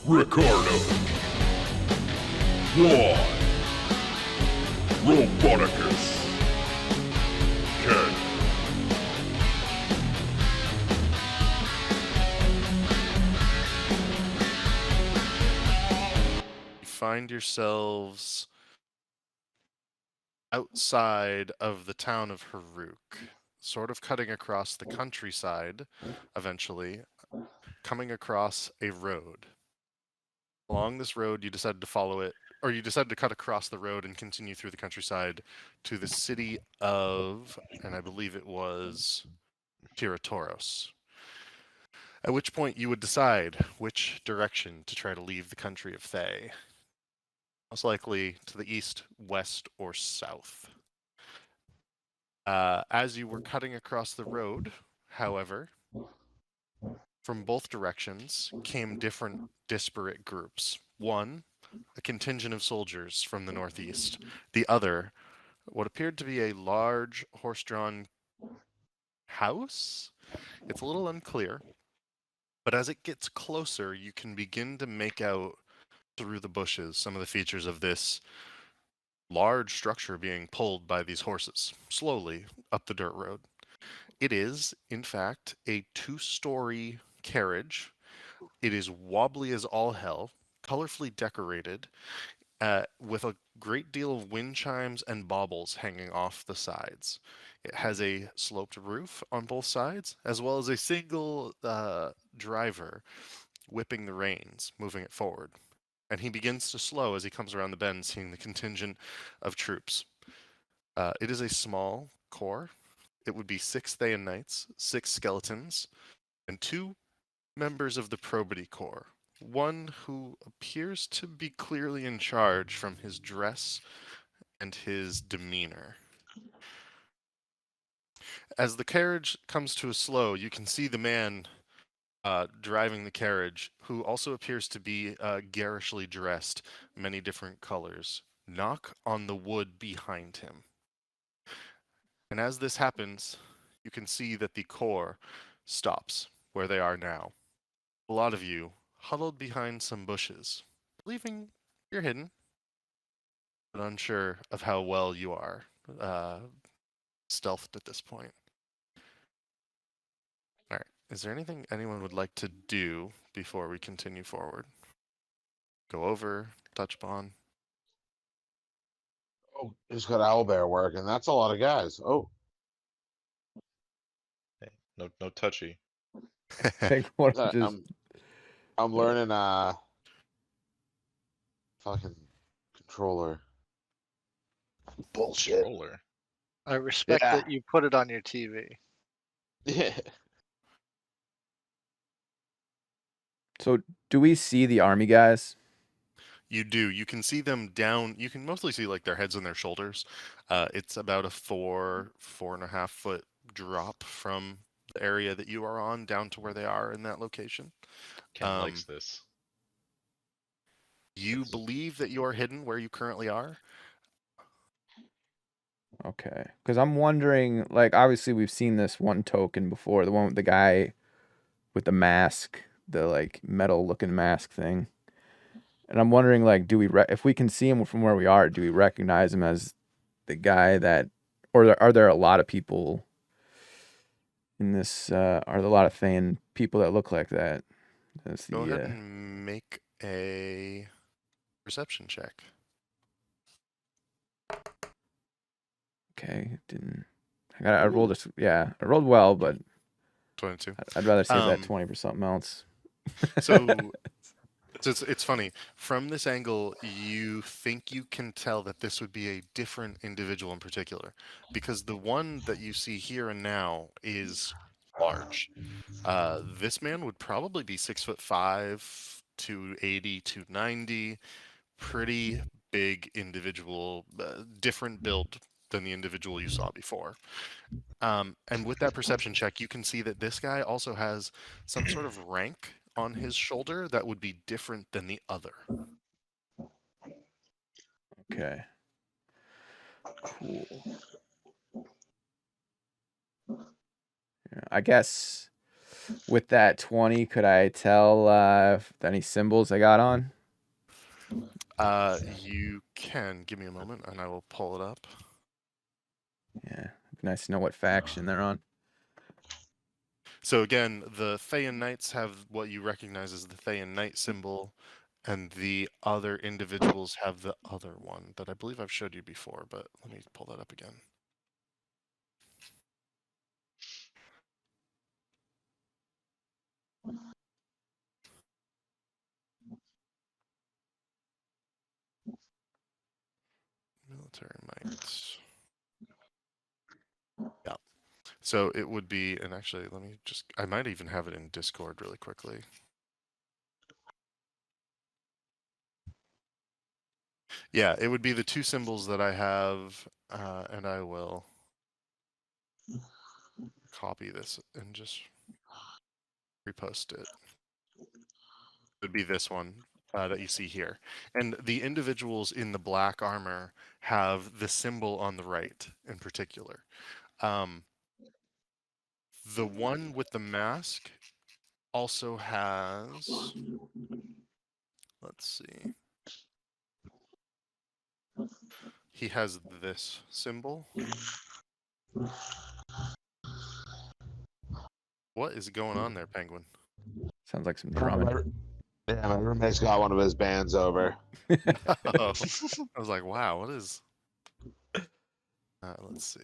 Ricardo. Juan. Roboticus. Ken. You find yourselves outside of the town of Haruk, sort of cutting across the countryside, eventually, coming across a road. Along this road, you decided to follow it, or you decided to cut across the road and continue through the countryside to the city of, and I believe it was Tiratoros. At which point you would decide which direction to try to leave the country of Thay. Most likely to the east, west, or south. As you were cutting across the road, however, from both directions came different disparate groups. One, a contingent of soldiers from the northeast. The other, what appeared to be a large horse-drawn house. It's a little unclear, but as it gets closer, you can begin to make out through the bushes some of the features of this large structure being pulled by these horses slowly up the dirt road. It is, in fact, a 2-story carriage. It is wobbly as all hell, colorfully decorated, with a great deal of wind chimes and baubles hanging off the sides. It has a sloped roof on both sides, as well as a single driver whipping the reins, moving it forward. And he begins to slow as he comes around the bend, seeing the contingent of troops. It is a small corps. It would be 6 Thayan knights, 6 skeletons, and 2 members of the probity corps. One who appears to be clearly in charge from his dress and his demeanor. As the carriage comes to a slow, you can see the man driving the carriage, who also appears to be garishly dressed, many different colors, knock on the wood behind him. And as this happens, you can see that the corps stops where they are now. A lot of you huddled behind some bushes, believing you're hidden, but unsure of how well you are stealthed at this point. All right. Is there anything anyone would like to do before we continue forward? Go over, touch upon. Oh, just got owlbear work, and that's a lot of guys. Oh, Hey, no touchy. Like, what sorry, just I'm learning fucking controller. Bullshit. Controller. I respect Yeah. that you put it on your TV. Yeah. so do we see the army guys? You do. You can see them down. You can mostly see like their heads and their shoulders. It's about a 4.5 foot drop from the area that you are on down to where they are in that location. Ken likes this. You believe that you are hidden where you currently are. Okay, because I'm wondering, like, obviously we've seen this one token before, the one with the guy with the mask, the like metal looking mask thing. And I'm wondering, like, do we if we can see him from where we are, do we recognize him as the guy that, or are there a lot of people in this? Are there a lot of Thayan people that look like that? That's Go ahead and make a perception check. Okay, didn't. I rolled a, yeah, I rolled well, but 22. I'd rather save that 20 for something else. So it's funny. From this angle, you think you can tell that this would be a different individual in particular, because the one that you see here and now is large. This man would probably be 6'5", 280, 290, pretty big individual, different build than the individual you saw before. And with that perception check, you can see that this guy also has some sort of rank on his shoulder that would be different than the other. Okay. Cool. Yeah, I guess with that 20, could I tell if any symbols I got on? You can give me a moment, and I will pull it up. Yeah, it'd be nice to know what faction they're on. So again, the Thayan Knights have what you recognize as the Thayan Knight symbol, and the other individuals have the other one that I believe I've showed you before, but let me pull that up again. Military might. Yeah. So it would be, and actually, let me just, I might even have it in Discord really quickly. Yeah, it would be the two symbols that I have, and I will copy this and just repost it. It would be this one that you see here. And the individuals in the black armor have the symbol on the right in particular. The one with the mask also has, let's see, he has this symbol. What is going on there, Penguin? Sounds like some My, drumming. yeah, my roommate's got one of his bands over. Oh, I was like, wow, what is? Let's see.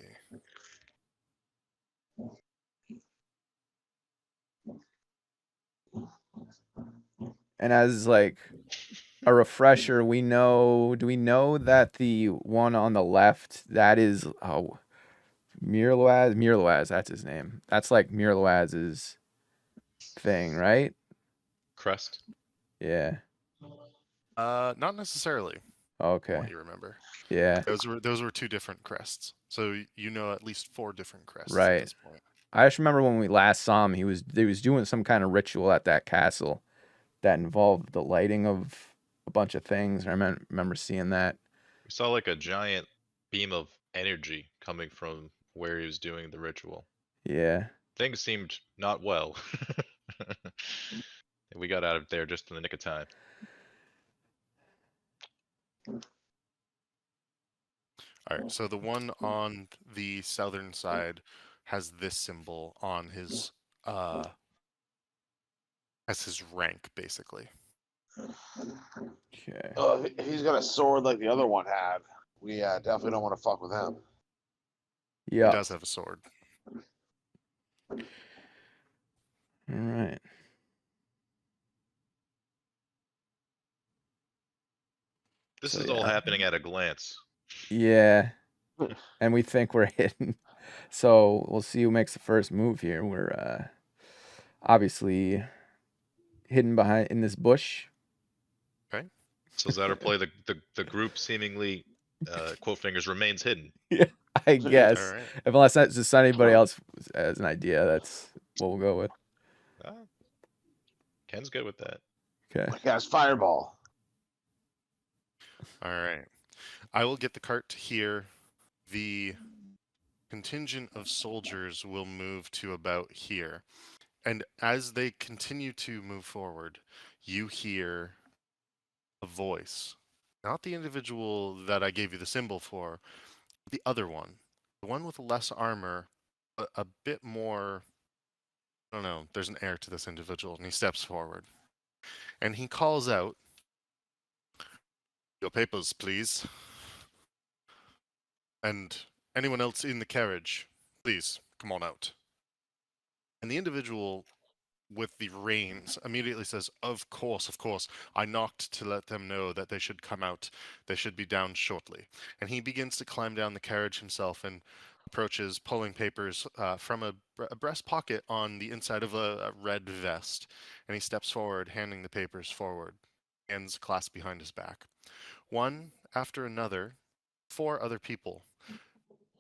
And as like a refresher, do we know that the one on the left, that is Mirloaz, that's his name. That's like Mirloaz's thing, right? Crest. Yeah. Not necessarily. From Okay. what you remember, Yeah. those were two different crests. So you know at least 4 different crests at Right. this point. I just remember when we last saw him, he was doing some kind of ritual at that castle that involved the lighting of a bunch of things. I remember seeing that. We saw like a giant beam of energy coming from where he was doing the ritual. Yeah. Things seemed not well. We got out of there just in the nick of time. All right, so the one on the southern side has this symbol on his as his rank, basically. Okay. Oh, he's got a sword like the other one had. We definitely don't want to fuck with him. He Yeah. does have a sword. All right. This So, is all yeah. happening at a glance. Yeah. And we think we're hidden. So we'll see who makes the first move here. We're obviously hidden behind in this bush. Okay. So Zatter play the group seemingly quote fingers remains hidden. Yeah, I All guess. right. If unless that's just anybody else has an idea, that's what we'll go with. Ah, Ken's good with that. Okay. He got his fireball. All right. I will get the cart to here. The contingent of soldiers will move to about here. And as they continue to move forward, you hear a voice. Not the individual that I gave you the symbol for, the other one. The one with less armor, a bit more. I don't know. There's an air to this individual, and he steps forward. And he calls out, "Your papers, please. And anyone else in the carriage, please come on out." And the individual with the reins immediately says, of course, I knocked to let them know that they should come out. They should be down shortly." And he begins to climb down the carriage himself and approaches, pulling papers from a breast pocket on the inside of a red vest. And he steps forward, handing the papers forward, hands clasped behind his back. One after another, 4 other people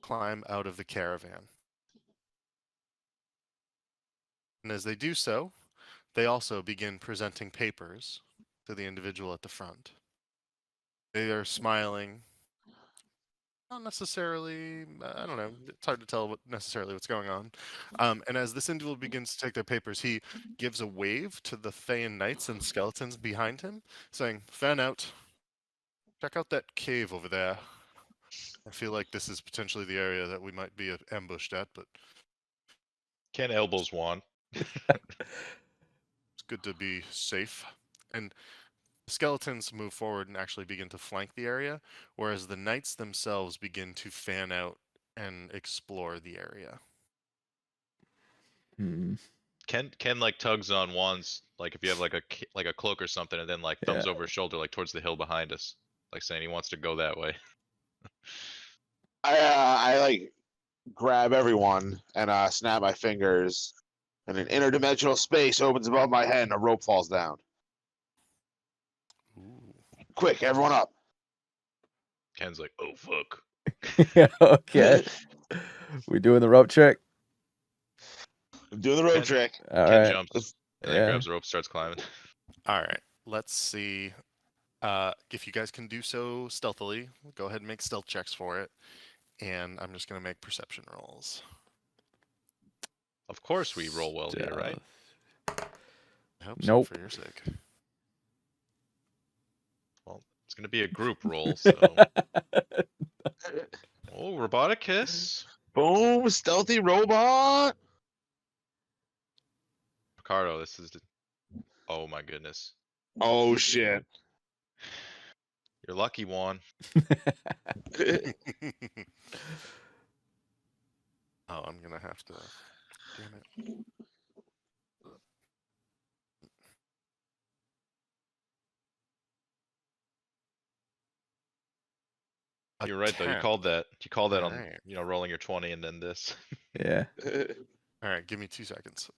climb out of the caravan. And as they do so, they also begin presenting papers to the individual at the front. They are smiling, not necessarily. I don't know. It's hard to tell necessarily what's going on. And as this individual begins to take their papers, he gives a wave to the Thayan knights and skeletons behind him, saying, "Fan out. Check out that cave over there. I feel like this is potentially the area that we might be ambushed at, but Ken elbows Juan. it's good to be safe." And skeletons move forward and actually begin to flank the area, whereas the knights themselves begin to fan out and explore the area. Hmm. Ken like tugs on Juan's, like if you have like a cloak or something, and then like thumbs Yeah. over his shoulder, like towards the hill behind us, like saying he wants to go that way. I like grab everyone and snap my fingers, and an interdimensional space opens above my head, and a rope falls down. Ooh. Quick, everyone up! Ken's like, oh fuck. Yeah, okay. We doing the rope trick? I'm doing the rope Ken- trick. All Ken right. jumps and then Yeah. grabs the rope, starts climbing. All right, let's see. If you guys can do so stealthily, go ahead and make stealth checks for it. And I'm just going to make perception rolls. Of course we roll well here, right? I hope Nope. so for your sake. Well, it's gonna be a group roll, so. Oh, robotic kiss. Boom! Stealthy robot. Ricardo, this is. Oh my goodness. Oh shit! You're lucky, Juan. Oh, I'm going to have to. Damn it. A You're right though. You 10. called that. You called that on, Alright. rolling your 20 and then this. Yeah. All right, give me 2 seconds.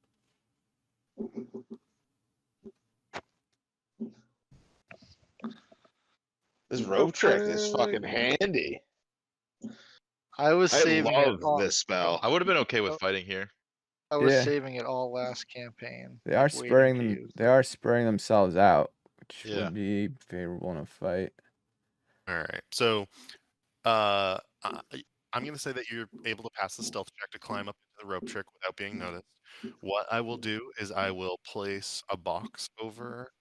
This rope trick is fucking handy. I was I saving it love all. this spell. I would have been okay with fighting here. I was Yeah. saving it all last campaign. They are waiting spurring to them. use They are spurring themselves out, which Yeah. would be favorable in a fight. All right, so I'm going to say that you're able to pass the stealth check to climb up into the rope trick without being noticed. What I will do is I will place a box over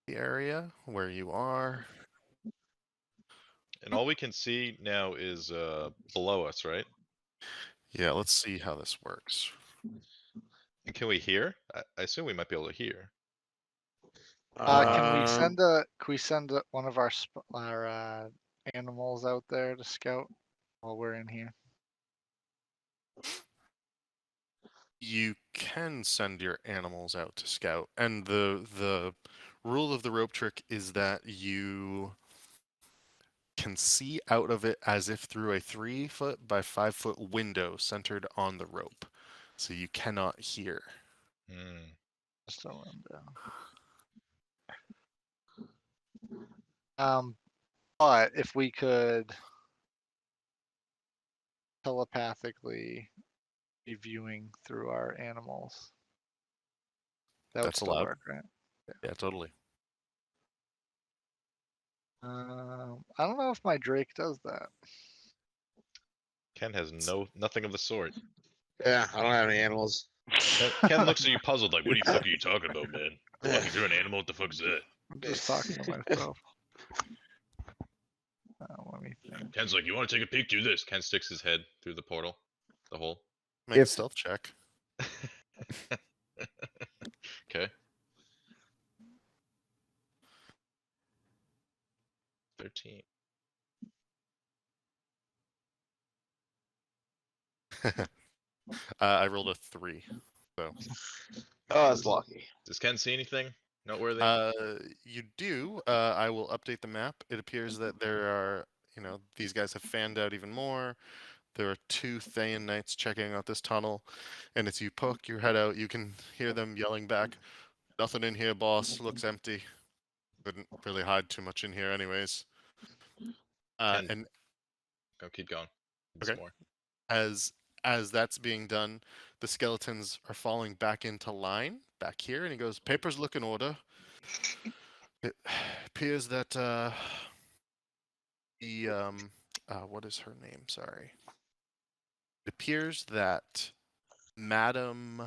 the area where you are. And all we can see now is below us, right? Yeah, let's see how this works. And can we hear? I assume we might be able to hear. Can we send one of our animals out there to scout while we're in here? You can send your animals out to scout, and the rule of the rope trick is that you can see out of it as if through a 3-foot by 5-foot window centered on the rope, so you cannot hear. Hmm. Just a window. But if we could telepathically be viewing through our animals, that would That's still allowed. work, right? Yeah, totally. I don't know if my Drake does that. Ken has nothing of the sort. Yeah, I don't have any animals. Ken looks at you puzzled, like, what the fuck are you talking about, man? Walking through an animal, what the fuck's that? I'm just talking to myself. Let me think. Ken's like, you want to take a peek? Do this. Ken sticks his head through the portal, the hole. Make a If- stealth check. Okay. 13. I rolled a 3. So Oh, that's lucky. Does Ken see anything noteworthy? you do. I will update the map. It appears that there are, these guys have fanned out even more. There are 2 Thayan knights checking out this tunnel, and as you poke your head out, you can hear them yelling back, "Nothing in here, boss. Looks empty. Couldn't really hide too much in here, anyways." And Go, keep going. Okay. More. as that's being done, the skeletons are falling back into line back here, and he goes, "Papers look in order. It appears that the what is her name? Sorry. It appears that Madame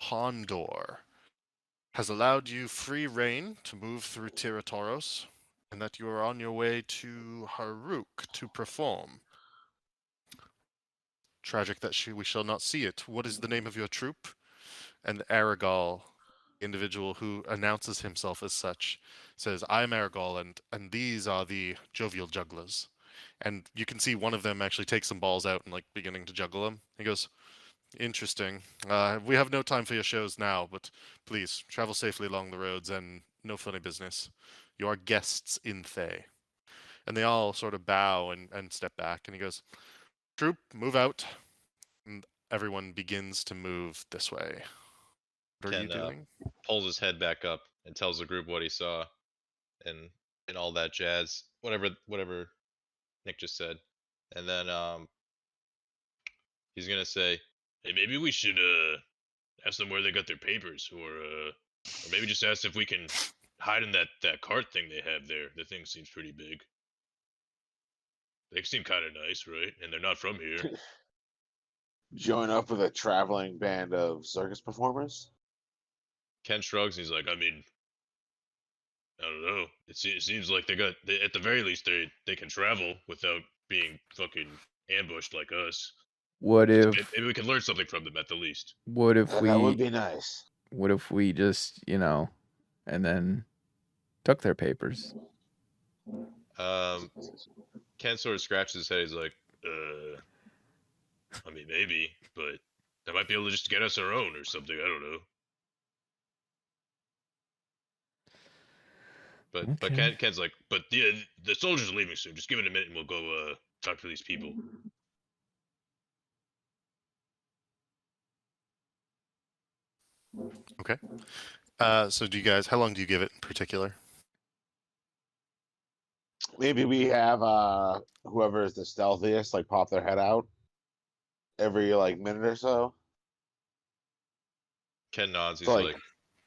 Hondor has allowed you free reign to move through Tiratoros, and that you are on your way to Haruk to perform. Tragic that we shall not see it. What is the name of your troop? And Aragal, the individual who announces himself as such, says, I'm Aragal, and these are the jovial jugglers. And you can see one of them actually take some balls out and like beginning to juggle them. He goes, interesting. We have no time for your shows now, but please travel safely along the roads and no funny business. You are guests in Thay. And they all sort of bow and step back. And he goes, troop, move out. And everyone begins to move this way. What are you Ken doing? pulls his head back up and tells the group what he saw, and all that jazz. Whatever Nick just said, and then he's gonna say, "Hey, maybe we should ask them where they got their papers, or maybe just ask if we can hide in that cart thing they have there. The thing seems pretty big. They seem kind of nice, right? And they're not from here." Join up with a traveling band of circus performers. Ken shrugs. And he's like, "I mean, I don't know. It seems like at the very least they can travel without being fucking ambushed like us. What if Maybe we can learn something from them at the least." what if That we would be nice. what if we just, and then took their papers? Ken sort of scratches his head. He's like, I mean, maybe, but they might be able to just get us our own or something. I don't know. But Okay. Ken's like, but the soldiers are leaving soon. Just give it a minute and we'll go talk to these people. Okay. So do you guys, how long do you give it in particular? Maybe we have whoever is the stealthiest like pop their head out every like minute or so. Ken nods. He's So, like,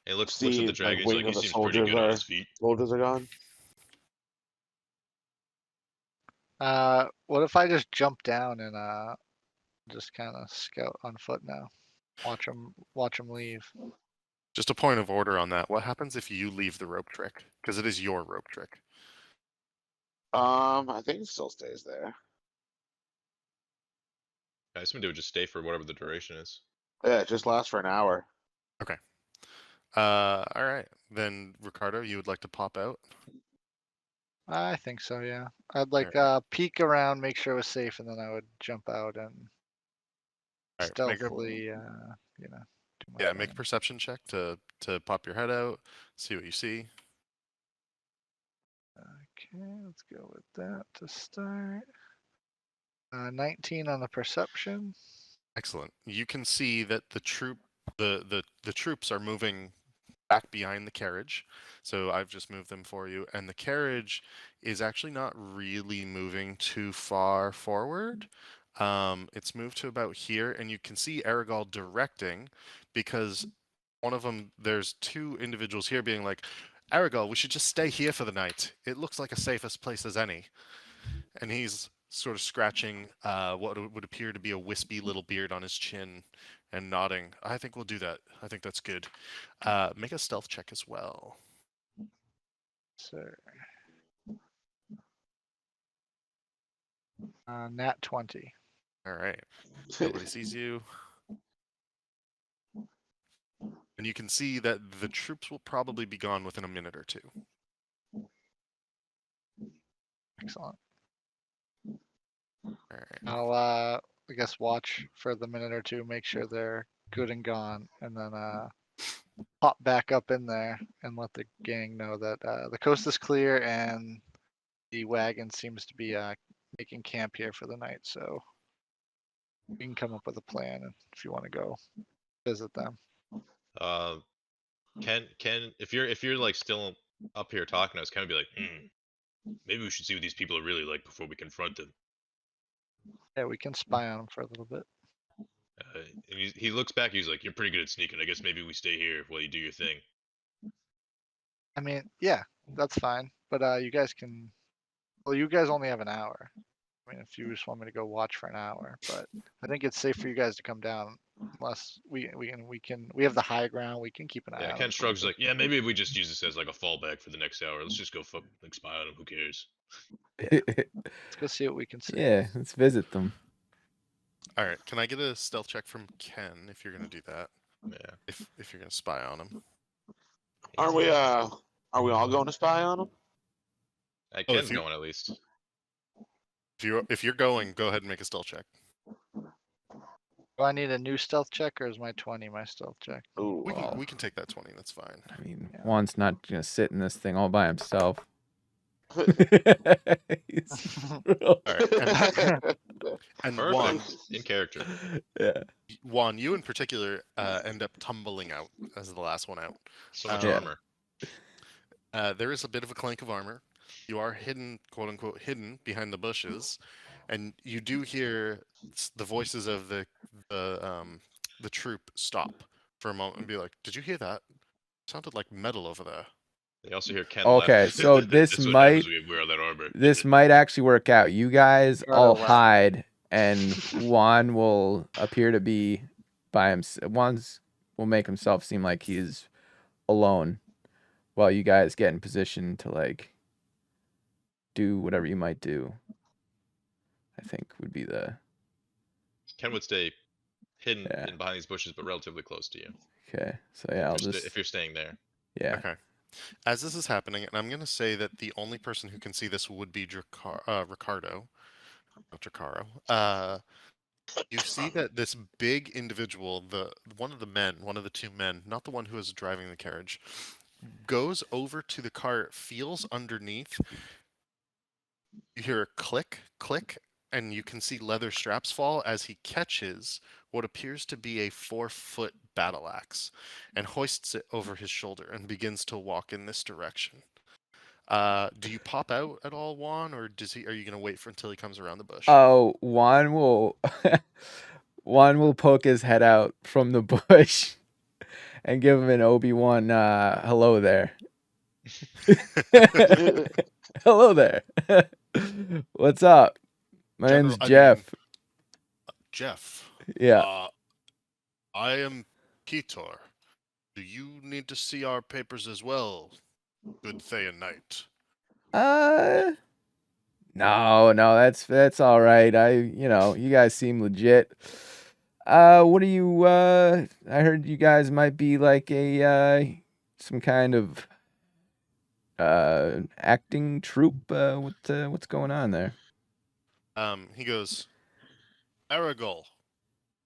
he looks at see the dragon. like He's wait like, till he the seems pretty good on his feet. soldiers are gone. What if I just jump down and just kind of scout on foot now? Watch them leave. Just a point of order on that. What happens if you leave the rope trick? Because it is your rope trick. I think it still stays there. I assume they would just stay for whatever the duration is. Yeah, it just lasts for an hour. All right. Then, Ricardo, you would like to pop out? I think so, yeah. I'd like Alright. peek around, make sure it was safe, and then I would jump out and All right. Make a, stealthily, do my yeah, make a thing. perception check to pop your head out, see what you see. Okay, let's go with that to start. 19 on the perception. Excellent. You can see that the troops are moving back behind the carriage. So I've just moved them for you, and the carriage is actually not really moving too far forward. It's moved to about here, and you can see Aragal directing, because one of them, there's two individuals here being like, Aragal, we should just stay here for the night. It looks like a safest place as any. And he's sort of scratching what would appear to be a wispy little beard on his chin and nodding. I think we'll do that. I think that's good. Make a stealth check as well. Sir. Nat 20. All right. Nobody sees you. And you can see that the troops will probably be gone within a minute or two. Excellent. All right. I'll I guess watch for the minute or two, make sure they're good and gone, and then pop back up in there and let the gang know that the coast is clear and the wagon seems to be making camp here for the night. So we can come up with a plan if you want to go visit them. Ken, if you're like still up here talking to us, Ken would be like, maybe we should see what these people are really like before we confront them. Yeah, we can spy on them for a little bit. And he looks back. He's like, "You're pretty good at sneaking. I guess maybe we stay here while you do your thing." I mean, yeah, that's fine. But you guys can Well, you guys only have an hour. I mean, if you just want me to go watch for an hour, but I think it's safe for you guys to come down unless we have the high ground. We can keep an eye Yeah, out. Ken shrugs like, yeah, maybe we just use this as like a fallback for the next hour. Let's just go like spy on him. Who cares? Let's go see what we can see. Yeah, let's visit them. All right. Can I get a stealth check from Ken if you're gonna do that? Yeah. If you're gonna spy on him. Are we all going to spy on him? Oh, Ken's going at least. If you're going, go ahead and make a stealth check. Do I need a new stealth check, or is my 20 my stealth check? Ooh, We can take that 20. That's fine. I mean, Yeah. Juan's not gonna sit in this thing all by himself. He's real- All right. And Juan, Perfect. In character. yeah. Juan, you in particular end up tumbling out as the last one out. So much Yeah. armor. There is a bit of a clank of armor. You are hidden, quote unquote, hidden behind the bushes, and you do hear the voices of the troop stop for a moment and be like, "Did you hear that? Sounded like metal over there." They also hear Ken Okay, laugh. so this That's what might- happens when we wear all that armor. This might actually work out. You guys Right all away. hide, and Juan will appear to be by himself. Juan's will make himself seem like he's alone, while you guys get in position to like do whatever you might do. I think would be the Ken would stay hidden Yeah. in behind these bushes, but relatively close to you. okay. So yeah, I'll If you're just if you're staying there. yeah. Okay. As this is happening, and I'm going to say that the only person who can see this would be Ricardo, not Dracaro. You see that this big individual, one of the two men, not the one who is driving the carriage, goes over to the car, feels underneath. You hear a click, click, and you can see leather straps fall as he catches what appears to be a 4-foot battle axe and hoists it over his shoulder and begins to walk in this direction. Do you pop out at all, Juan, or are you gonna wait until he comes around the bush? Oh, Juan will Juan will poke his head out from the bush and give him an Obi-Wan hello there. Hello there. What's up? My General, name's I Jeff. mean, Jeff. Yeah. I am Peter. Do you need to see our papers as well, good Thay Knight? No, that's all right. You guys seem legit. What are you I heard you guys might be like a some kind of acting troupe. What's going on there? He goes, Aragol,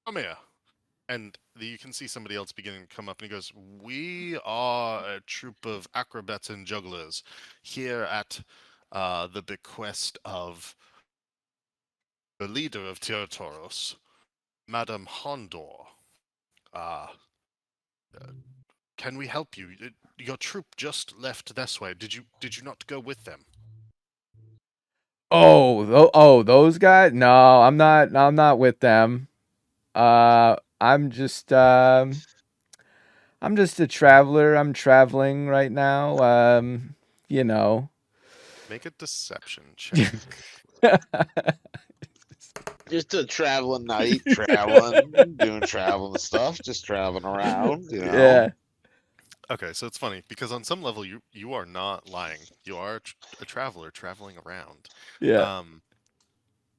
come here. And you can see somebody else beginning to come up, and he goes, "We are a troupe of acrobats and jugglers here at the bequest of the leader of Tiertoros, Madame Hondor. Can we help you? Your troop just left this way. Did you not go with them?" Oh, those guys? No, I'm not with them. I'm just a traveler. I'm traveling right now. You know. Make a deception check. just a traveling knight, traveling, doing traveling stuff, just traveling around, you know. Yeah. Okay, so it's funny because on some level you are not lying. You are a traveler traveling around. Yeah.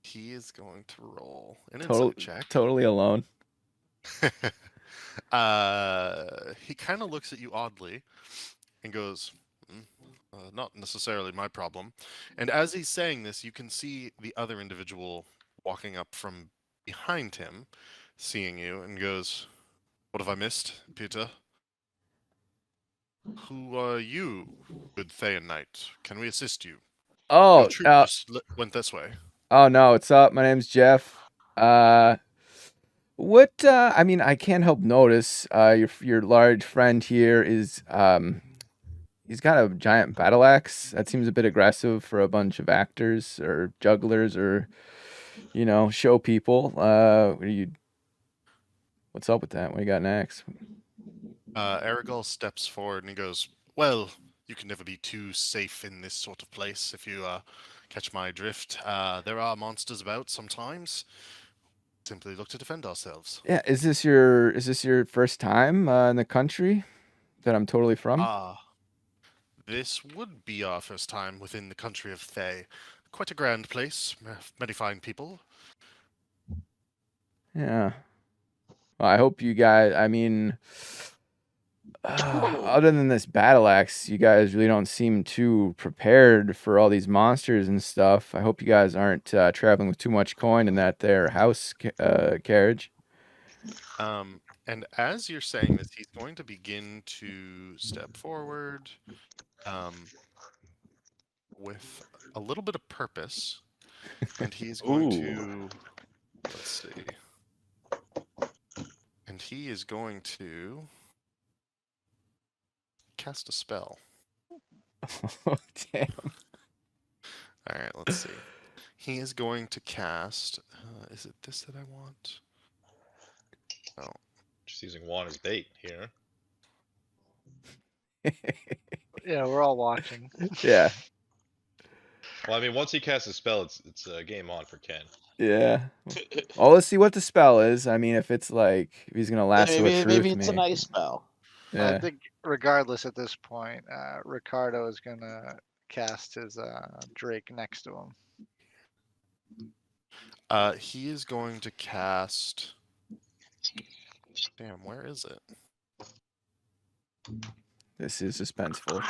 He is going to roll an insight check. Totally alone. He kind of looks at you oddly and goes, "Not necessarily my problem." And as he's saying this, you can see the other individual walking up from behind him, seeing you, and goes, "What have I missed, Peter? Who are you, good Thayan Knight? Can we assist you? Oh, Your troop just went this way." oh no, what's up? My name's Jeff. What I mean, I can't help notice your large friend here is he's got a giant battle axe. That seems a bit aggressive for a bunch of actors or jugglers or show people. What's up with that? What do you got next? Aragol steps forward and he goes, "Well, you can never be too safe in this sort of place if you catch my drift. There are monsters about sometimes. Simply look to defend ourselves. Yeah, is this your first time in the country that I'm totally from? This would be our first time within the country of Thay. Quite a grand place, many fine people. Yeah. Well, I hope you guys. I mean, other than this battle axe, you guys really don't seem too prepared for all these monsters and stuff. I hope you guys aren't traveling with too much coin in that there house carriage. And as you're saying this, he's going to begin to step forward, with a little bit of purpose, and he's going to. Let's see. And he is going to cast a spell. Oh, damn. All right, let's see. He is going to cast. Is it this that I want? No. Just using Juan as bait here. Yeah, we're all watching. Yeah. Well, I mean, once he casts a spell, it's game on for Ken. Yeah. Well, let's see what the spell is. I mean, if it's like if he's gonna lasso a truth Maybe me. it's a nice spell. Yeah. I think regardless at this point, Ricardo is gonna cast his Drake next to him. He is going to cast. Damn, where is it? This is suspenseful.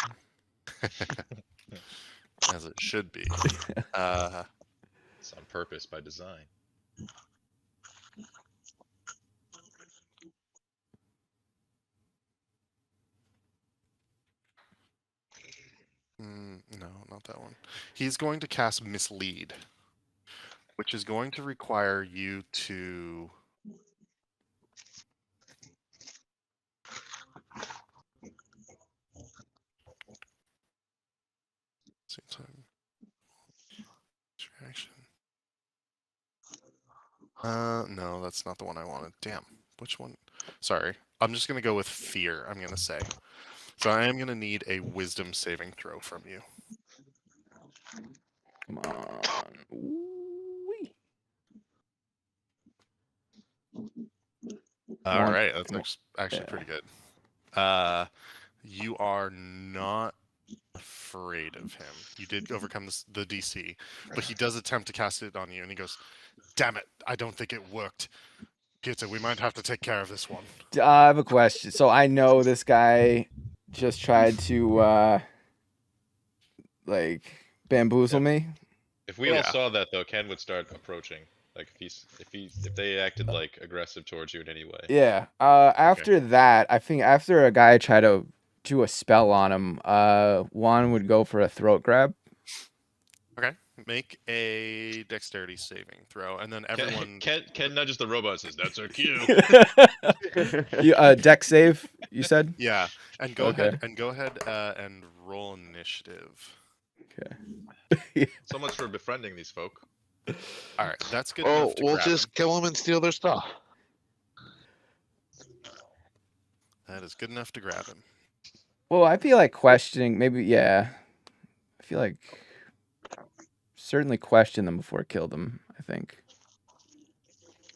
As it should be. It's on purpose by design. No, not that one. He's going to cast Mislead, which is going to require you to. Same time. Distraction. No, that's not the one I wanted. Damn. Which one? Sorry. I'm just going to go with fear, I'm going to say. So I am going to need a wisdom saving throw from you. Come on. Ooh-wee. All One- right, that's one- actually yeah. pretty good. You are not afraid of him. You did overcome the DC, but he does attempt to cast it on you, and he goes, "Damn it! I don't think it worked. Peter, we might have to take care of this one." I have a question. So I know this guy just tried to like bamboozle me. If we all Yeah. saw that though, Ken would start approaching. Like if they acted like aggressive towards you in any way. Yeah. After that, I think after a guy tried to do a spell on him, Juan would go for a throat grab. Okay, make a dexterity saving throw, and then everyone. Ken nudges the robot and says, "That's our cue." Dex save, you said? Yeah, and go Okay. ahead and roll initiative. Okay. So much for befriending these folk. All right, that's good Oh, enough to we'll grab just him. kill them and steal their stuff. That is good enough to grab him. Well, I feel like questioning, maybe, yeah. I feel like certainly question them before kill them, I think.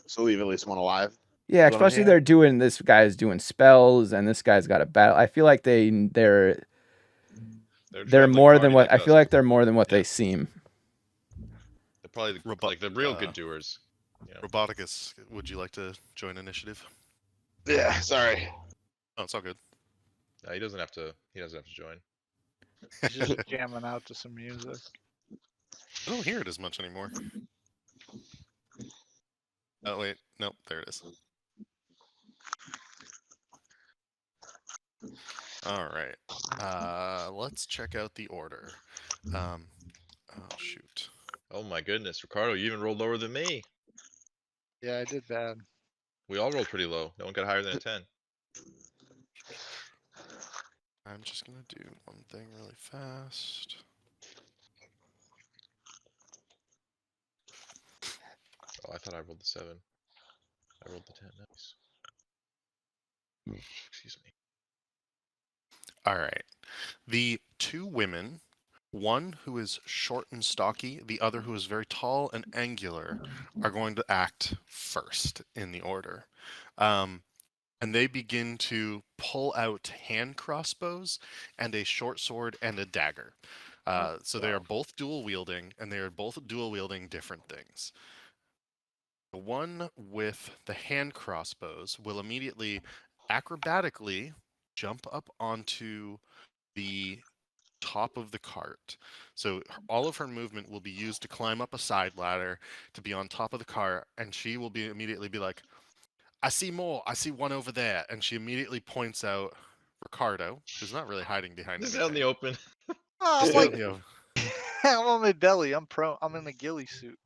So leave at least one alive. Yeah, What I'm especially hearing. this guy's doing spells and this guy's got a battle. I feel like they're traveling more party than what like I us. feel like they're more than what Yeah. they seem. They're probably like the real good doers. Yeah. Roboticus, would you like to join initiative? Yeah, sorry. Oh, it's all good. No, he doesn't have to. He doesn't have to join. He's just jamming out to some music. I don't hear it as much anymore. Oh wait, nope, there it is. All right, let's check out the order. Oh shoot. Oh my goodness, Ricardo, you even rolled lower than me. Yeah, I did bad. We all rolled pretty low. No one got higher than a 10. I'm just gonna do one thing really fast. Oh, I thought I rolled the 7. I rolled the 10. Nice. Excuse me. All right, the two women One who is short and stocky, the other who is very tall and angular, are going to act first in the order. And they begin to pull out hand crossbows and a short sword and a dagger. So they are both dual wielding, and they are both dual wielding different things. The one with the hand crossbows will immediately acrobatically jump up onto the top of the cart. So all of her movement will be used to climb up a side ladder to be on top of the cart, and she will be immediately be like, I see more. I see one over there. And she immediately points out Ricardo, who's not really hiding behind Just anything. out in the open. Oh, I'm Just like, out in the open. I'm on my belly. I'm in a ghillie suit.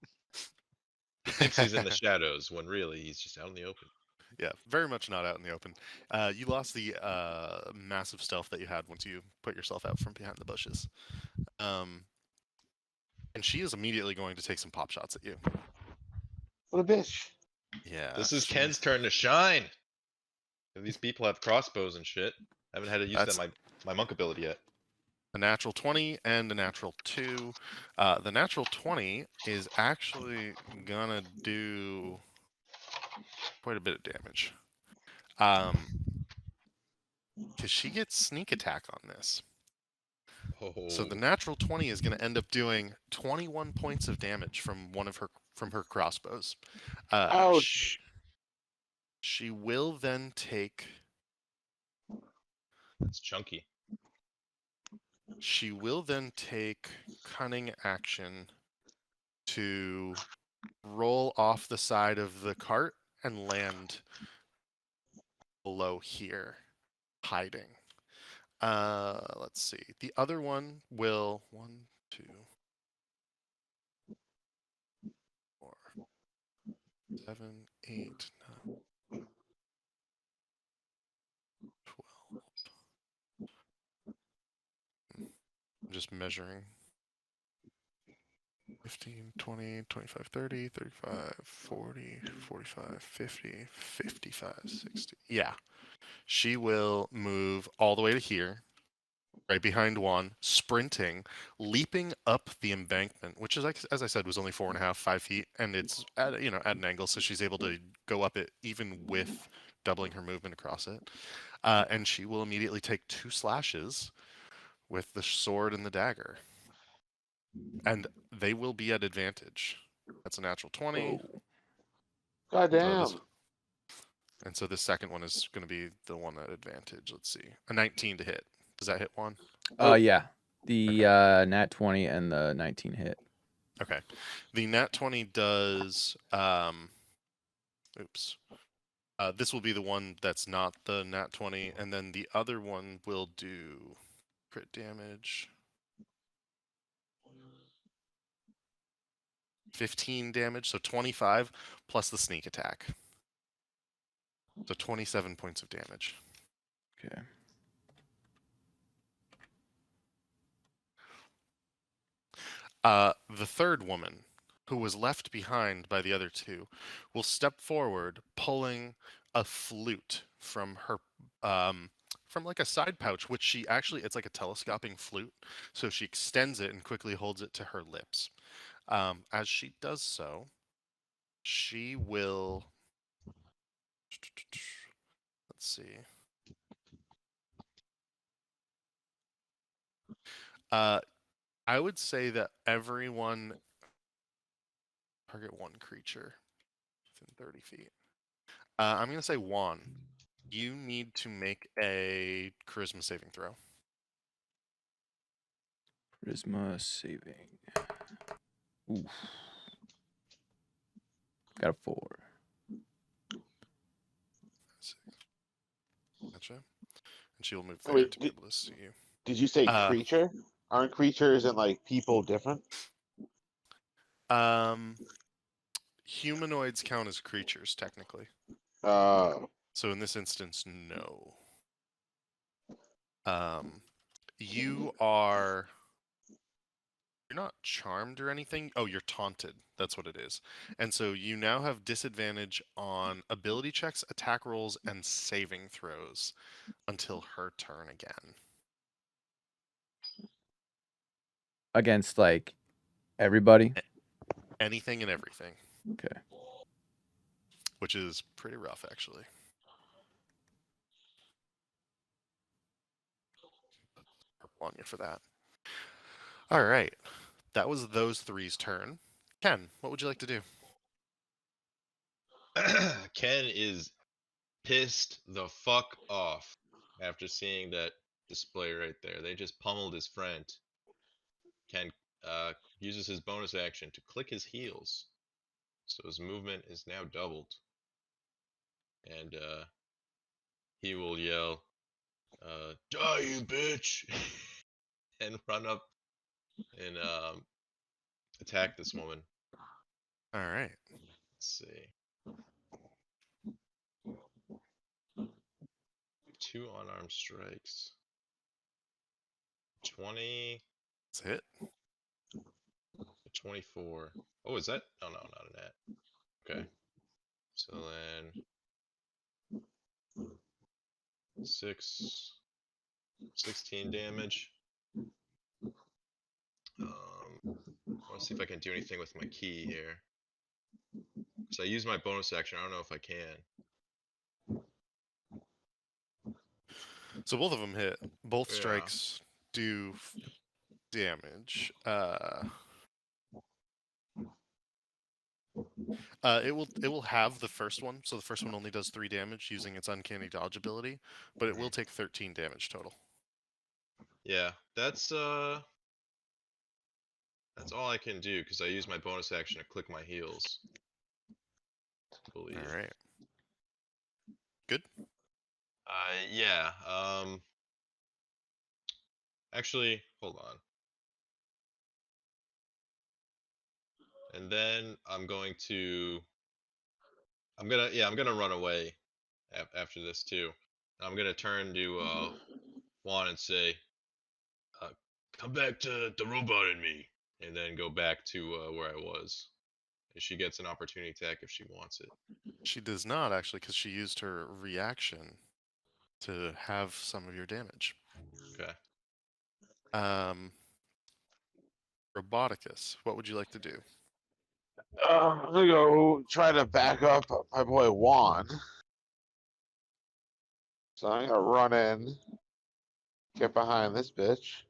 He thinks he's in the shadows when really he's just out in the open. Yeah, very much not out in the open. You lost the massive stealth that you had once you put yourself out from behind the bushes. And she is immediately going to take some pop shots at you. What a bitch. Yeah. This is she- Ken's turn to shine. These people have crossbows and shit. I haven't had to use That's- my monk ability yet. A natural 20 and a natural 2. The natural 20 is actually gonna do quite a bit of damage. Because she gets sneak attack on this. So the Oh, natural 20 is going to end up doing 21 points of damage from her crossbows. Ouch. She will then take that's chunky. cunning action to roll off the side of the cart and land below here, hiding. Let's see. The other one will 1, 2, 4, 7, 8, 9, 12. I'm just measuring. 15, 20, 25, 30, 35, 40, 45, 50, 55, 60. Yeah. She will move all the way to here, right behind Juan, sprinting, leaping up the embankment, which is, like, as I said, was only 4.5, 5 feet, and it's at an angle, so she's able to go up it even with doubling her movement across it. And she will immediately take 2 slashes with the sword and the dagger. And they will be at advantage. That's a natural 20. God So damn. and so the second one is going to be the one at advantage. Let's see. A 19 to hit. Does that hit one? Yeah. The nat 20 and the 19 hit. Okay. The nat 20 does oops. This will be the one that's not the nat 20, and then the other one will do crit damage. 15 damage, so 25 plus the sneak attack. So 27 points of damage. Okay. The third woman, who was left behind by the other two, will step forward, pulling a flute from her, from like a side pouch, which she actually, it's like a telescoping flute. So she extends it and quickly holds it to her lips. As she does so, she will, let's see. I would say that everyone target one creature within 30 feet. I'm going to say Juan. You need to make a charisma saving throw. Charisma saving. Oof. Got a 4. Gotcha. And she will move Oh, there wait, to be able to see you. Did you say Uh, creature? Aren't creatures and like people different? Humanoids count as creatures, technically. Uh, So in this instance, no. You're not charmed or anything. Oh, you're taunted. That's what it is. And so you now have disadvantage on ability checks, attack rolls, and saving throws until her turn again. against like everybody. Anything and everything, Okay. which is pretty rough, actually. On you for that. All right. That was those three's turn. Ken, what would you like to do? Ken is pissed the fuck off after seeing that display right there. They just pummeled his friend. Ken uses his bonus action to click his heels, so his movement is now doubled, and he will yell, "Die, you bitch!" and run up and attack this woman. All right. Let's see. 2 unarmed strikes. 20, That's a hit. 24. Oh, is that? Oh, no, not a net. Okay. So then 16 damage. I want to see if I can do anything with my key here. So I use my bonus action. I don't know if I can. So both of them hit. Both Yeah. strikes do damage. It will have the first one, so the first one only does 3 damage using its uncanny dodge ability, but it will take 13 damage total. Yeah, that's all I can do because I use my bonus action to click my heels. I believe. All right. Good. Yeah. Actually, hold on. And then I'm gonna run away after this too. I'm gonna turn to Juan and say, "Come back to the robot and me," and then go back to where I was. And she gets an opportunity attack if she wants it. She does not actually, because she used her reaction to have some of your damage. Okay. Roboticus, what would you like to do? I'm gonna go try to back up my boy Juan. So I'm gonna run in, get behind this bitch,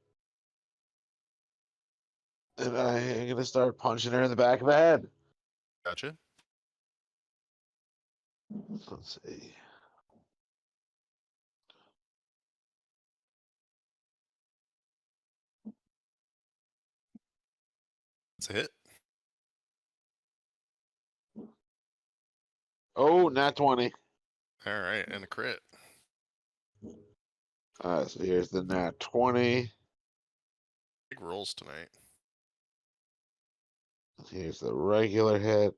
and I'm gonna start punching her in the back of the head. Gotcha. Let's see. It's a hit. Oh, nat 20. All right, and a crit. So here's the nat 20. Big rolls tonight. Here's the regular hit.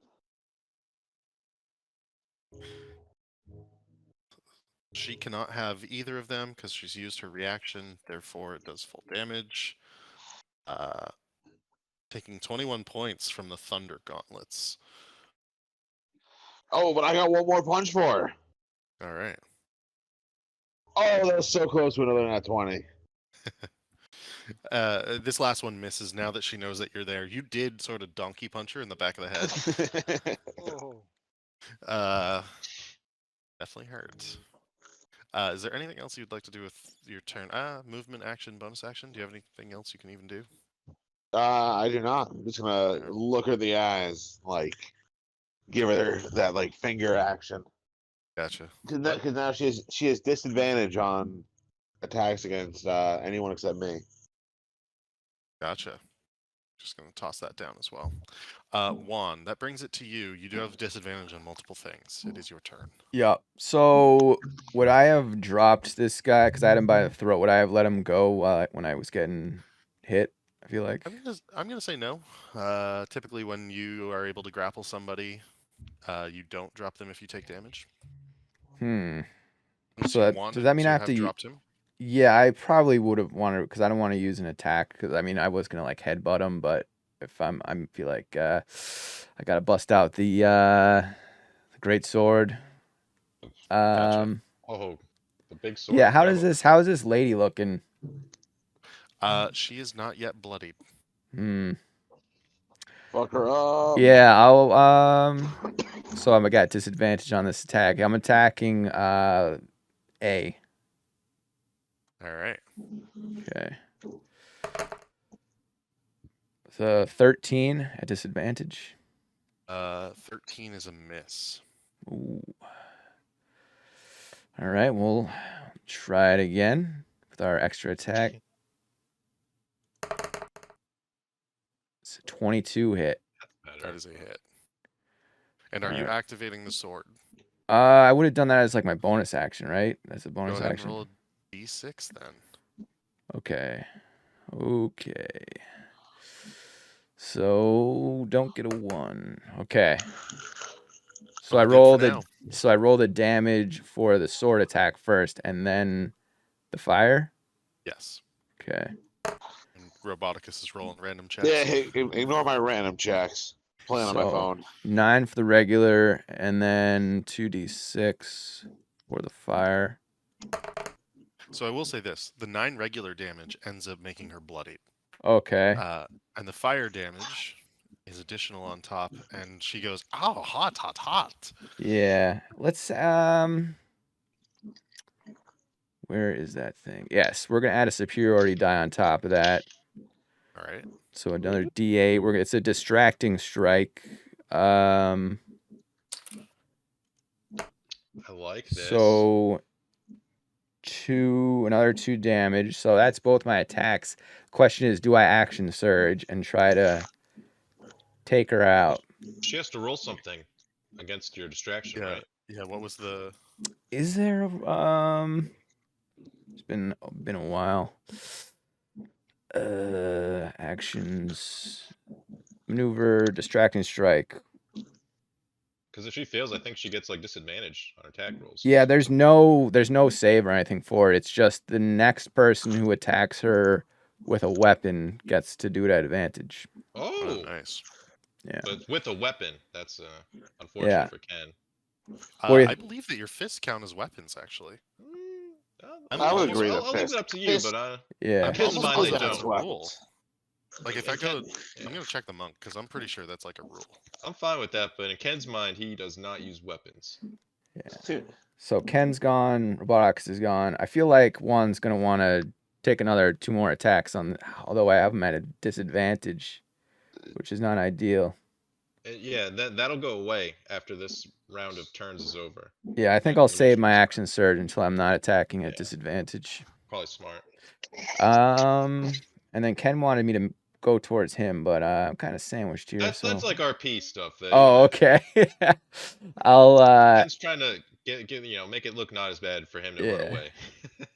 She cannot have either of them because she's used her reaction. Therefore, it does full damage. Taking 21 points from the Thunder Gauntlets. Oh, but I got one more punch for her. All right. Oh, that was so close to another nat 20. This last one misses now that she knows that you're there. You did sort of donkey punch her in the back of the head. Oh. Definitely hurts. Is there anything else you'd like to do with your turn? Movement, action, bonus action. Do you have anything else you can even do? I do not. I'm just gonna look her in the eyes, like give her that like finger action. Gotcha. Because now she has disadvantage on attacks against anyone except me. Gotcha. Just gonna toss that down as well. Juan, that brings it to you. You do have disadvantage on multiple things. It is your turn. Yeah. So would I have dropped this guy because I had him by the throat? Would I have let him go when I was getting hit? I feel like. I'm gonna say no. Typically, when you are able to grapple somebody, you don't drop them if you take damage. Unless Unless So you that- wanted does that mean to I have have to dropped him. Yeah, I probably would have wanted because I don't want to use an attack because I mean I was gonna like headbutt him, but if I feel like I gotta bust out the great sword. Gotcha. Oh, the big sword. Yeah. Grab a- How is this lady looking? She is not yet bloodied. Hmm. Fuck her up. Yeah, I'll so I'm got disadvantage on this attack. I'm attacking A. All right. Okay. So 13 at disadvantage. 13 is a miss. Ooh. All right, we'll try it again with our extra attack. It's a 22 hit. That Better. is a hit. And are you Alright. activating the sword? I would have done that as like my bonus action, right? That's a Go bonus ahead action. and roll a d6 then. Okay. Okay. So don't get a 1. Okay. So I All good for rolled a damage for the sword attack first and then the fire. Yes. Okay. And Roboticus is rolling random checks. Yeah, hey, ignore my random checks. Playing on my So- phone. 9 for the regular and then 2d6 for the fire. So I will say this: the 9 regular damage ends up making her bloody, Okay. and the fire damage is additional on top. And she goes, "Oh, hot, hot, hot!" Yeah. Let's where is that thing? Yes, we're gonna add a superiority die on top of that. All right. So another D8. It's a distracting strike. I like this. So another 2 damage. So that's both my attacks. Question is, do I action surge and try to take her out? She has to roll something against your distraction, Yeah. right? Yeah. What was the? Is there it's been a while. Actions, maneuver, distracting strike. Because if she fails, I think she gets like disadvantage on attack rolls. Yeah, there's no save or anything for it. It's just the next person who attacks her with a weapon gets to do it at advantage. Oh, Oh, nice. Yeah. but with a weapon, that's unfortunate Yeah. for Ken. What do you I believe that your fists count as weapons, actually. I would agree I'll that leave fist- it up to you, fist- but Yeah. I'm Ken's almost mine, they positive that's it's a don't. rule. Like if I And go, Ken- yeah. I'm gonna check the monk because I'm pretty sure that's like a rule. I'm fine with that, but in Ken's mind, he does not use weapons. So Ken's gone, Robotics is gone. I feel like one's gonna want to take another 2 more attacks on, although I have him at a disadvantage, which is not ideal. Yeah, that'll go away after this round of turns is over. Yeah, I think That I'll save my elimination action surge until I'm not attacking at Yeah. disadvantage. Probably smart. And then Ken wanted me to go towards him, but I'm kind of sandwiched here. That's So. like RP stuff. Oh, okay. I'll Ken's trying to get make it look not as bad for him to run Yeah. away.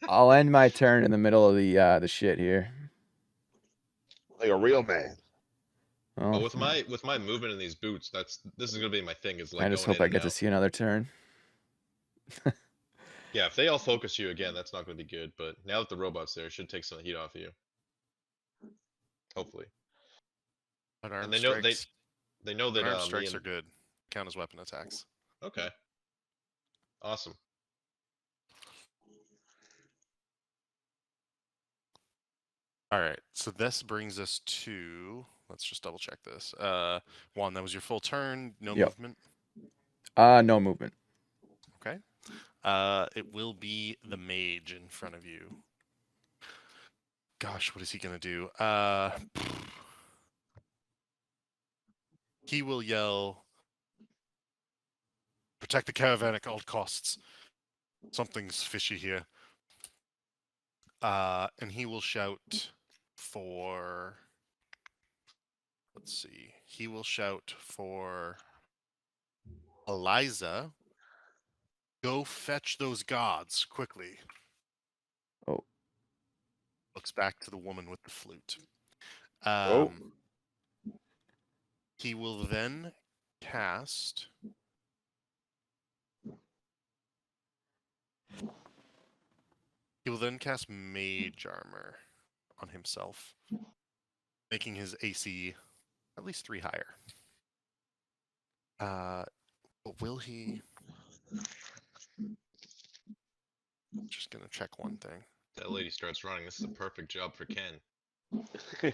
I'll end my turn in the middle of the shit here. Like a real man. Well, But with my movement in these boots, this is gonna be my thing. Is like I just going hope in I and get to out. see another turn. Yeah, if they all focus you again, that's not gonna be good. But now that the robot's there, it should take some heat off of you. Hopefully. Unarmed And they know strikes. they know that Unarmed me strikes and are good. Count as weapon attacks. okay. Awesome. All right. So this brings us to. Let's just double check this. Juan, that was your full turn. No Yep. movement. No movement. Okay. It will be the mage in front of you. Gosh, what is he gonna do? He will yell, "Protect the caravan at all costs. Something's fishy here." And he will shout for. Let's see. He will shout for Eliza. Go fetch those gods quickly. Oh. Looks back to the woman with the flute. Oh. He will then cast. He will then cast Mage Armor on himself, making his AC at least 3 higher. But will he? Just gonna check one thing. That lady starts running. This is a perfect job for Ken. Well, 'Cause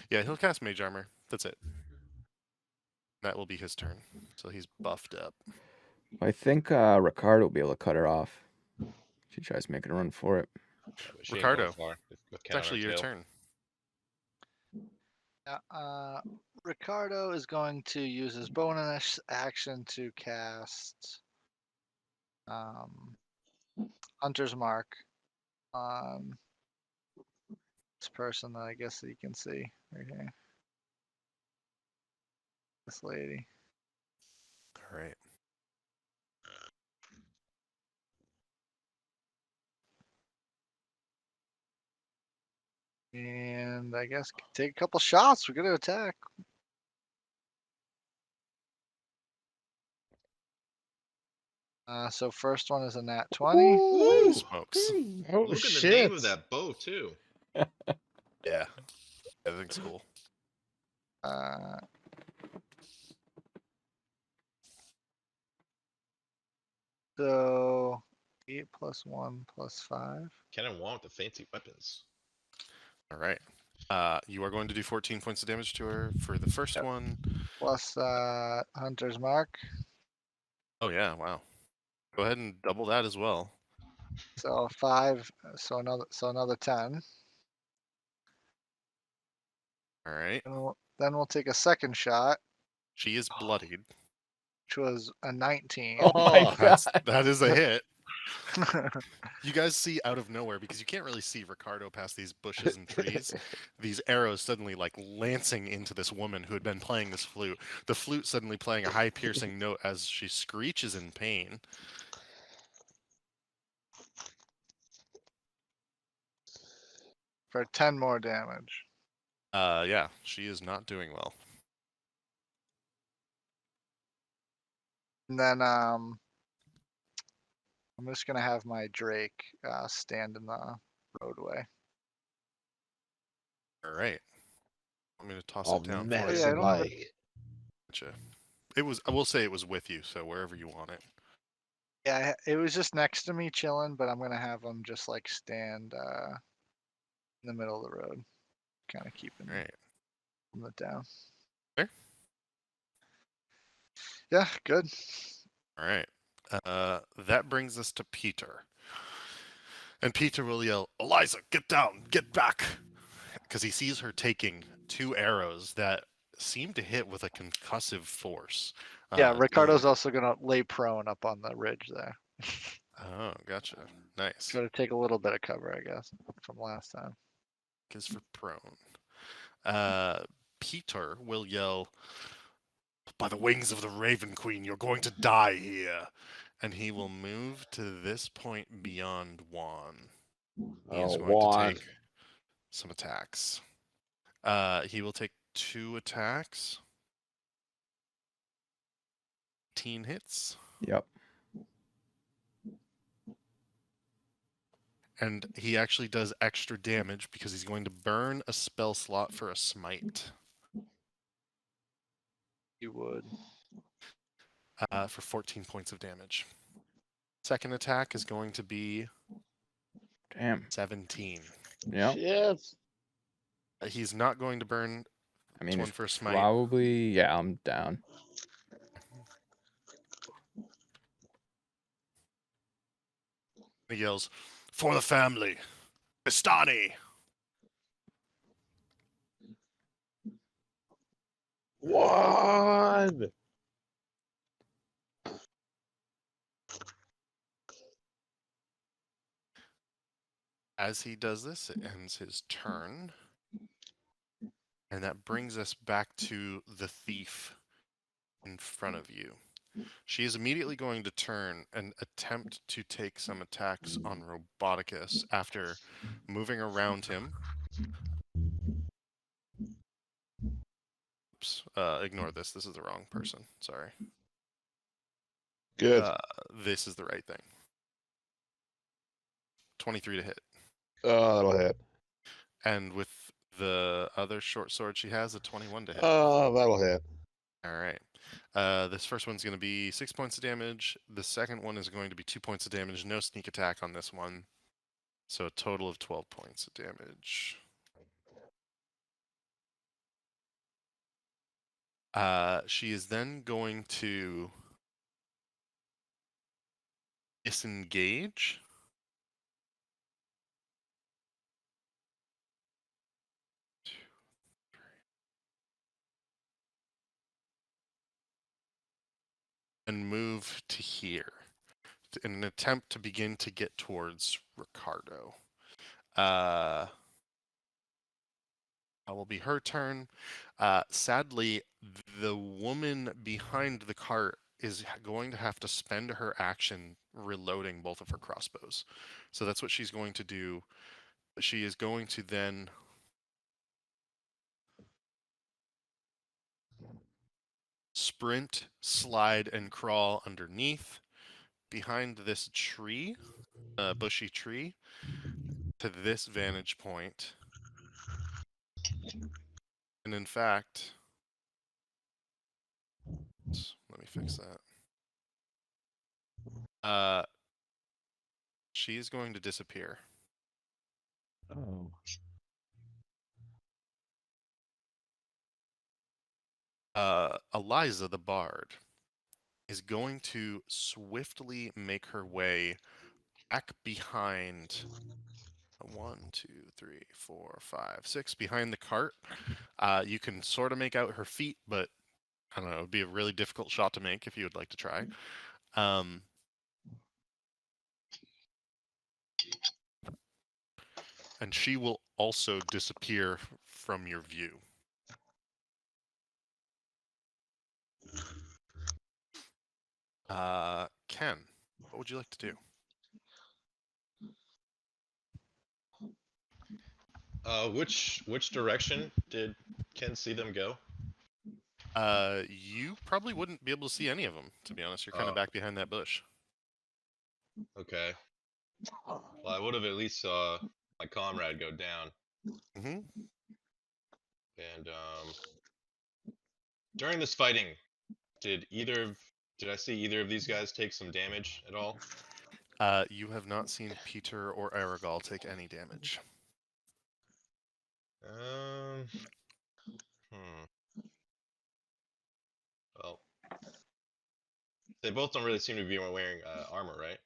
Yeah, he'll cast Mage Armor. That's it. That will be his turn. So he's buffed up. I think Ricardo will be able to cut her off. She tries making a run for it. Yeah, but she ain't going Ricardo, far with it's actually your counter turn. Yeah, Ricardo is going to use his bonus action to cast Hunter's Mark on this person that I guess that you can see right here. This lady. All right. And I guess take a couple shots. We're gonna attack. So first one is a nat 20. Holy smokes. Oh Look at shit! the name of that bow too. Yeah. Everything's cool. Uh, so 8 plus 1 plus 5. Cannon want the fancy weapons. All right. You are going to do 14 points of damage to her for the first Yep. one. Plus Hunter's Mark. Oh, yeah. Wow. Go ahead and double that as well. So 5. So another 10. All right. And then we'll take a second shot, She is bloodied. which was a 19. Oh my god. That is a hit. You guys see out of nowhere, because you can't really see Ricardo past these bushes and trees, these arrows suddenly like lancing into this woman who had been playing this flute. The flute suddenly playing a high piercing note as she screeches in pain. For 10 more damage. Yeah, she is not doing well. And then I'm just gonna have my Drake stand in the roadway. All right. I'm going to toss Oh, it down for Yeah, I you. medicine don't have a- Mike. Gotcha. It was. I will say it was with you, so wherever you want it. Yeah, it was just next to me chilling, but I'm gonna have him just like stand in the middle of the road, kind of keeping All right. it down. Fair. Yeah, good. All right. That brings us to Peter. And Peter will yell, "Eliza, get down, get back!" Because he sees her taking 2 arrows that seem to hit with a concussive force. Yeah, Uh, Ricardo's you- also gonna lay prone up on the ridge there. Oh, gotcha. Nice. Gotta take a little bit of cover, I guess, from last time. Is for prone. Peter will yell, "By the wings of the Raven Queen, you're going to die here!" And he will move to this point beyond Juan. He is Oh, going Juan. to take some attacks. He will take 2 attacks. 18 hits. Yep. And he actually does extra damage because he's going to burn a spell slot for a smite. You would. For 14 points of damage. Second attack is going to be Damn. 17. Yep. Shit. He's not going to burn I mean, one it's for a smite. probably yeah. I'm down. He yells, "For the family! Bastani!" Juan. As he does this, it ends his turn. And that brings us back to the thief in front of you. She is immediately going to turn and attempt to take some attacks on Roboticus after moving around him. Oops, ignore this. This is the wrong person. Sorry. Good. This is the right thing. 23 to hit. Oh, that'll hit. And with the other short sword she has, a 21 to hit. Oh, that'll hit. All right. This first one's going to be 6 points of damage. The second one is going to be 2 points of damage. No sneak attack on this one. So a total of 12 points of damage. She is then going to disengage. And move to here in an attempt to begin to get towards Ricardo. That will be her turn. Sadly, the woman behind the cart is going to have to spend her action reloading both of her crossbows. So that's what she's going to do. She is going to then sprint, slide, and crawl underneath behind this tree, bushy tree, to this vantage point. And in fact, let me fix that. She's going to disappear. Oh. Eliza the Bard is going to swiftly make her way back behind 1, 2, 3, 4, 5, 6 behind the cart. You can sort of make out her feet, but I don't know, it would be a really difficult shot to make if you would like to try. And she will also disappear from your view. Ken, what would you like to do? Which direction did Ken see them go? You probably wouldn't be able to see any of them, to be honest. You're kind of Oh. back behind that bush. Okay. Well, I would have at least saw my comrade go down. Mm-hmm. And during this fighting, did I see either of these guys take some damage at all? You have not seen Peter or Aragal take any damage. Well, they both don't really seem to be wearing armor, right?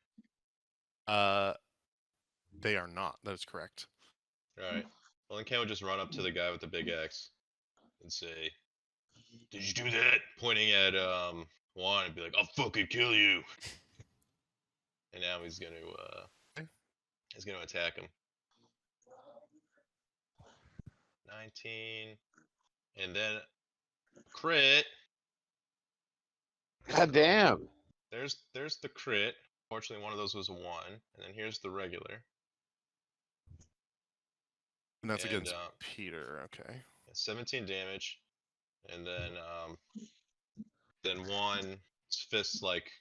They are not. That is correct. Alright. Well, then Ken would just run up to the guy with the big axe and say, "Did you do that?" Pointing at Juan and be like, "I'll fucking kill you." And now he's gonna attack him. 19, and then crit. God damn. There's the crit. Fortunately, one of those was a 1, and then here's the regular. And that's And, against Peter. Okay. 17 damage, and then Juan's fists like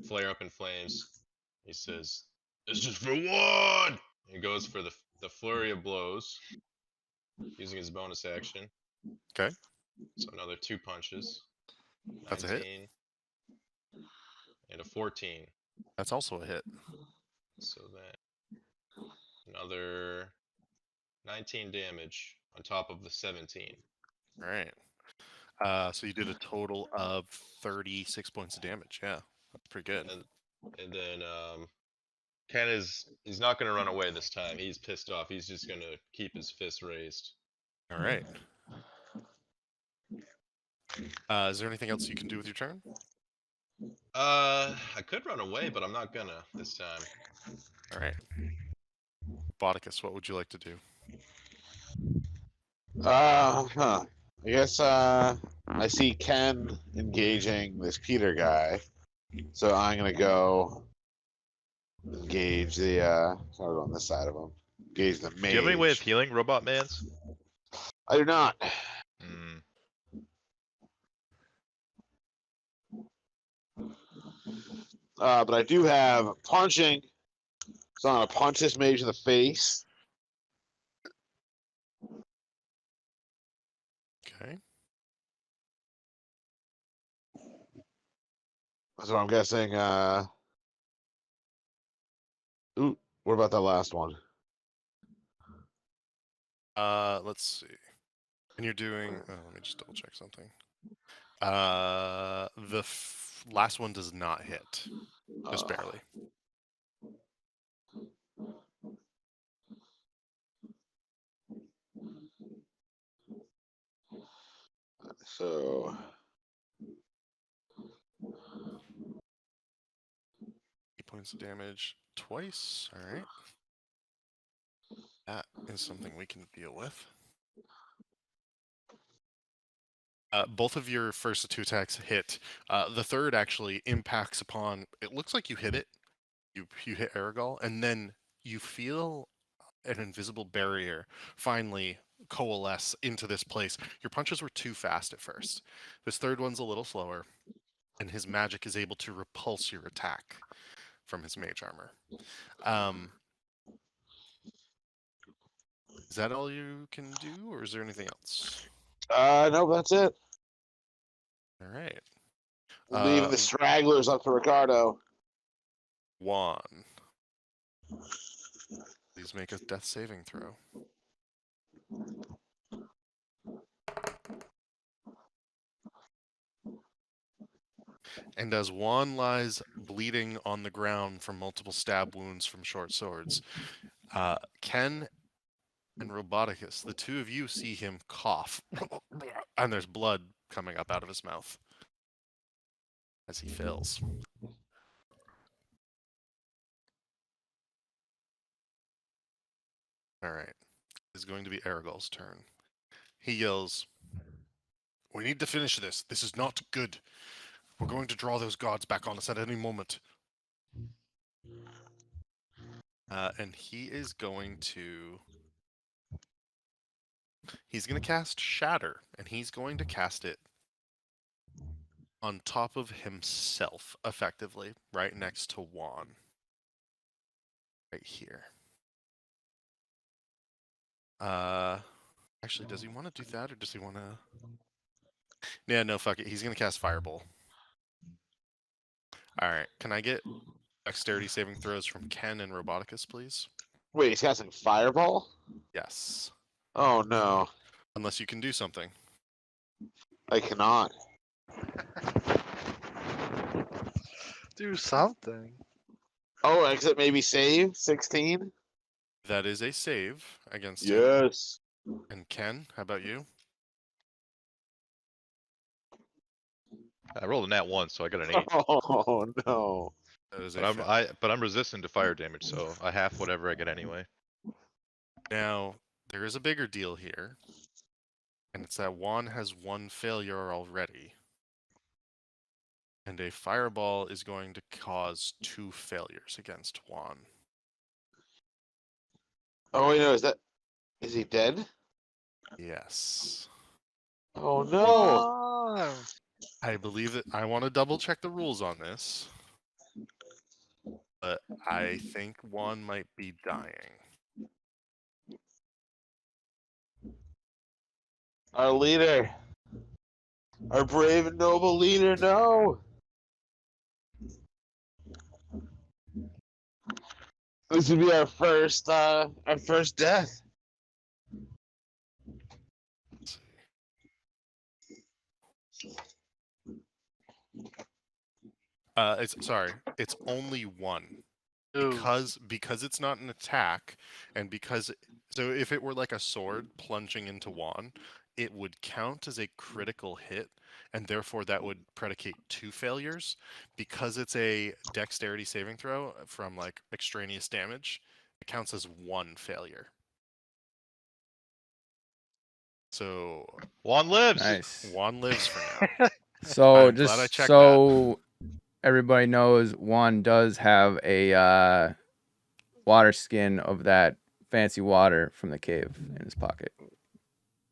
flare up in flames. He says, "This is for Juan!" He goes for the flurry of blows, using his bonus action. Okay. So another 2 punches. That's a hit. 19 and a 14. That's also a hit. So then another 19 damage on top of the 17. All right. So you did a total of 36 points of damage. Yeah, that's pretty good. And then Ken he's not gonna run away this time. He's pissed off. He's just gonna keep his fist raised. All right. Is there anything else you can do with your turn? I could run away, but I'm not gonna this time. All right. Bodicus, what would you like to do? I guess I see Ken engaging this Peter guy, so I'm gonna go engage the. I'll go on this side of him. Engage the mage. Do you have any way of healing Robot Mans? I do not. Hmm. But I do have punching. So I'm gonna punch this mage in the face. Okay. So I'm guessing. Ooh, what about that last one? Let's see. And you're doing. Oh, let me just double check something. The last one does not hit, just barely. So 8 points of damage twice. All right. That is something we can deal with. Both of your first 2 attacks hit. The third actually impacts upon. It looks like you hit it. You hit Aragol, and then you feel an invisible barrier finally coalesce into this place. Your punches were too fast at first. This third one's a little slower, and his magic is able to repulse your attack from his mage armor. Is that all you can do, or is there anything else? no, that's it. All right. Leaving the stragglers up to Ricardo. Juan. Please make a death saving throw. And as Juan lies bleeding on the ground from multiple stab wounds from short swords, Ken and Roboticus, the two of you see him cough, and there's blood coming up out of his mouth as he fails. All right. It's going to be Aragol's turn. He yells, "We need to finish this. This is not good. We're going to draw those gods back on us at any moment." And he is going to... He's going to cast Shatter, and he's going to cast it on top of himself, effectively, right next to Juan. Right here. Actually, does he want to do that, or does he want to... Yeah, no, fuck it. He's going to cast Fireball. Alright, can I get dexterity saving throws from Ken and Roboticus, please? Wait, he's casting Fireball? Yes. Oh no, Unless you can do something. I cannot. Do something. Oh, exit maybe save 16. That is a save against him. Yes. And Ken, how about you? I rolled a nat 1, so I got an 8. Oh no. That is But a fail. I'm resistant to fire damage, so I half whatever I get anyway. Now, there is a bigger deal here. And it's that Juan has 1 failure already. And a fireball is going to cause 2 failures against Juan. Oh wait, no, is he dead? Yes. Oh no. Why? I believe that I want to double check the rules on this. But I think Juan might be dying. Our leader. Our brave and noble leader, no. This would be our first death. It's only 1. Ooh. Because it's not an attack, and because so if it were like a sword plunging into Juan, it would count as a critical hit, and therefore that would predicate 2 failures. Because it's a dexterity saving throw from like extraneous damage, it counts as 1 failure. So Juan lives! Nice. Juan lives for now. So I'm glad I just checked so everybody knows, Juan does have a water skin of that fancy water from the cave in his pocket.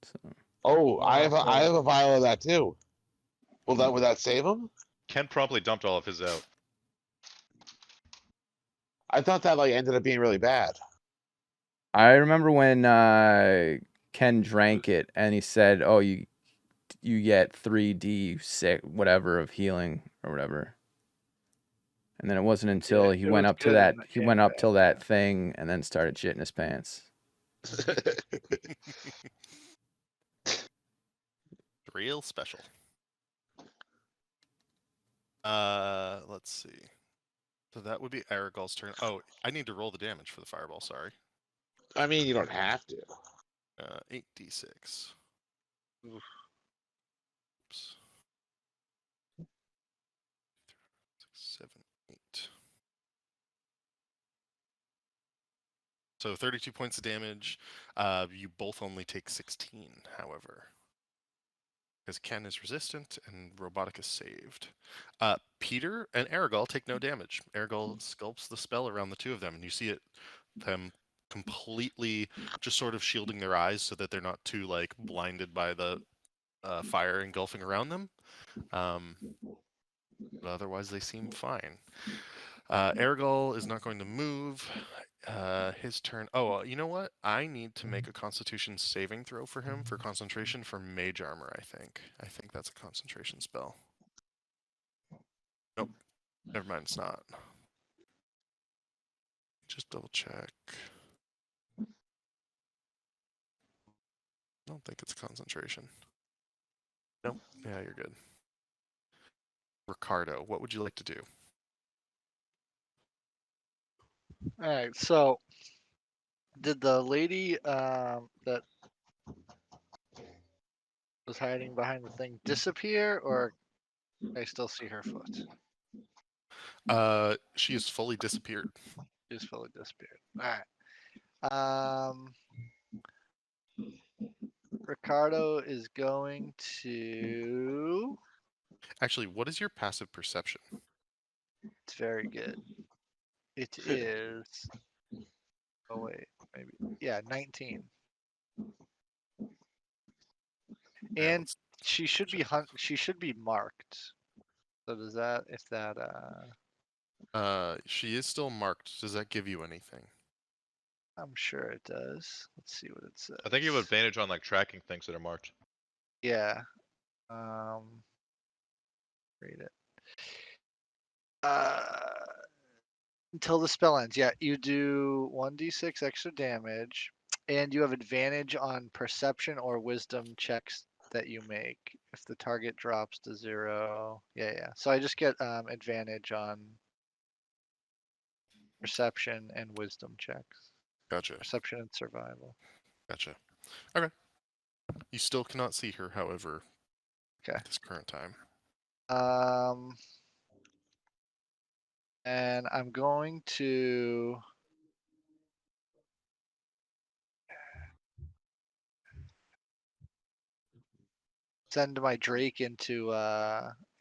So Oh, I have a vial of that too. Would that save him? Ken promptly dumped all of his out. I thought that like ended up being really bad. I remember when Ken drank it and he said, "Oh, you get 3d6 whatever of healing or whatever." And then it wasn't until he went up to that thing and then started shitting his pants. Real special. Let's see. So that would be Aragol's turn. Oh, I need to roll the damage for the fireball. Sorry. I mean, you don't have to. 8d6. Oof. Oops. 6, 7, 8. So 32 points of damage. You both only take 16, however. Because Ken is resistant and Robotic is saved. Peter and Aragol take no damage. Aragol sculpts the spell around the two of them, and you see them completely just sort of shielding their eyes so that they're not too like blinded by the fire engulfing around them. But otherwise, they seem fine. Aragol is not going to move. His turn. Oh, you know what? I need to make a Constitution saving throw for him for concentration for Mage Armor. I think that's a concentration spell. Nope. Never mind. It's not. Just double check. I don't think it's concentration. Nope. Yeah, you're good. Ricardo, what would you like to do? All right. So, did the lady that was hiding behind the thing disappear, or I still see her foot? She has fully disappeared. Just fully disappeared. All right. Ricardo is going to. Actually, what is your passive perception? It's very good. It is. Oh wait, maybe. Yeah, 19. Yeah, And let's she should be She should be marked. So does that? If that. she is still marked. Does that give you anything? I'm sure it does. Let's see what it says. I think you have advantage on like tracking things that are marked. Yeah. Read it. Until the spell ends. Yeah, you do 1d6 extra damage, and you have advantage on perception or wisdom checks that you make if the target drops to 0. Yeah. So I just get advantage on perception and wisdom checks. Gotcha. Perception and survival. Gotcha. Okay. You still cannot see her, however, Okay. at this current time. And I'm going to send my Drake into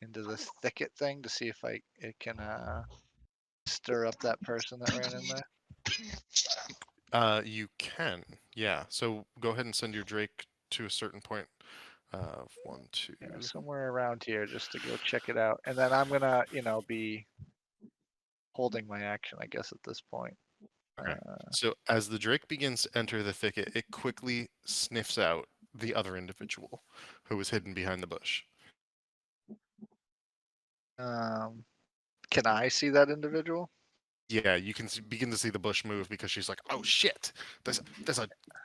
this thicket thing to see if it can stir up that person that ran in there. You can, yeah. So go ahead and send your Drake to a certain point. 1, 2. Yeah, somewhere around here just to go check it out. And then I'm gonna, be holding my action, I guess, at this point. Okay. So as the Drake begins to enter the thicket, it quickly sniffs out the other individual who was hidden behind the bush. Can I see that individual? Yeah, you can begin to see the bush move because she's like, "Oh shit! There's a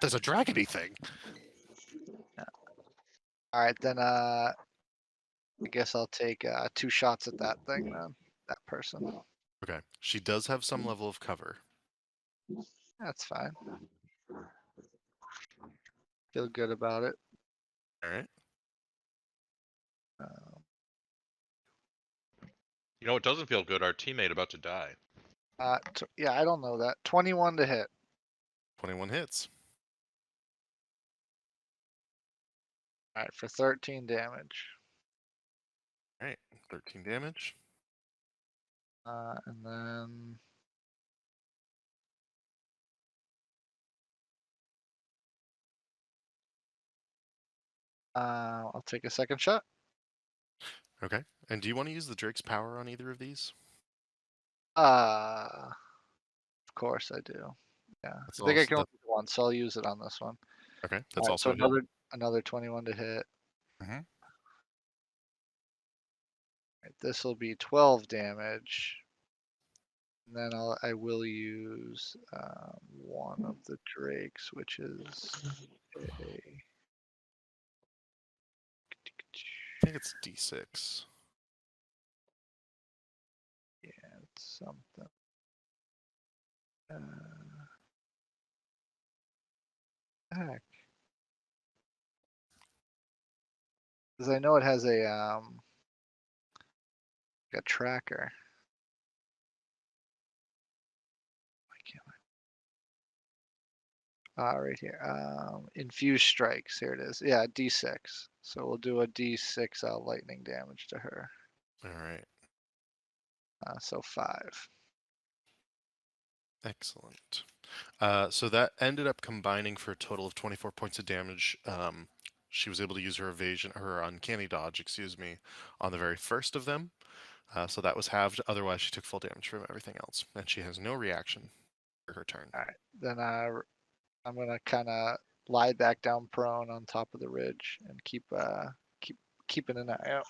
dragony thing." All right, then I guess I'll take 2 shots at that thing then. That person. Okay. She does have some level of cover. That's fine. Feel good about it. All right. You know, it doesn't feel good. Our teammate about to die. Yeah, I don't know that. 21 to hit. 21 hits. All right, for 13 damage. All right. 13 damage. And then I'll take a second shot. Okay. And do you want to use the Drake's power on either of these? Of course I do. Yeah, That's I think I also- can only do one, so I'll use it on this one. Okay. That's All right, also so a hit. another 21 to hit. Mhm. Right, this will be 12 damage. And then I will use one of the drakes, which is a. I think it's D6. something. Heck. Because I know it has a tracker. Why can't right here. Infused strikes. Here it is. Yeah, D6. So we'll do a D6 lightning damage to her. All right. So 5. Excellent. So that ended up combining for a total of 24 points of damage. She was able to use her evasion, her uncanny dodge, excuse me, on the very first of them. So that was halved. Otherwise, she took full damage from everything else, and she has no reaction for her turn. All right. Then I'm gonna kind of lie back down prone on top of the ridge and keeping an eye out.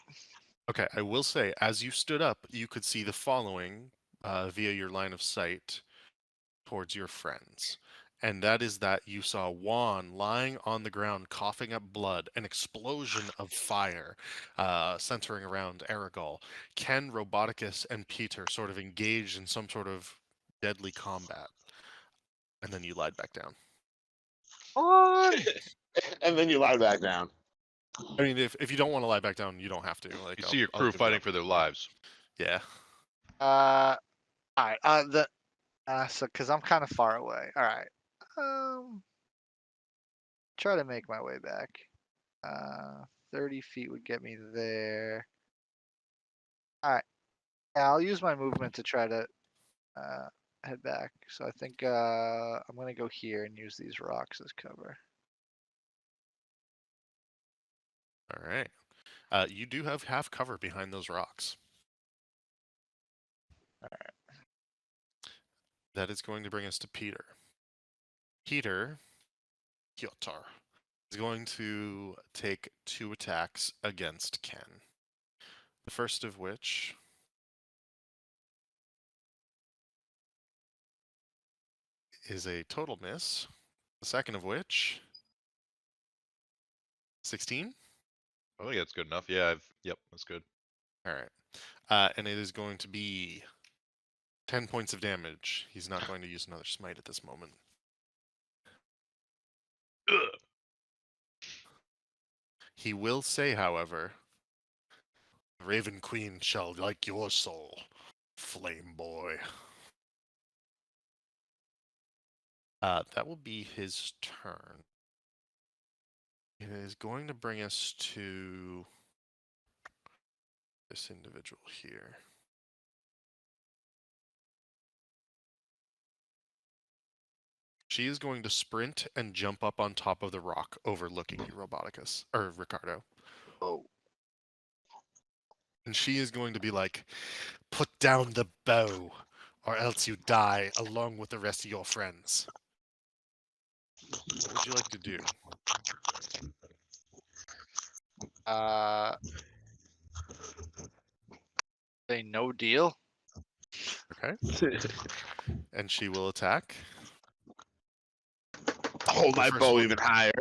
Okay, I will say, as you stood up, you could see the following via your line of sight towards your friends. And that is that you saw Juan lying on the ground, coughing up blood, an explosion of fire centering around Aragol. Ken, Roboticus, and Peter sort of engaged in some sort of deadly combat. And then you lied back down. On. And then you lie back down. I mean, if you don't want to lie back down, you don't have to. Like, You see your crew fighting for their lives. Yeah. All right. So because I'm kind of far away. All right. Try to make my way back. 30 feet would get me there. All right. Yeah, I'll use my movement to try to head back. So I think I'm gonna go here and use these rocks as cover. All right. You do have cover behind those rocks. All right. That is going to bring us to Peter. Peter Kyotar is going to take 2 attacks against Ken. The first of which is a total miss. The second of which 16. I think that's good enough. Yeah, yep, that's good. All right. And it is going to be 10 points of damage. He's not going to use another smite at this moment. Ugh. He will say, however, Raven Queen shall like your soul, Flame Boy. That will be his turn. It is going to bring us to this individual here. She is going to sprint and jump up on top of the rock overlooking you, Roboticus, or Ricardo. Oh. And she is going to be like, put down the bow, or else you die along with the rest of your friends. What would you like to do? Say no deal. Okay. And she will attack. Hold The my first bow one- even higher.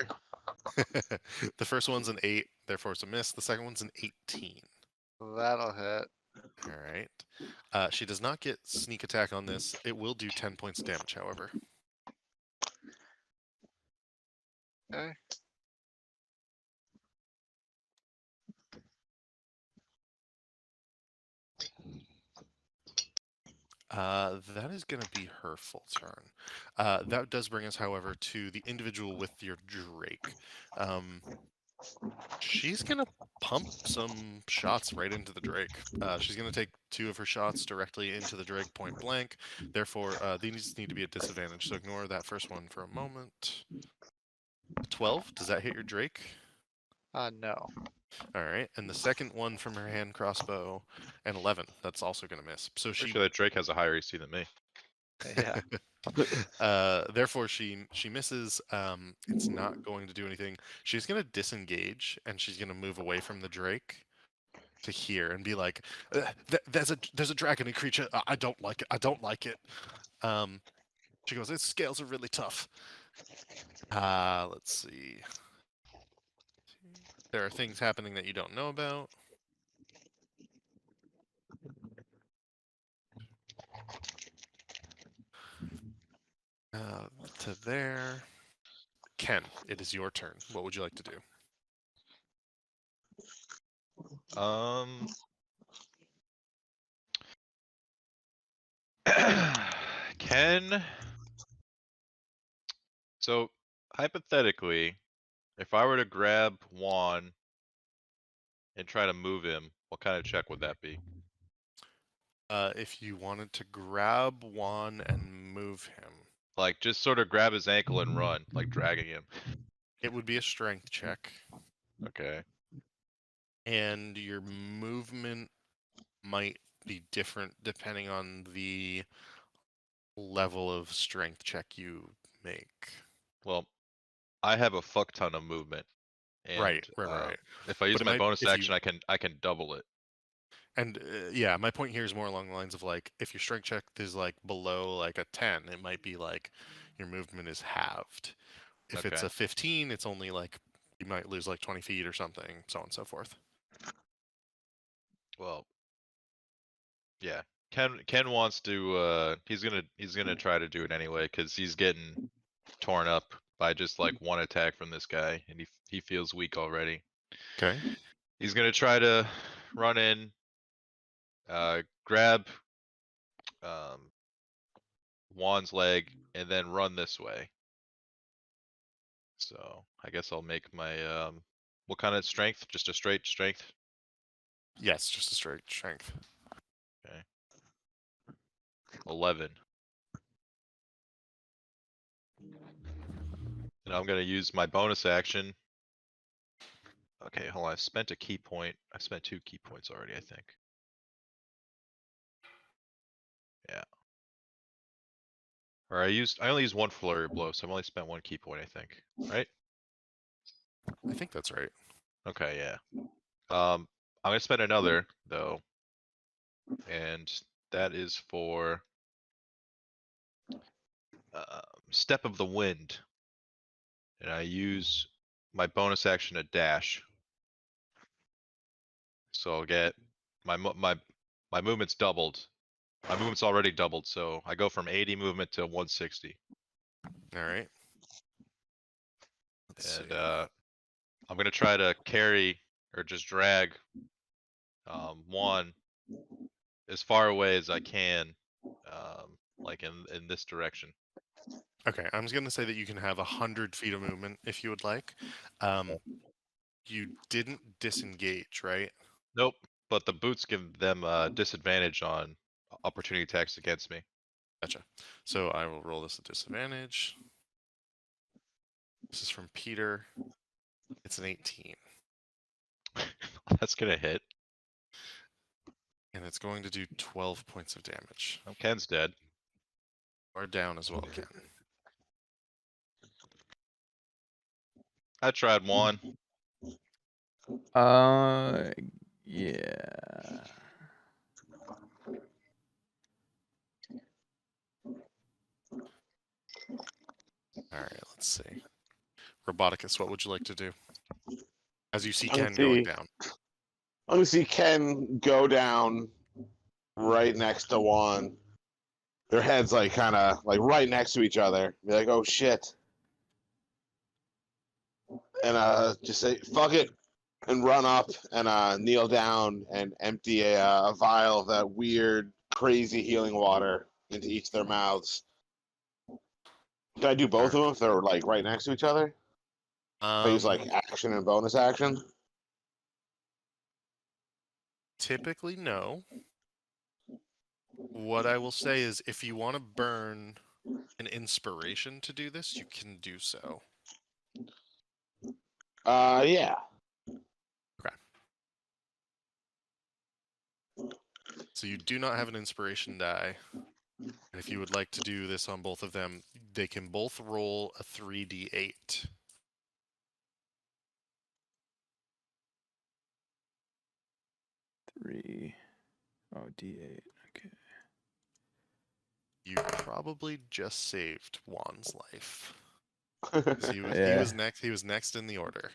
The first one's an 8, therefore it's a miss. The second one's an 18. That'll hit. All right. She does not get sneak attack on this. It will do 10 points of damage, however. Okay. That is going to be her full turn. That does bring us, however, to the individual with your Drake. She's going to pump some shots right into the Drake. She's going to take 2 of her shots directly into the Drake point blank. Therefore, these need to be at disadvantage, so ignore that first one for a moment. 12, does that hit your Drake? No. All right, and the second one from her hand crossbow, and 11. That's also going to miss. So Pretty she, sure that Drake has a higher AC than me. Yeah. therefore she misses. It's not going to do anything. She's going to disengage, and she's going to move away from the Drake to here and be like, "There's a dragony creature. I don't like it. I don't like it." She goes, "Its scales are really tough." Let's see. There are things happening that you don't know about. To there. Ken, it is your turn. What would you like to do? Ken. So hypothetically, if I were to grab Juan and try to move him, what kind of check would that be? If you wanted to grab Juan and move him, Like just sort of grab his ankle and run, like dragging him. it would be a strength check, Okay. and your movement might be different depending on the level of strength check you make. Well, I have a fuck ton of movement, and Right. if I use But it my might- bonus if you- action, I can double it. And yeah, my point here is more along the lines of like if your strength check is like below like a 10, it might be like your movement is halved. If it's Okay. a 15, it's only like you might lose like 20 feet or something, so on and so forth. Well, yeah. Ken wants to. He's gonna try to do it anyway because he's getting torn up by just like one attack from this guy, and he feels weak already. Okay. He's gonna try to run in, grab Juan's leg, and then run this way. So I guess I'll make my what kind of strength? Just a straight strength. Yes, just a straight strength. 11. And I'm gonna use my bonus action. Okay, hold on. I spent a key point. I spent 2 key points already, I think. Yeah. Or I only used 1 flurry blow, so I've only spent 1 key point, I think. Right? I think that's right. Okay, yeah. I'm gonna spend another though. And that is for Step of the Wind. And I use my bonus action to dash. So I'll get my movement's doubled. My movement's already doubled, so I go from 80 movement to 160. All right. Let's And see. I'm gonna try to carry or just drag Juan as far away as I can, like in this direction. Okay, I'm just gonna say that you can have 100 feet of movement if you would like. You didn't disengage, right? Nope. But the boots give them disadvantage on opportunity attacks against me. Gotcha. So I will roll this at disadvantage. This is from Peter. It's an 18. That's gonna hit. And it's going to do 12 points of damage. Oh, Ken's dead. Or down as well, Ken. I tried one. Yeah. Alright, let's see. Roboticus, what would you like to do? As you see I Ken see. going down. I'm gonna see Ken go down right next to Juan. Their heads like kind of like right next to each other. Be like, oh shit. And just say fuck it and run up and kneel down and empty a vial of that weird crazy healing water into each of their mouths. Can I do both of them if they're like right next to each other? If I use like action and bonus action? Typically, no. What I will say is if you want to burn an inspiration to do this, you can do so. Yeah. So you do not have an inspiration die. And if you would like to do this on both of them, they can both roll a 3d8. Three. Oh, D8. Okay. You probably just saved Juan's life. He Yeah. was next in the order.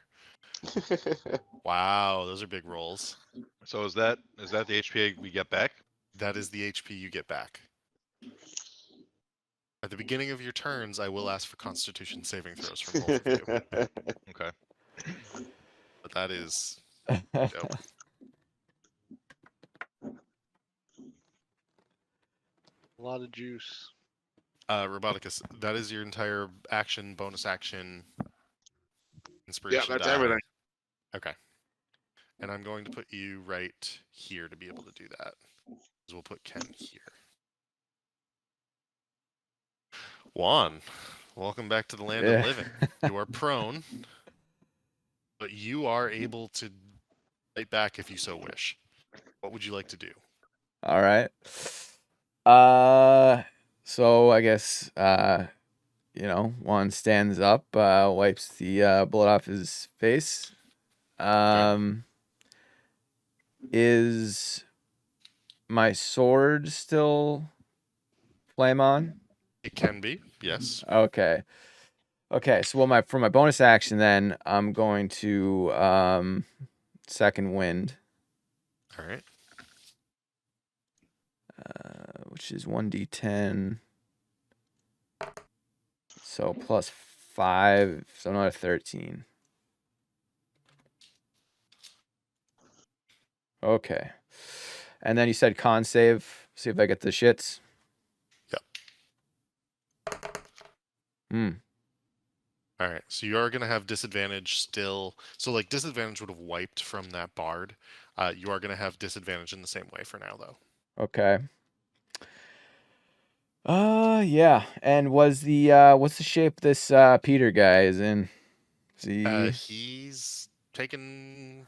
Wow, those are big rolls. So is that the HP we get back? That is the HP you get back. At the beginning of your turns, I will ask for Constitution saving throws from both of you. Okay. But that is dope. A lot of juice. Roboticus, that is your entire action, bonus action, Yeah, inspiration that's die. everything. Okay. And I'm going to put you right here to be able to do that. So we'll put Ken here. Juan, welcome back to the land of Yeah. living. You are prone, but you are able to fight back if you so wish. What would you like to do? All right. So I guess one stands up, wipes the blood off his face. Is my sword still flame on? It can be, yes. Okay. Okay, so for my bonus action then, I'm going to second wind, All right. which is 1d10. So plus 5, so another 13. Okay. And then you said con save. See if I get the shits. Yep. Hmm. All right. So you are going to have disadvantage still. So like disadvantage would have wiped from that bard. You are going to have disadvantage in the same way for now, though. Okay. Yeah. And what's the shape this Peter guy is in? Is he He's taken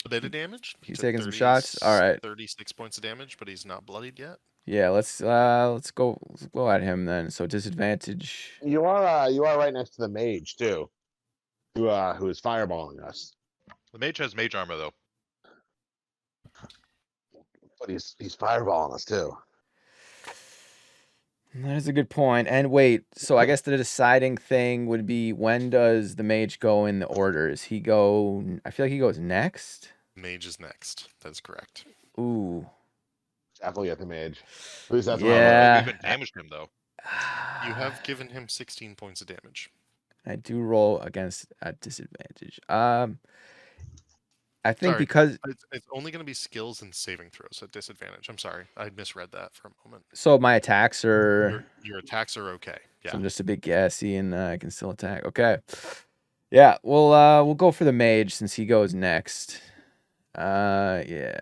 a bit of damage. He He's took taking some shots? All right. 36 points of damage, but he's not bloodied yet. Yeah, let's go at him then. So disadvantage. You are right next to the mage too, who is fireballing us. The mage has mage armor though. But he's fireballing us too. That is a good point. And wait, so I guess the deciding thing would be, when does the mage go in the orders? I feel like he goes next. Mage is next. That is correct. Ooh. Definitely at the mage. At least that's I my don't know Yeah. if we even damaged him though. You have given him 16 points of damage. I do roll against at disadvantage. I think Sorry, because it's only going to be skills and saving throws at disadvantage. I'm sorry, I misread that for a moment. so my attacks are Your attacks are okay. so Yeah. I'm just a bit gassy and I can still attack. Okay. Yeah, we'll go for the mage since he goes next. Yeah.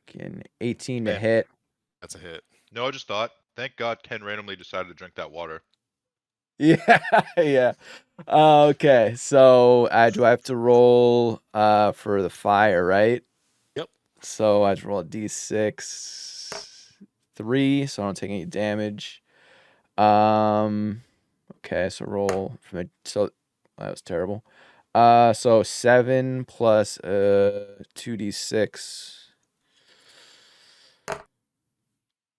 Can 18 to Man. hit. That's a hit. No, I just thought. Thank God Ken randomly decided to drink that water. Yeah, yeah. Okay, so do I have to roll for the fire, right? Yep. So I have to roll a d6, 3, so I don't take any damage. Okay, so roll so that was terrible. So 7 plus 2d6.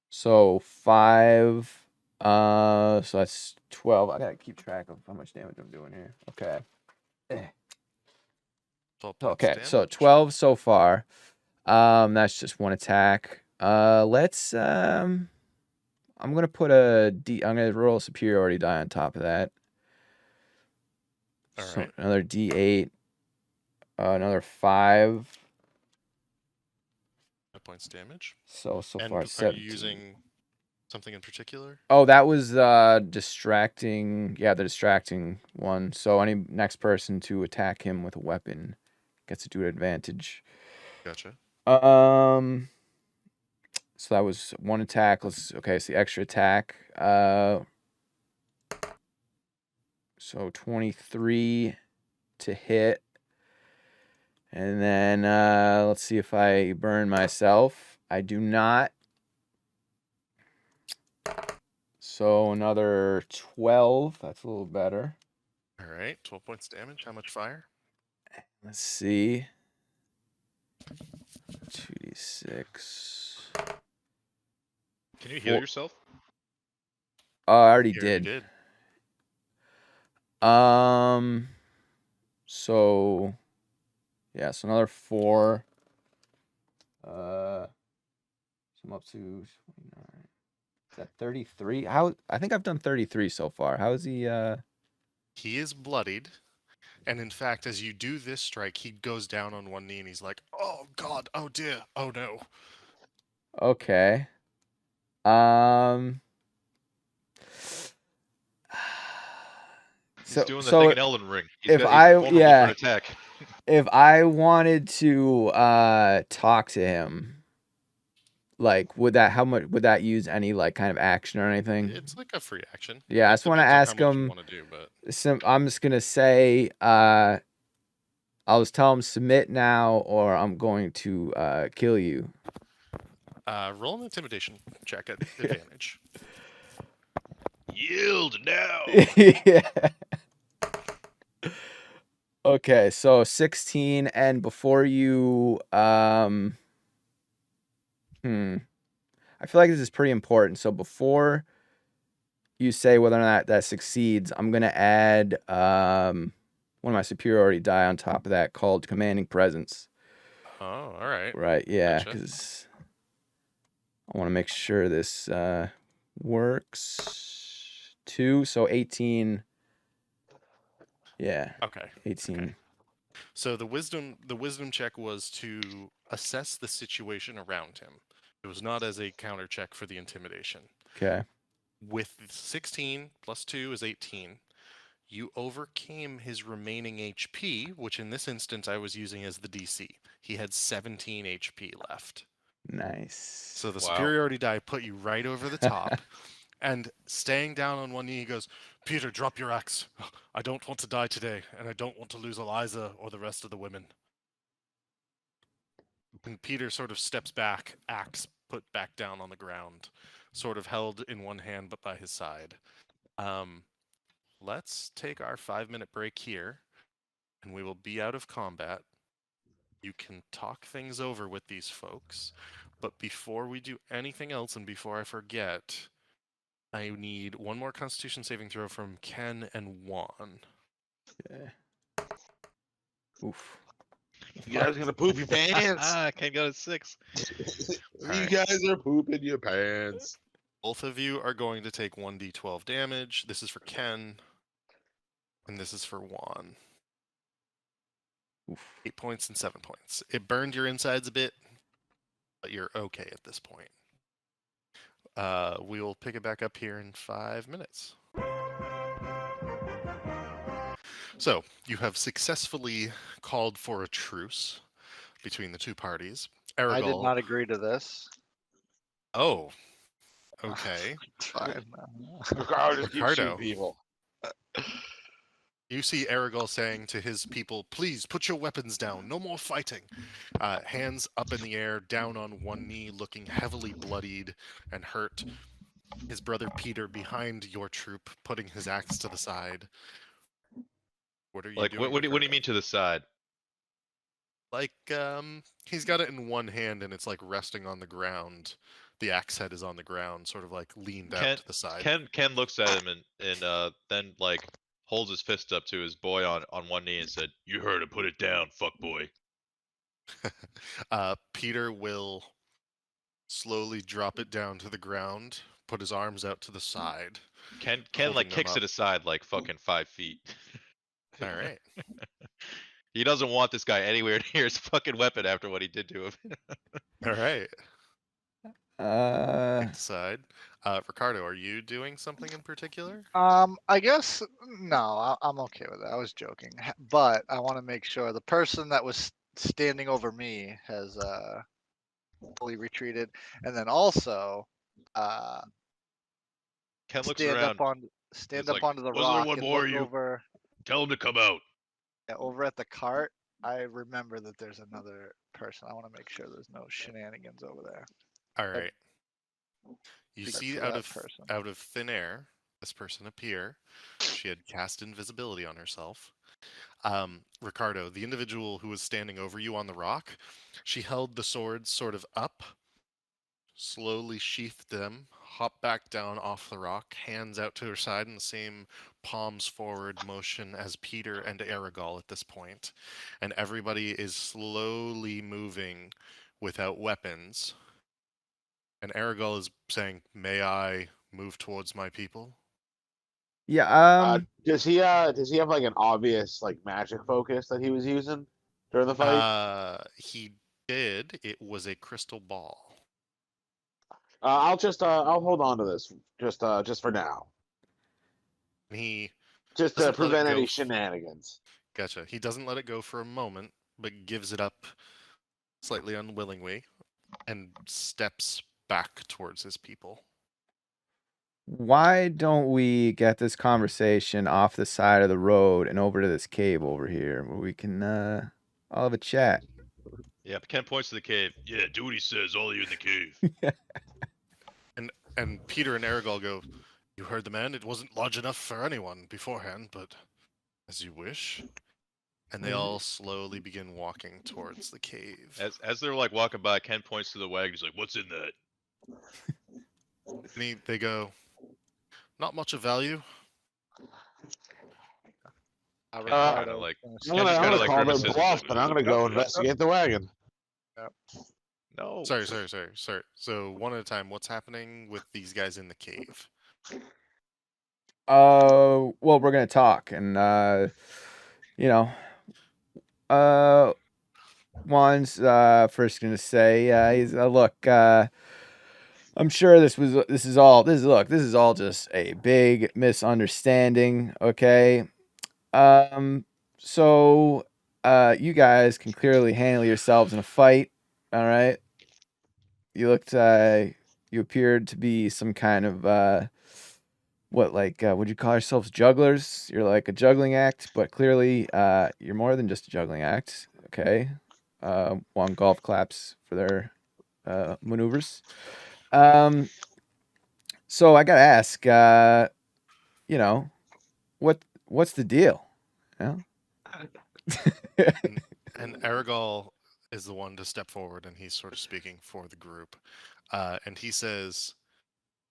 So 5. So that's 12. I gotta keep track of how much damage I'm doing here. Okay. 12 points Okay, of so damage. 12 so far. That's just one attack. Let's I'm gonna put I'm gonna roll a superiority die on top of that. All So right. another d8. Another 5. 5 points damage. So And far are 17. you using something in particular? Oh, that was distracting. Yeah, the distracting one. So any next person to attack him with a weapon gets to do an advantage. Gotcha. So that was one attack. Okay, so the extra attack. So 23 to hit. And then let's see if I burn myself. I do not. So another 12. That's a little better. All right. 12 points damage. How much fire? Let's see. 2d6. Can you heal Well- yourself? Oh, I already You already did. did. So yeah, so another 4. So I'm up to 29. Is that 33? How? I think I've done 33 so far. How is he? He is bloodied. And in fact, as you do this strike, he goes down on one knee and he's like, "Oh God, oh dear, oh no." Okay. Um. He's doing the So thing in Elden Ring. if He's I vulnerable for an attack. if I wanted to talk to him, like would that use any like kind of action or anything? It's like a free action. Yeah, I It just want to depends on ask how much you him. want to do, but I'm just gonna say I'll just tell him submit now or I'm going to kill you. roll an intimidation check at advantage. Yield now. Yeah. Okay, so 16 and before you I feel like this is pretty important. So before you say whether or not that succeeds, I'm gonna add one of my superiority die on top of that called commanding presence. Oh, all right. Right, yeah, Gotcha. because I want to make sure this works too. So 18. Yeah, Okay. 18. Okay. So the wisdom check was to assess the situation around him. It was not as a counter check for the intimidation. Okay. With 16 plus 2 is 18. You overcame his remaining HP, which in this instance I was using as the DC. He had 17 HP left. Nice. So the Wow. superiority die put you right over the top. And staying down on one knee, he goes, "Peter, drop your axe. I don't want to die today, and I don't want to lose Eliza or the rest of the women." And Peter sort of steps back, axe put back down on the ground, sort of held in one hand but by his side. Let's take our 5-minute break here, and we will be out of combat. You can talk things over with these folks, but before we do anything else and before I forget, I need one more Constitution saving throw from Ken and Juan. Okay. Oof. You guys gonna poop your pants? I can't go to 6. You Alright. guys are pooping your pants. Both of you are going to take 1d12 damage. This is for Ken, and this is for Juan. Oof. 8 points and 7 points. It burned your insides a bit, but you're okay at this point. We will pick it back up here in 5 minutes. So, you have successfully called for a truce between the two parties. I did Aragal. not agree to this. Oh, okay. It's fine. Ricardo just keeps Ricardo. shooting people. You see Aragal saying to his people, "Please put your weapons down. No more fighting." Hands up in the air, down on one knee, looking heavily bloodied and hurt. His brother Peter behind your troop, putting his axe to the side. What are you Like, doing? what do you Ricardo? mean to the side? Like, he's got it in one hand and it's like resting on the ground. The axe head is on the ground, sort of like leaned out to the side. Ken looks at him and then like holds his fist up to his boy on one knee and said, You heard him. Put it down, fuck boy. Peter will slowly drop it down to the ground, put his arms out to the side. Ken Holding like them kicks up. it aside like fucking 5 feet. All right. He doesn't want this guy anywhere near his fucking weapon after what he did to him. All right. Uh, Decide. Ricardo, are you doing something in particular? I guess no. I'm okay with it. I was joking, but I want to make sure the person that was standing over me has fully retreated, and then also Ken looks stand around. stand He's up like, onto the "Was there rock one and more look of you?" over Tell him to come out. over at the cart. I remember that there's another person. I want to make sure there's no shenanigans over there. All right. You Speak see for out that of person. thin air, this person appear. She had cast invisibility on herself. Ricardo, the individual who was standing over you on the rock, she held the swords sort of up, slowly sheathed them, hopped back down off the rock, hands out to her side in the same palms forward motion as Peter and Aragal at this point. And everybody is slowly moving without weapons And Aragol is saying, "May I move towards my people?" Yeah. Does he have like an obvious like magic focus that he was using during the fight? He did. It was a crystal ball. I'll hold on to this just for now, He just to doesn't let it prevent go. any shenanigans. Gotcha. He doesn't let it go for a moment, but gives it up slightly unwillingly and steps back towards his people. Why don't we get this conversation off the side of the road and over to this cave over here where we can all have a chat? Yep. Ken points to the cave. Yeah, do what he says. All of you in the cave. And Peter and Aragol go, "You heard the man. It wasn't large enough for anyone beforehand, but as you wish." And they all slowly begin walking towards the cave. As they're like walking by, Ken points to the wagon. He's like, "What's in that?" And they go, "Not much of value." Kinda Ricardo like- gonna I'm say- gonna, just I'm kinda gonna like call their grimaces. bluff, and I'm gonna go investigate the wagon. No. Sorry. So one at a time, what's happening with these guys in the cave? Well, we're gonna talk, and you know, Juan's first gonna say, he's look. I'm sure this is all just a big misunderstanding. Okay. So you guys can clearly handle yourselves in a fight. All right. You looked. You appeared to be some kind of would you call yourselves jugglers? You're like a juggling act, but clearly you're more than just a juggling act. Okay. One golf claps for their maneuvers. So I gotta ask, you know, what's the deal? Yeah. And Aragol is the one to step forward, and he's sort of speaking for the group. And he says,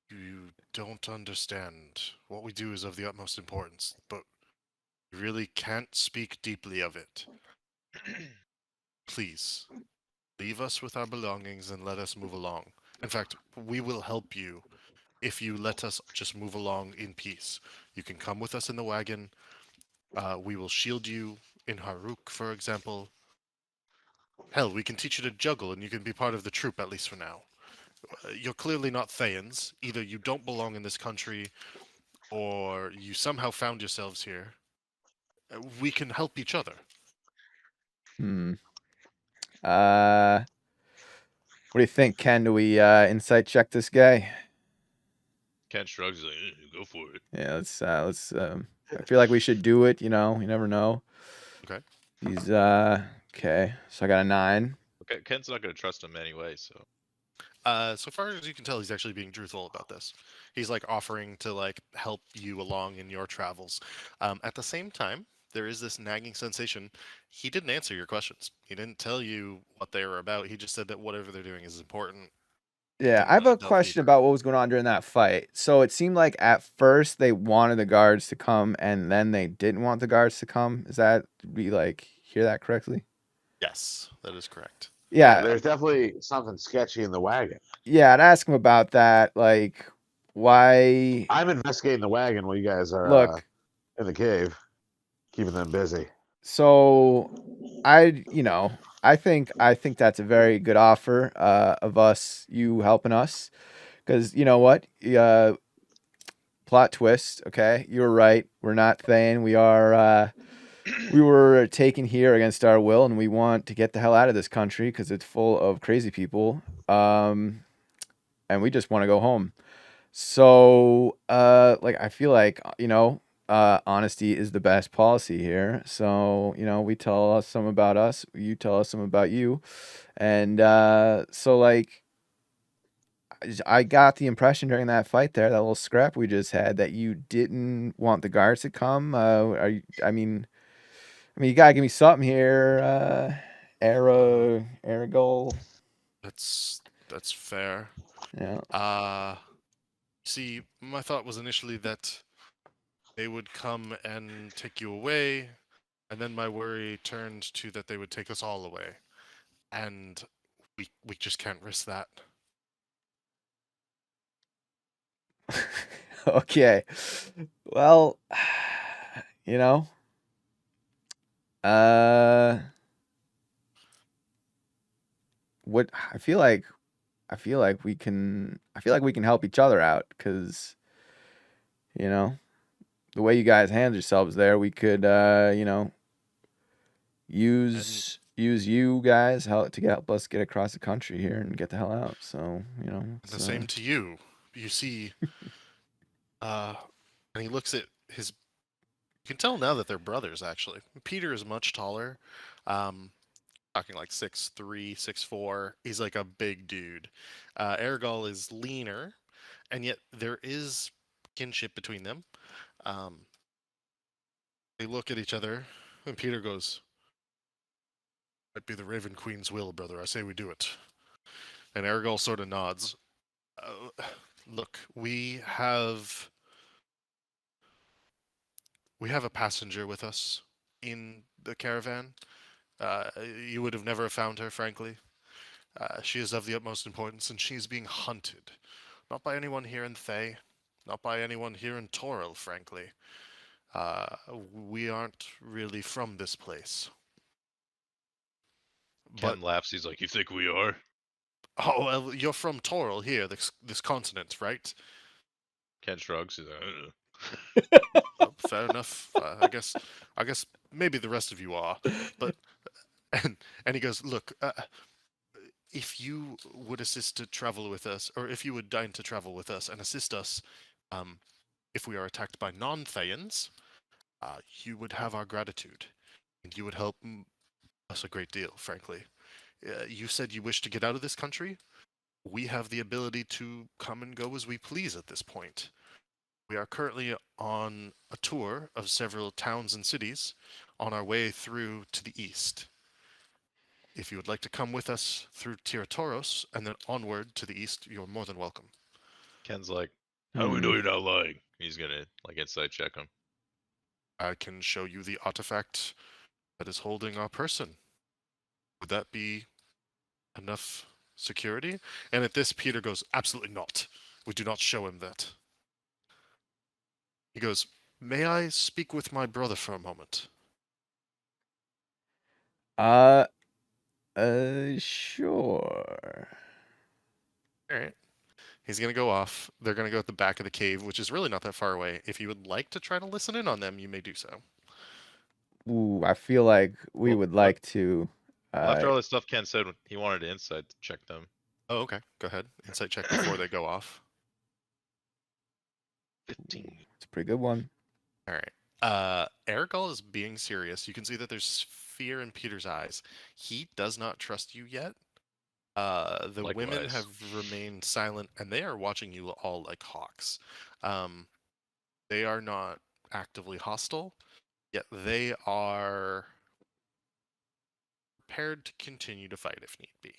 "You don't understand. What we do is of the utmost importance, but you really can't speak deeply of it. Please, leave us with our belongings and let us move along. In fact, we will help you if you let us just move along in peace. You can come with us in the wagon. We will shield you in Haruk, for example. Hell, we can teach you to juggle, and you can be part of the troop, at least for now. You're clearly not Thayans. Either you don't belong in this country, or you somehow found yourselves here. We can help each other." Hmm. What do you think, Ken? Do we insight check this guy? Ken shrugs. He's like, go for it. Yeah, let's. I feel like we should do it. You never know. Okay. He's okay. So I got a 9. Okay, Ken's not gonna trust him anyway. So So far as you can tell, he's actually being truthful about this. He's like offering to like help you along in your travels. At the same time, there is this nagging sensation. He didn't answer your questions. He didn't tell you what they were about. He just said that whatever they're doing is important. Yeah, Didn't I have let a it delve question deeper. about what was going on during that fight. So it seemed like at first they wanted the guards to come, and then they didn't want the guards to come. Is that did we like hear that correctly? Yes, that is correct. Yeah, There's definitely something sketchy in the wagon. yeah. I'd ask him about that. Like, why? I'm investigating the wagon while you guys are Look, in the cave, keeping them busy. so I think that's a very good offer of us, you helping us, because you know what? Plot twist. Okay, you were right. We're not Thane. We are. We were taken here against our will, and we want to get the hell out of this country because it's full of crazy people. And we just want to go home. So, like, I feel like honesty is the best policy here. So, we tell us some about us, you tell us some about you, and so like. I got the impression during that fight there, that little scrap we just had, that you didn't want the guards to come. Are you? I mean, you gotta give me something here. Aragol. That's fair. Yeah. See, my thought was initially that they would come and take you away, and then my worry turned to that they would take us all away, and we just can't risk that. Okay. Well, you know, uh, what I feel like we can help each other out because you know the way you guys handle yourselves there, we could use you guys to help us get across the country here and get the hell out. So And it's, the same to you. You see, and he looks at his. You can tell now that they're brothers. Actually, Peter is much taller. Talking like 6'3", 6'4". He's like a big dude. Ergal is leaner, and yet there is kinship between them. Um, they look at each other, and Peter goes, "Might be the Raven Queen's will, brother. I say we do it." And Ergal sort of nods. Look, we have a passenger with us in the caravan. You would have never found her, frankly. She is of the utmost importance, and she is being hunted. Not by anyone here in Thay, not by anyone here in Toril, frankly. We aren't really from this place. But, Ken laughs. He's like, "You think we are?" oh, well, you're from Toril here, this continent, right? Ken shrugs. He's like, "I don't know." Well, fair enough. I guess maybe the rest of you are. But, and he goes, look, if you would assist to travel with us, or if you would deign to travel with us and assist us, um, if we are attacked by non-Thayans, you would have our gratitude, and you would help us a great deal, frankly. You said you wish to get out of this country. We have the ability to come and go as we please at this point. We are currently on a tour of several towns and cities on our way through to the east. If you would like to come with us through Tiratoros and then onward to the east, you're more than welcome. Ken's like, "How do we know Hmm. you're not lying?" He's gonna like insight check him. I can show you the artifact that is holding our person. Would that be enough security? And at this, Peter goes, absolutely not. We do not show him that. He goes, may I speak with my brother for a moment? Sure. All right. He's going to go off. They're going to go at the back of the cave, which is really not that far away. If you would like to try to listen in on them, you may do so. Ooh, I feel like we Well, would well- like to. Well, after all the stuff Ken said, he wanted to insight check them. Oh, okay. Go ahead. Insight check before they go off. 15. It's a pretty good one. All right. Ergal is being serious. You can see that there's fear in Peter's eyes. He does not trust you yet. The women Likewise. have remained silent, and they are watching you all like hawks. They are not actively hostile, yet they are prepared to continue to fight if need be.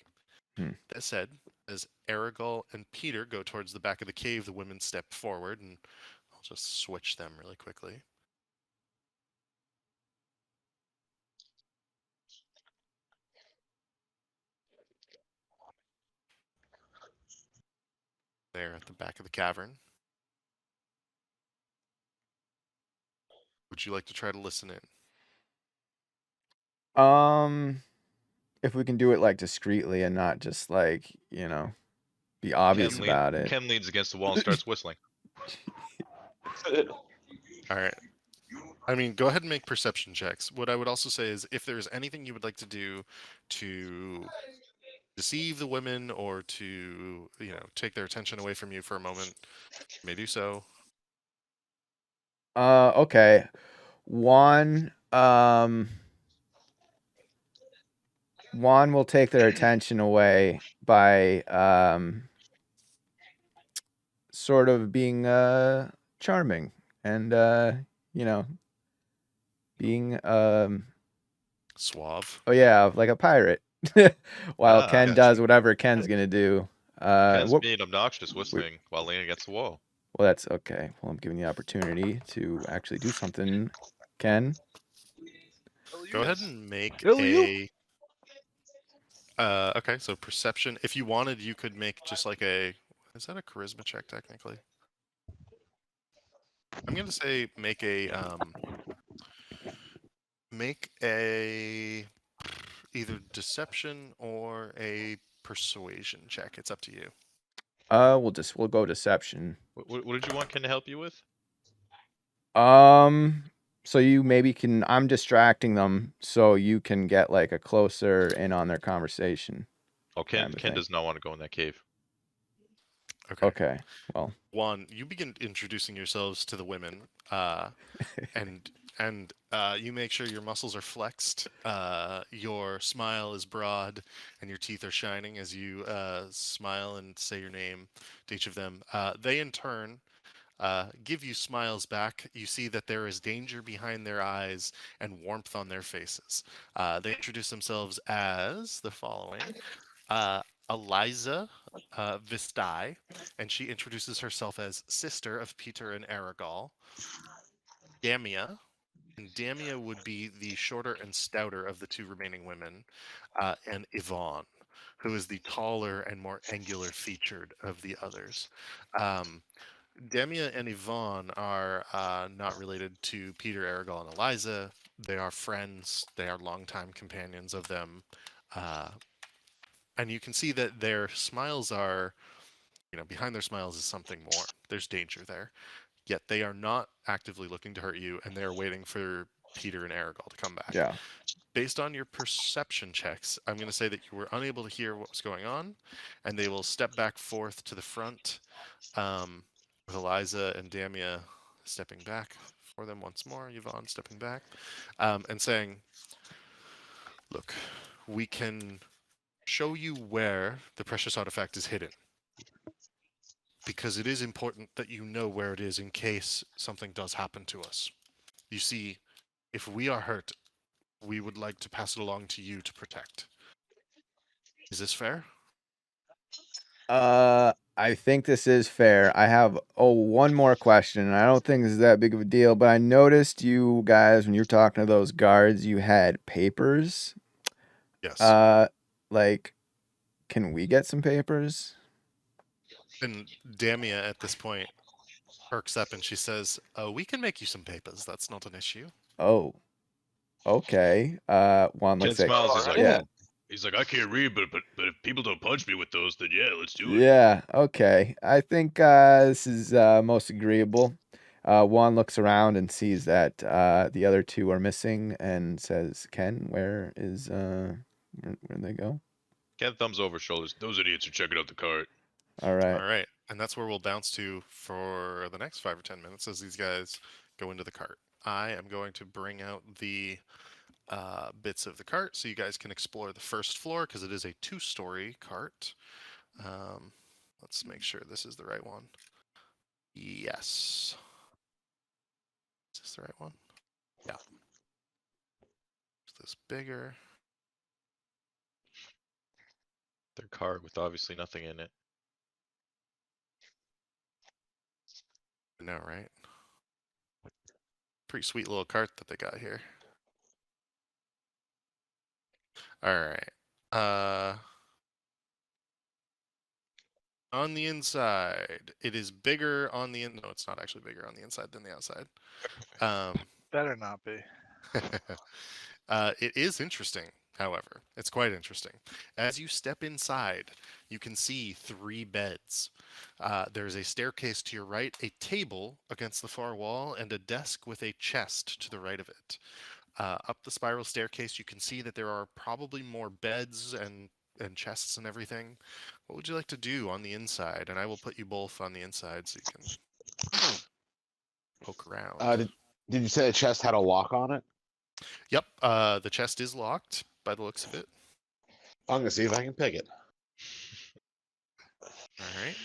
Hmm. That said, as Ergal and Peter go towards the back of the cave, the women step forward, and I'll just switch them really quickly. They're at the back of the cavern. Would you like to try to listen in? If we can do it like discreetly and not just like be obvious Ken, about it. Ken leans against the wall and starts whistling. All right. I mean, go ahead and make perception checks. What I would also say is if there's anything you would like to do to deceive the women or to, take their attention away from you for a moment, you may do so. Okay. Juan will take their attention away by sort of being charming and being Suave. oh yeah, like a pirate. While Ah, Ken gotcha. does whatever Ken's gonna do. Ken's What, being obnoxious whistling while leaning against the wall. well, that's okay. Well, I'm giving the opportunity to actually do something, Ken. Go ahead and make Hell you. a. Okay, so perception. If you wanted, you could make just like a. Is that a charisma check technically? I'm gonna say make a either deception or a persuasion check. It's up to you. We'll go deception. What did you want Ken to help you with? So you maybe can. I'm distracting them, so you can get like a closer in on their conversation. Oh, Ken Kind of Ken thing. does not want to go in that cave. Okay. Well. Juan, you begin introducing yourselves to the women, and you make sure your muscles are flexed, your smile is broad, and your teeth are shining as you smile and say your name to each of them. They in turn give you smiles back. You see that there is danger behind their eyes and warmth on their faces. They introduce themselves as the following. Uh, Eliza Vistai, and she introduces herself as sister of Peter and Aragal. Damia, and Damia would be the shorter and stouter of the two remaining women, and Yvonne, who is the taller and more angular featured of the others. Um, Damia and Yvonne are not related to Peter, Aragal, and Eliza. They are friends. They are longtime companions of them. Uh, and you can see that their smiles are, behind their smiles is something more. There's danger there. Yet they are not actively looking to hurt you, and they are waiting for Peter and Aragal to come back. Yeah. Based on your perception checks, I'm going to say that you were unable to hear what was going on, and they will step back forth to the front, with Eliza and Damia stepping back for them once more, Yvonne stepping back, and saying, "Look, we can show you where the precious artifact is hidden, because it is important that you know where it is in case something does happen to us. You see, if we are hurt, we would like to pass it along to you to protect. Is this fair?" I think this is fair. I have one more question. And I don't think this is that big of a deal, but I noticed you guys when you're talking to those guards, you had papers. Yes. Like, can we get some papers? And Damia at this point perks up and she says, "Oh, we can make you some papers. That's not an issue." Oh, okay. Juan Ken looks like, smiles. He's like, yeah, He's like, I can't read, but if people don't punch me with those, then yeah, let's do it. yeah, okay. I think this is most agreeable. Juan looks around and sees that the other two are missing and says, "Ken, where'd they go?" Ken thumbs over shoulders. Those idiots are checking out the cart. All right. All right. And that's where we'll bounce to for the next 5 or 10 minutes as these guys go into the cart. I am going to bring out the bits of the cart so you guys can explore the first floor because it is a 2-story cart. Let's make sure this is the right one. Yes. Is this the right one? Yeah. Is this bigger? Their cart with obviously nothing in it. No, right? Pretty sweet little cart that they got here. All right. On the inside, it is bigger on the no, it's not actually bigger on the inside than the outside. Better not be. It is interesting, however. It's quite interesting. As you step inside, you can see 3 beds. There's a staircase to your right, a table against the far wall, and a desk with a chest to the right of it. Up the spiral staircase, you can see that there are probably more beds and chests and everything. What would you like to do on the inside? And I will put you both on the inside so you can poke around. Did you say the chest had a lock on it? Yep, the chest is locked by the looks of it. I'm gonna see if I can pick it. All right.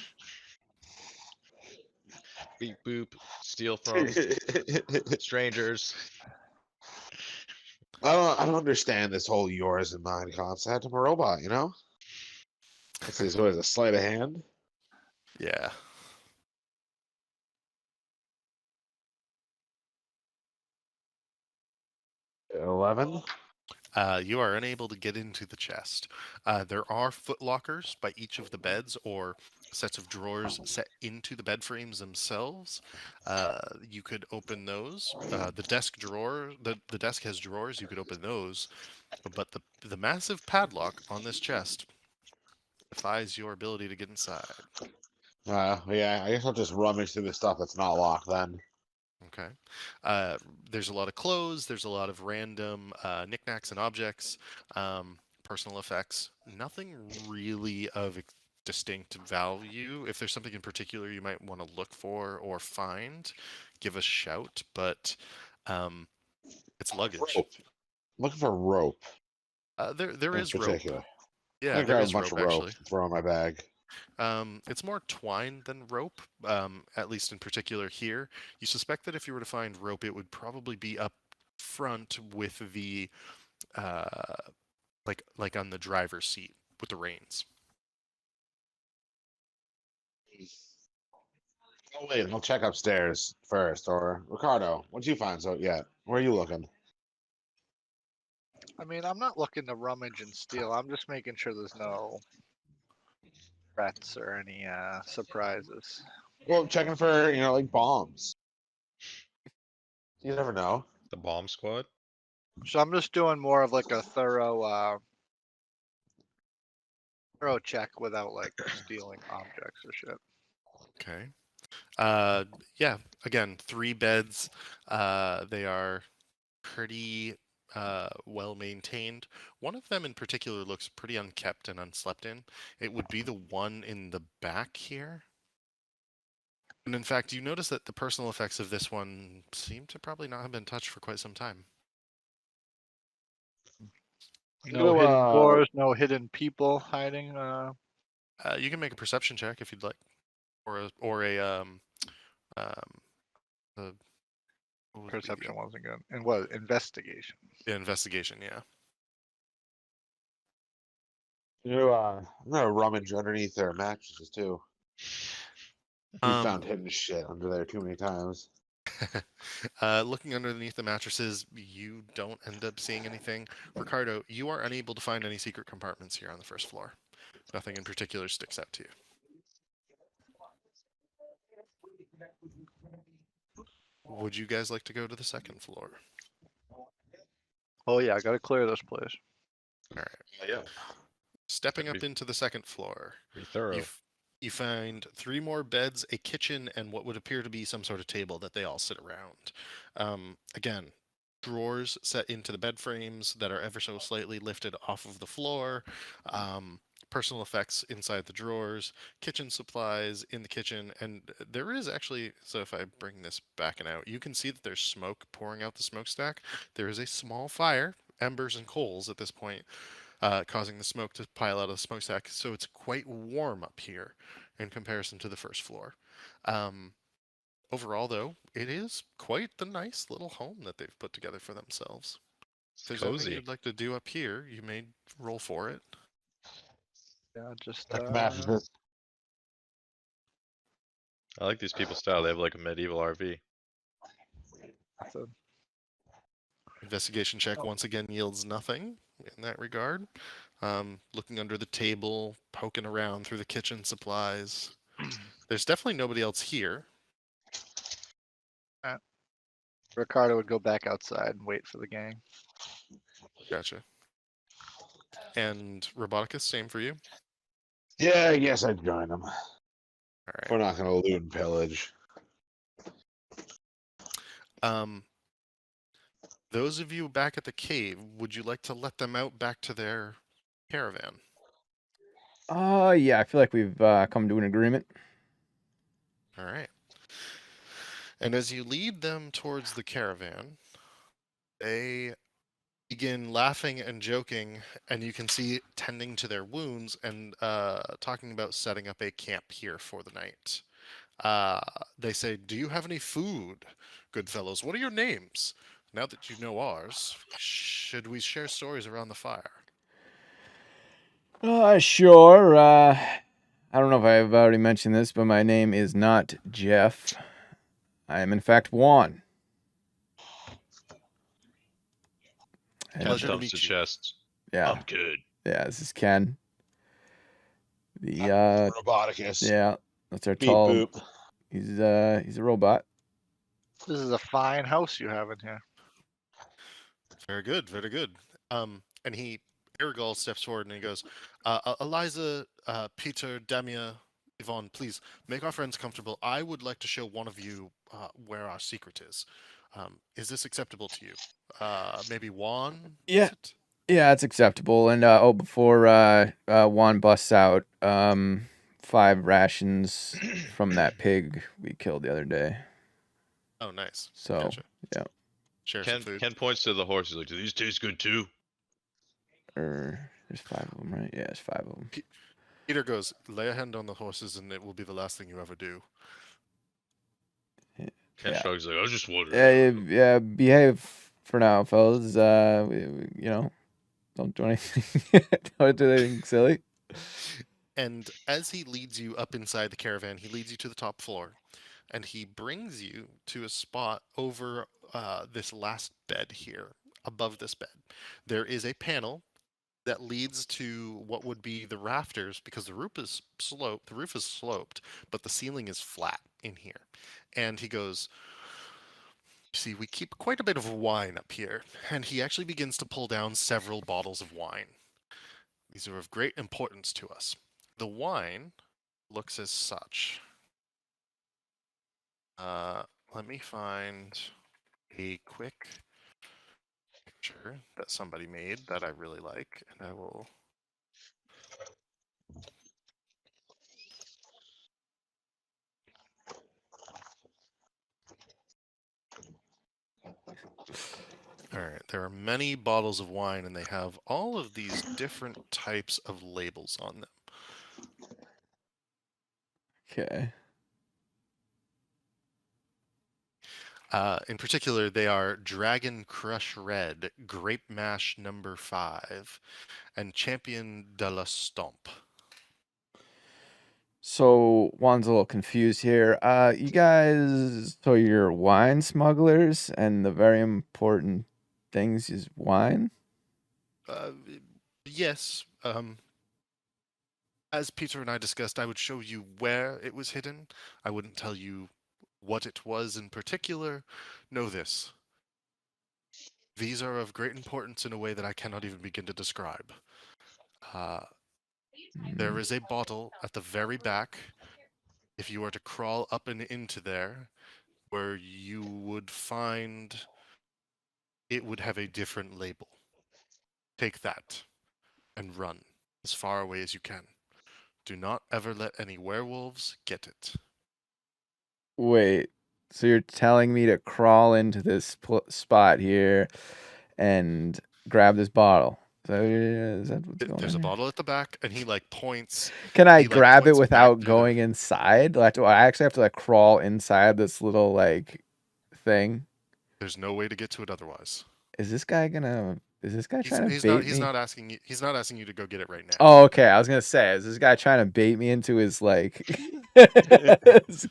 Beep boop. Steal from strangers. I don't understand this whole yours and mine concept. I'm a robot, you know? This is what is a sleight of hand? Yeah. $11. You are unable to get into the chest. There are footlockers by each of the beds or sets of drawers set into the bed frames themselves. You could open those. The desk drawer, the desk has drawers. You could open those, but the massive padlock on this chest defies your ability to get inside. Yeah, I guess I'll just rummage through the stuff that's not locked then. Okay. There's a lot of clothes. There's a lot of random knickknacks and objects, personal effects. Nothing really of distinct value. If there's something in particular you might want to look for or find, give a shout. But it's luggage. Rope. Looking for rope There in is rope. particular. I'm Yeah, gonna there grab is a bunch rope of rope actually. and throw in my bag. It's more twine than rope, at least in particular here. You suspect that if you were to find rope, it would probably be up front with the, uh, like on the driver's seat with the reins. Oh wait, I'll check upstairs first. Or Ricardo, what'd you find so yet? Where are you looking? I mean, I'm not looking to rummage and steal. I'm just making sure there's no threats or any surprises. Well, checking for like bombs. You never know. The bomb squad. So I'm just doing more of like a thorough check without like stealing objects or shit. Okay. Yeah. Again, 3 beds. They are pretty well maintained. One of them in particular looks pretty unkept and unslept in. It would be the one in the back here. And in fact, you notice that the personal effects of this one seem to probably not have been touched for quite some time. No hidden doors, no hidden people hiding. You can make a perception check if you'd like, or a what would be the Perception wasn't good. And what? Investigation. investigation? Yeah. I'm gonna rummage underneath their mattresses too. We found hidden shit under there too many times. Looking underneath the mattresses, you don't end up seeing anything. Ricardo, you are unable to find any secret compartments here on the first floor. Nothing in particular sticks out to you. Would you guys like to go to the second floor? Oh yeah, I gotta clear this place. All right. Yeah. Stepping up Be- into the second floor, Be thorough. you find 3 more beds, a kitchen, and what would appear to be some sort of table that they all sit around. Again, drawers set into the bed frames that are ever so slightly lifted off of the floor. Personal effects inside the drawers, kitchen supplies in the kitchen, and there is actually, so if I bring this back and out, you can see that there's smoke pouring out the smokestack. There is a small fire, embers and coals at this point, causing the smoke to pile out of the smokestack. So it's quite warm up here in comparison to the first floor. Overall, though, it is quite the nice little home that they've put together for themselves. If there's anything Cozy. you'd like to do up here, you may roll for it. Yeah, just Check the mattresses. I like these people's style. They have like a medieval RV. so Investigation check once again yields nothing in that regard. Looking under the table, poking around through the kitchen supplies. There's definitely nobody else here. Ricardo would go back outside and wait for the gang. Gotcha. And Roboticus, same for you. Yeah, I guess I'd join them. All right. We're not gonna loot and pillage. Those of you back at the cave, would you like to let them out back to their caravan? Yeah, I feel like we've come to an agreement. All right. And as you lead them towards the caravan, they begin laughing and joking, and you can see tending to their wounds and talking about setting up a camp here for the night. They say, "Do you have any food, good fellows? What are your names? Now that you know ours, should we share stories around the fire?" Sure. I don't know if I've already mentioned this, but my name is not Jeff. I am in fact Juan. Ken Pleasure to thumps meet the you. chest. Yeah, I'm good. yeah. This is Ken. The Roboticus. yeah, that's our Beep tall. boop. He's a robot. This is a fine house you have in here. Very good, very good. And Aragol steps forward and he goes, Eliza, Peter, Damia, Yvonne, please make our friends comfortable. I would like to show one of you where our secret is. Is this acceptable to you? Maybe Juan? Yeah. Is it? Yeah, it's acceptable. And before Juan busts out, 5 rations from that pig we killed the other day. Oh, nice. So Gotcha. yeah, Share some food. Ken points to the horses like, do these taste good too? there's 5 of them, right? Yeah, there's 5 of them. Peter goes, lay a hand on the horses and it will be the last thing you ever do. Ken Yeah. shrugs like, I was just wondering. Yeah, behave for now, fellas. Don't do anything. Don't do anything silly. And as he leads you up inside the caravan, he leads you to the top floor, and he brings you to a spot over this last bed here. Above this bed, there is a panel that leads to what would be the rafters because the roof is sloped. The roof is sloped, but the ceiling is flat in here. And he goes, "See, we keep quite a bit of wine up here." And he actually begins to pull down several bottles of wine. These are of great importance to us. The wine looks as such. Let me find a quick picture that somebody made that I really like, and I will. All right, there are many bottles of wine, and they have all of these different types of labels on them. Okay. In particular, they are Dragon Crush Red, Grape Mash number 5, and Champion de la Stomp. So Juan's a little confused here. You guys, so you're wine smugglers, and the very important things is wine. Yes. As Peter and I discussed, I would show you where it was hidden. I wouldn't tell you what it was in particular. Know this. These are of great importance in a way that I cannot even begin to describe. There is a bottle at the very back. If you were to crawl up and into there, where you would find it would have a different label. Take that and run as far away as you can. Do not ever let any werewolves get it. Wait, so you're telling me to crawl into this spot here and grab this bottle? Is that what's going There's on a here? bottle at the back, and he points. Can I he, grab it points back without through going inside? Like, do I actually have to crawl inside this little thing? There's no way to get to it otherwise. Is this guy trying to He's bait he's me? not asking you. He's not asking you to go get it right now. Oh, okay. I was gonna say, is this guy trying to bait me into his his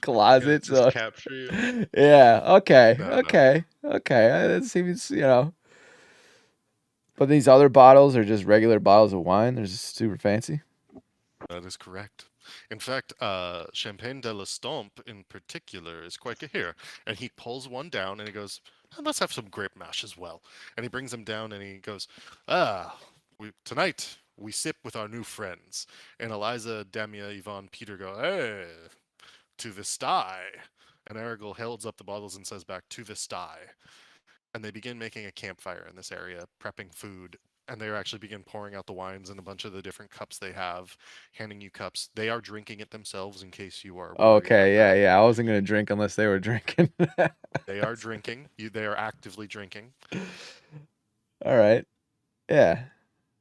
closet? Just capture you. Yeah. Okay. No, no. Okay. That seems, But these other bottles are just regular bottles of wine. They're just super fancy. That is correct. In fact, Champagne de la Stomp in particular is quite good here. And he pulls one down and he goes, let's have some grape mash as well. And he brings them down and he goes, tonight we sip with our new friends. And Eliza, Damia, Yvonne, Peter go, hey, to the sty. And Aragol holds up the bottles and says back, to the sty. And they begin making a campfire in this area, prepping food. And they actually begin pouring out the wines in a bunch of the different cups they have, handing you cups. They are drinking it themselves in case you are worried Okay. about that. Yeah. I wasn't gonna drink unless they were drinking. They are drinking. They are actively drinking. All right. Yeah.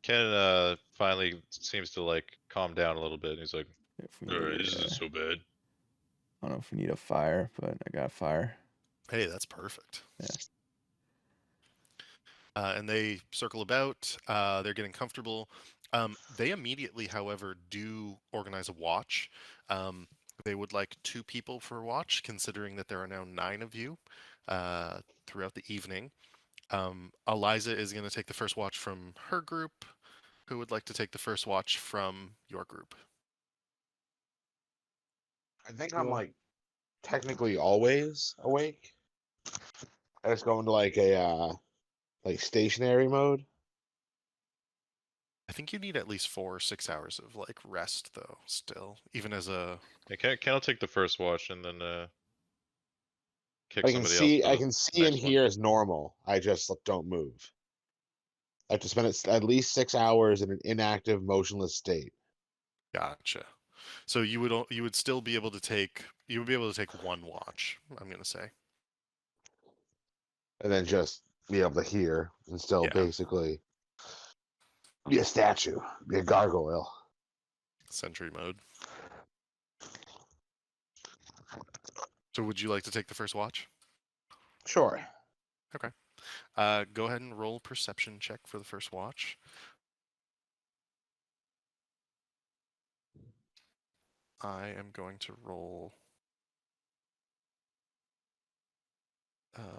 Ken finally seems to calm down a little bit. And he's like, If we Alright, need, this isn't so bad. I don't know if we need a fire, but I got a fire. Hey, that's perfect. Yeah. And they circle about. They're getting comfortable. They immediately, however, do organize a watch. They would like 2 people for a watch, considering that there are now 9 of you throughout the evening. Eliza is going to take the first watch from her group. Who would like to take the first watch from your group? I think I'm Cool. like technically always awake. I just go into like a like stationary mode. I think you need at least 4 or 6 hours of like rest, though. Still, even as a Yeah, Ken will take the first watch and then kick I can somebody else see, for I the can see and next one. hear as normal. I just don't move. I have to spend at least 6 hours in an inactive, motionless state. gotcha. So you would still be able to take one watch. I'm gonna say. And then just be able to hear and still Yeah. basically be a statue, be a gargoyle. Sentry mode. So would you like to take the first watch? Sure. Okay. Go ahead and roll perception check for the first watch. I am going to roll.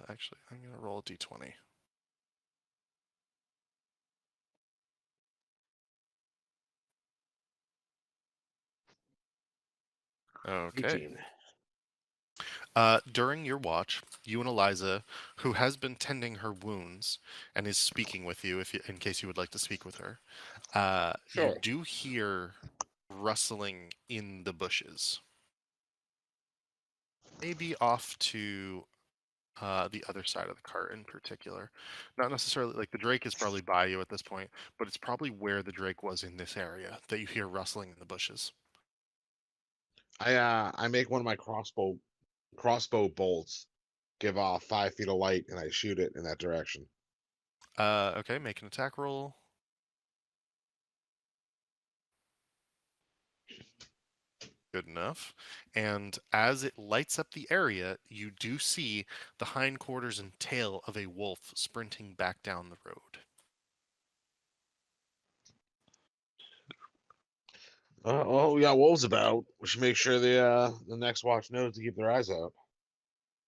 Actually, I'm going to roll a d20. Okay. 18. During your watch, you and Eliza, who has been tending her wounds and is speaking with you, in case you would like to speak with her, you Sure. do hear rustling in the bushes. Maybe off to the other side of the cart in particular. Not necessarily like the Drake is probably by you at this point, but it's probably where the Drake was in this area that you hear rustling in the bushes. I make one of my crossbow bolts give off 5 feet of light, and I shoot it in that direction. Okay, make an attack roll. Good enough. And as it lights up the area, you do see the hindquarters and tail of a wolf sprinting back down the road. Oh, we got wolves about. We should make sure the next watch knows to keep their eyes out.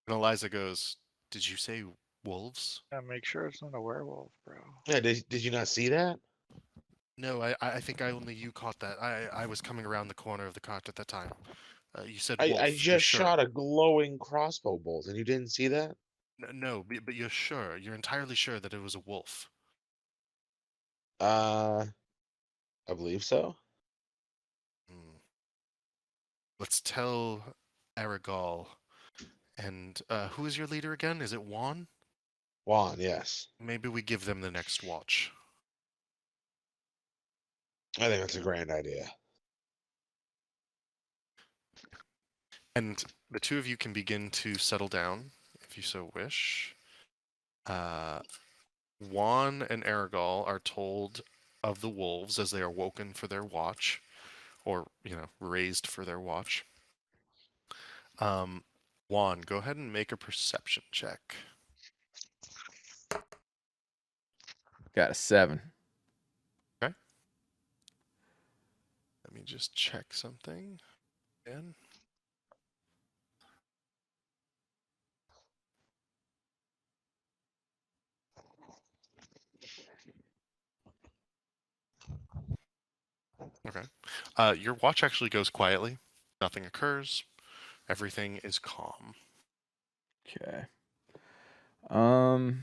And Eliza goes, "Did you say wolves?" Yeah, make sure it's not a werewolf, bro. Yeah, did you not see that? No, I think only you caught that. I was coming around the corner of the cart at that time. You said wolf. I You're just sure? shot a glowing crossbow bolt, and you didn't see that? No, but you're sure? You're entirely sure that it was a wolf? I believe so. Hmm. Let's tell Aragal. And who is your leader again? Is it Juan? Juan, yes. Maybe we give them the next watch. I think that's a grand idea. And the two of you can begin to settle down, if you so wish. Juan and Aragal are told of the wolves as they are woken for their watch, or, raised for their watch. Juan, go ahead and make a perception check. Got a 7. Let me just check something again. Okay. Your watch actually goes quietly. Nothing occurs. Everything is calm. Okay. I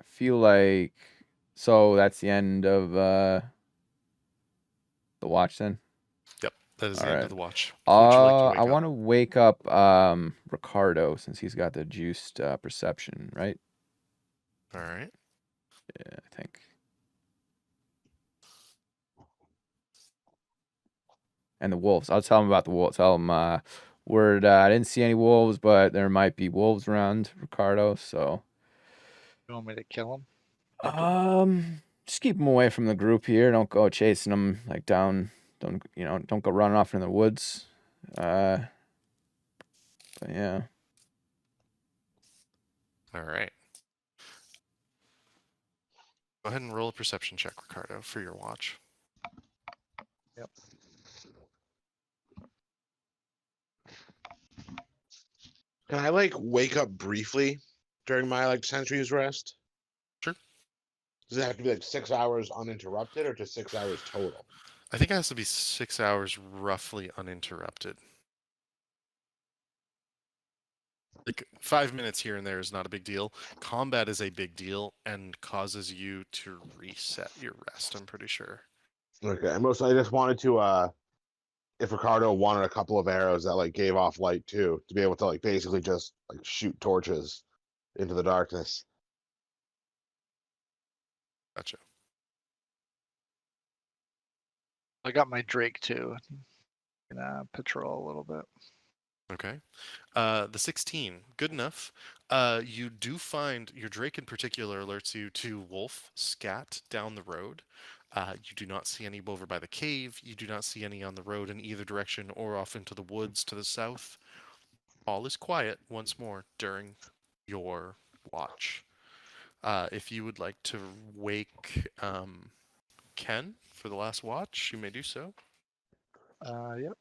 feel like so that's the end of the watch then. Yep, that is the end of the watch. Who would you like to wake I up? want to wake up Ricardo since he's got the juiced perception, right? All right. Yeah, I think. And the wolves. I'll tell him about the wolves. Tell him I didn't see any wolves, but there might be wolves around Ricardo, so You want me to kill him? just keep him away from the group here. Don't go chasing them like down. Don't go running off in the woods. But yeah. All right. Go ahead and roll a perception check, Ricardo, for your watch. Yep. Can I like wake up briefly during my like sentry's rest? Sure. Does it have to be like 6 hours uninterrupted or just 6 hours total? I think it has to be 6 hours roughly uninterrupted. Like 5 minutes here and there is not a big deal. Combat is a big deal and causes you to reset your rest, I'm pretty sure. Okay, mostly I just wanted to if Ricardo wanted a couple of arrows that like gave off light too, to be able to like basically just like shoot torches into the darkness. Gotcha. I got my Drake too. Can patrol a little bit. Okay. The 16, good enough. You do find your Drake in particular alerts you to wolf scat down the road. You do not see any over by the cave. You do not see any on the road in either direction or off into the woods to the south. All is quiet once more during your watch. If you would like to wake Ken for the last watch, you may do so. Yep.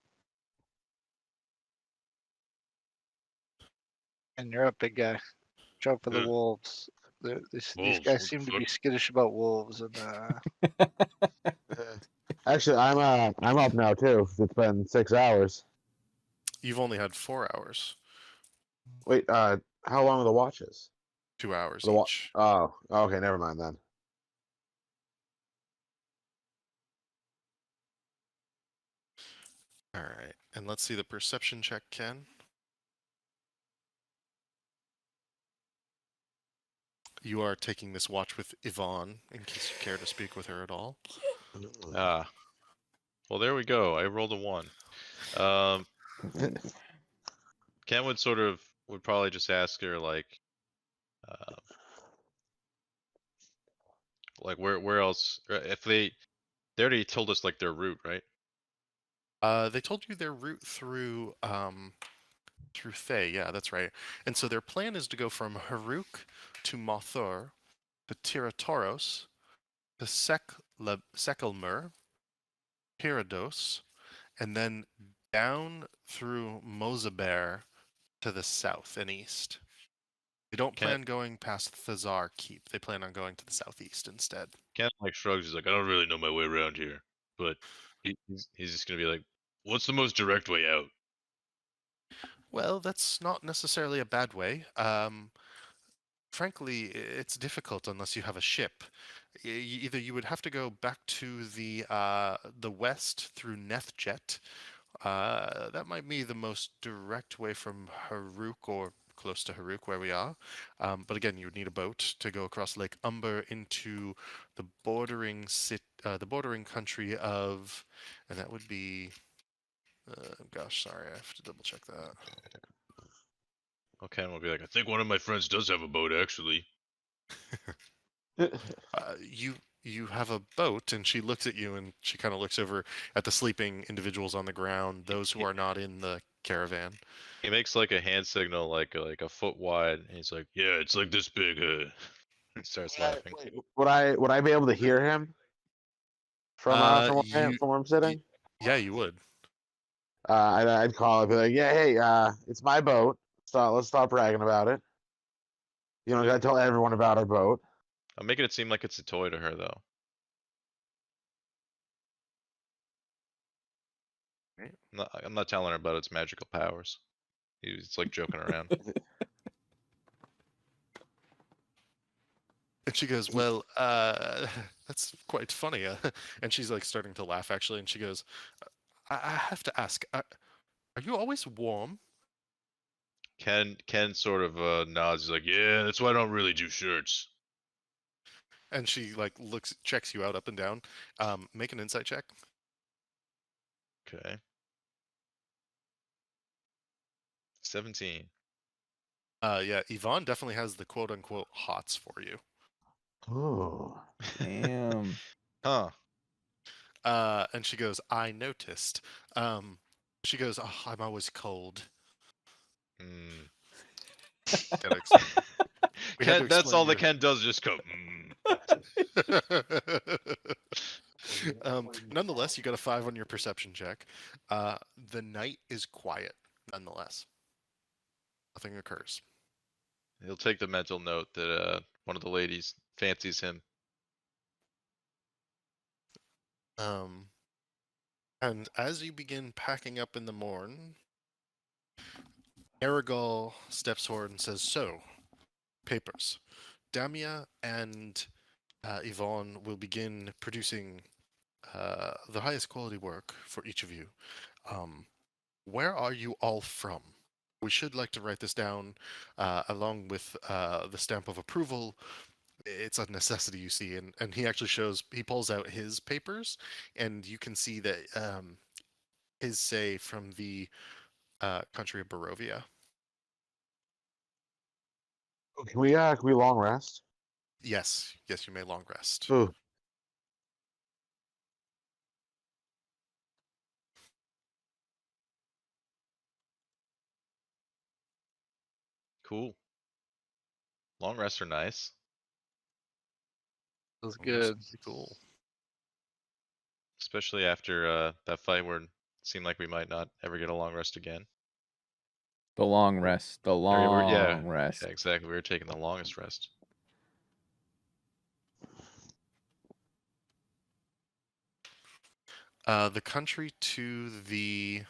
And you're up, big guy. Watch out for the Yeah. wolves. These Wolves, guys what the seem to be fuck? skittish about wolves, and Actually, I'm up now too. It's been 6 hours. You've only had 4 hours, Wait, how long are the watches? 2 hours The wa- each. Oh, okay, never mind then. All right, and let's see the perception check, Ken. You are taking this watch with Yvonne, in case you care to speak with her at all. Ah. Well, there we go. I rolled a 1. Um, Ken would probably just ask her uh, like where else if they already told us like their route, right? They told you their route through Thay. Yeah, that's right. And so their plan is to go from Haruk to Mothur to Tiratoros to Sekelmer, Pyrados, and then down through Mozaber to the south and east. They don't Ken plan going past Thazar Keep. They plan on going to the southeast instead. Ken Like shrugs. He's like, I don't really know my way around here, but he's just gonna be like, what's the most direct way out? Well, that's not necessarily a bad way. Frankly, it's difficult unless you have a ship. Either you would have to go back to the west through Nethjet. That might be the most direct way from Haruk or close to Haruk where we are. But again, you would need a boat to go across Lake Umber into the the bordering country of, and that would be. Gosh, sorry, I have to double check that. well, Ken will be like, I think one of my friends does have a boat, actually. You have a boat, and she looks at you, and she kind of looks over at the sleeping individuals on the ground, those who are not in the caravan. he makes like a hand signal like a foot wide, and he's like, Yeah, it's like this big. he starts laughing. Would I be able to hear him from where I'm sitting? Yeah, you would. I'd call and be like, yeah, hey, it's my boat. Let's stop bragging about it. You don't gotta tell everyone about our boat. I'm making it seem like it's a toy to her though. Right. I'm not telling her about its magical powers. He's like joking around. And she goes, "Well, that's quite funny." And she's like starting to laugh actually, and she goes, "I have to ask, are you always warm?" Ken sort of nods. He's like, yeah, that's why I don't really do shirts. And she like checks you out up and down. Make an insight check. Okay. 17. Yeah, Yvonne definitely has the quote unquote hots for you. Oh. Damn. Huh. And she goes, "I noticed." She goes, "Oh, I'm always cold." Mm. Gotta we had to That's all that explain Ken does. Just go. Nonetheless, you got a 5 on your perception check. The night is quiet, nonetheless. Nothing occurs. He'll take the mental note that one of the ladies fancies him. And as you begin packing up in the morn, Aragol steps forward and says, "So, papers. Damia and Yvonne will begin producing the highest quality work for each of you. Um, where are you all from? We should like to write this down along with the stamp of approval. It's a necessity, you see." And he actually he pulls out his papers, and you can see that his say from the country of Barovia. Oh, can we long rest? Yes, you may long rest. Ooh. Cool. Long rests are nice. That's Long rest good. would be cool. Especially after that fight where it seemed like we might not ever get a long rest again. The long rest. The Yeah, long rest. yeah, exactly. We were taking the longest rest. The country to the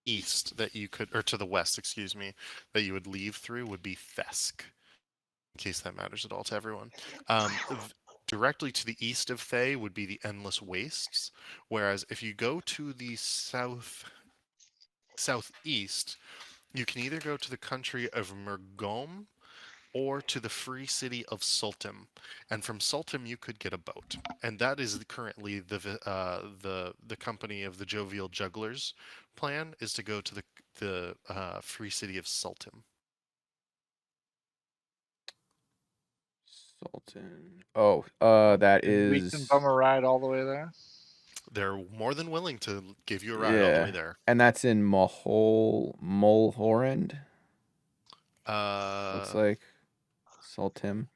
east that you could, or to the west, excuse me, that you would leave through would be Thesk, in case that matters at all to everyone. Directly to the east of Thay would be the Endless Wastes, whereas if you go to the southeast, you can either go to the country of Mergom or to the free city of Sultim, and from Sultim you could get a boat, and that is currently the company of the Jovial Jugglers plan is to go to the free city of Sultim. Sultan. Oh, that And we is. can bum a ride all the way there. They're more than willing to give you a ride all the way there. And that's in Mulhorand. Looks Uh, like Sultim.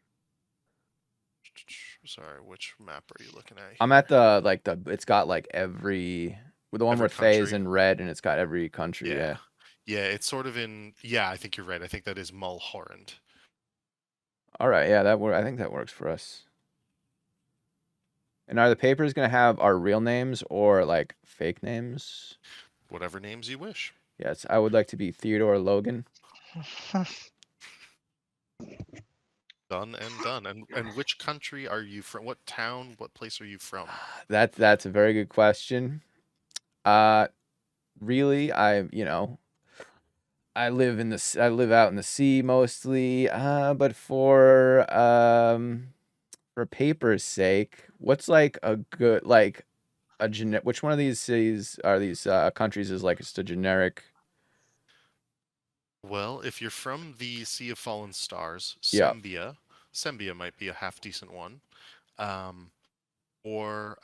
sorry, which map are you looking at? I'm here? at the. It's got like every. The one Every where Thay is country? in red, and it's got every country. Yeah. Yeah, it's sort of in. Yeah, I think you're right. I think that is Mulhorand. All right. Yeah, I think that works for us. And are the papers gonna have our real names or like fake names? Whatever names you wish. Yes, I would like to be Theodore Logan. Done and done. And which country are you from? What town? What place are you from? That's a very good question. Really, I live out in the sea mostly. But for paper's sake, what's like a good which one of these cities are these countries is like just a generic? Well, if you're from the Sea of Fallen Stars, Yeah. Sembia might be a half decent one. Or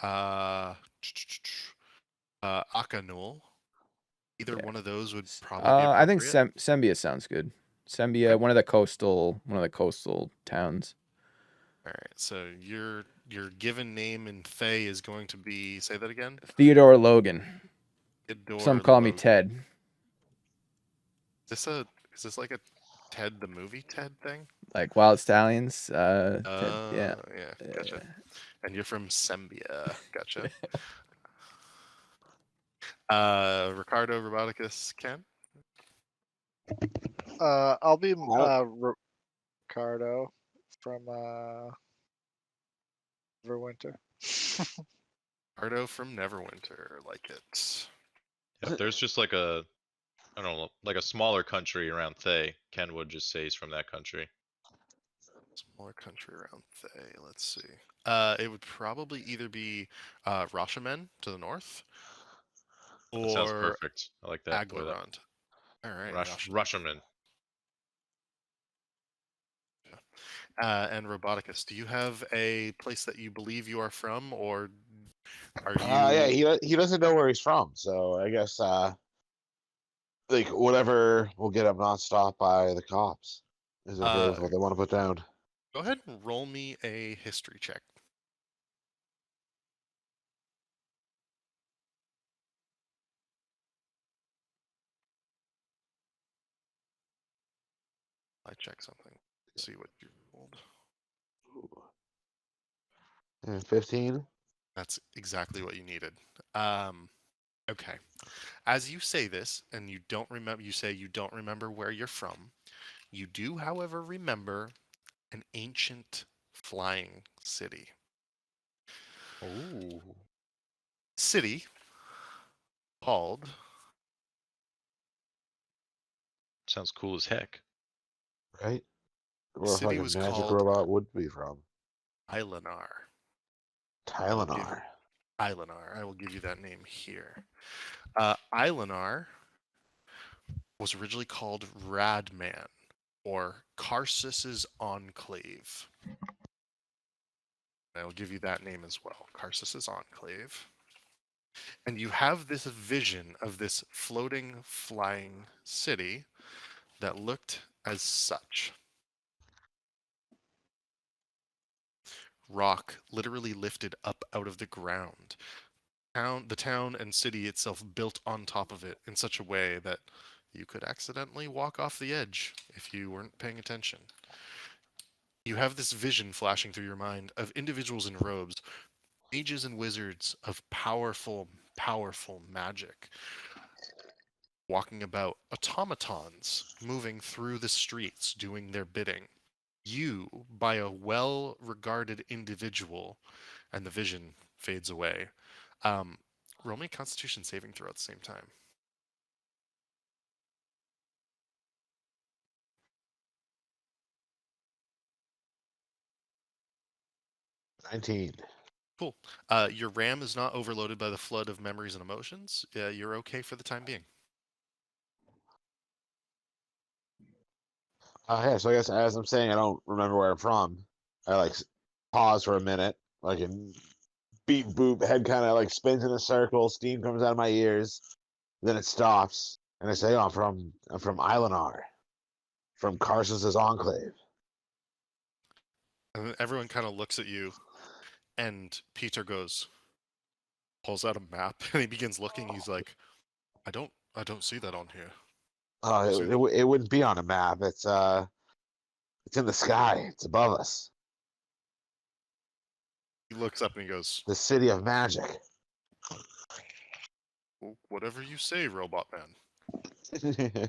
Akanul. Either Yeah. one of those would probably be I think appropriate. Sembia sounds good. Sembia, Okay. one of the coastal towns. All right. So your given name in Thay is going to be, say that again. Theodore Logan. Theodore Some call me Logan. Ted. Is this like a Ted the movie Ted thing? Like Wild Stallions. Ted, yeah. Yeah, gotcha. And you're from Sembia, gotcha. Ricardo Roboticus Ken. I'll be Oh. Ricardo from Neverwinter. Ricardo from Neverwinter, like it. If there's just like I don't know, like a smaller country around Thay, Ken would just say he's from that country. Smaller country around Thay. Let's see. It would probably either be Roshamen to the north, That sounds or perfect. I like that. Boy, that Aglarond. All right, Rusherman. And Roboticus, do you have a place that you believe you are from, or are you? Yeah, he doesn't know where he's from, so I guess like whatever will get him not stopped by the cops is okay with what they want to put down. Go ahead and roll me a history check. I check something. See what you rolled. 15. That's exactly what you needed. Okay. As you say this, and you don't remember, you say you don't remember where you're from. You do, however, remember an ancient flying city. Ooh. City called Sounds cool as heck. Right? Where a city fucking was magic called robot would be from. Ilenar. Tylenol. Ilenar. I will give you that name here. Ilenar was originally called Radman, or Karsus's Enclave. I will give you that name as well, Karsus's Enclave. And you have this vision of this floating, flying city that looked as such. Rock literally lifted up out of the ground. The town and city itself built on top of it in such a way that you could accidentally walk off the edge if you weren't paying attention. You have this vision flashing through your mind of individuals in robes, mages and wizards of powerful, powerful magic, walking about, automatons moving through the streets doing their bidding. You, by a well regarded individual, and the vision fades away. Roll me a Constitution saving throw at the same time. 19. Cool. Your RAM is not overloaded by the flood of memories and emotions. You're okay for the time being. Yeah, so I guess as I'm saying, I don't remember where I'm from. I like pause for a minute, like and beep boop, head kind of like spins in a circle, steam comes out of my ears, then it stops, and I say, "Oh, I'm from Ilenar, from Carson's Enclave." And then everyone kind of looks at you, and Peter pulls out a map, and he begins looking. He's like, I don't see that on here. Oh, it wouldn't be on a map. It's in the sky. It's above us. He looks up and he goes, The city of magic. well, whatever you say, Robot Man.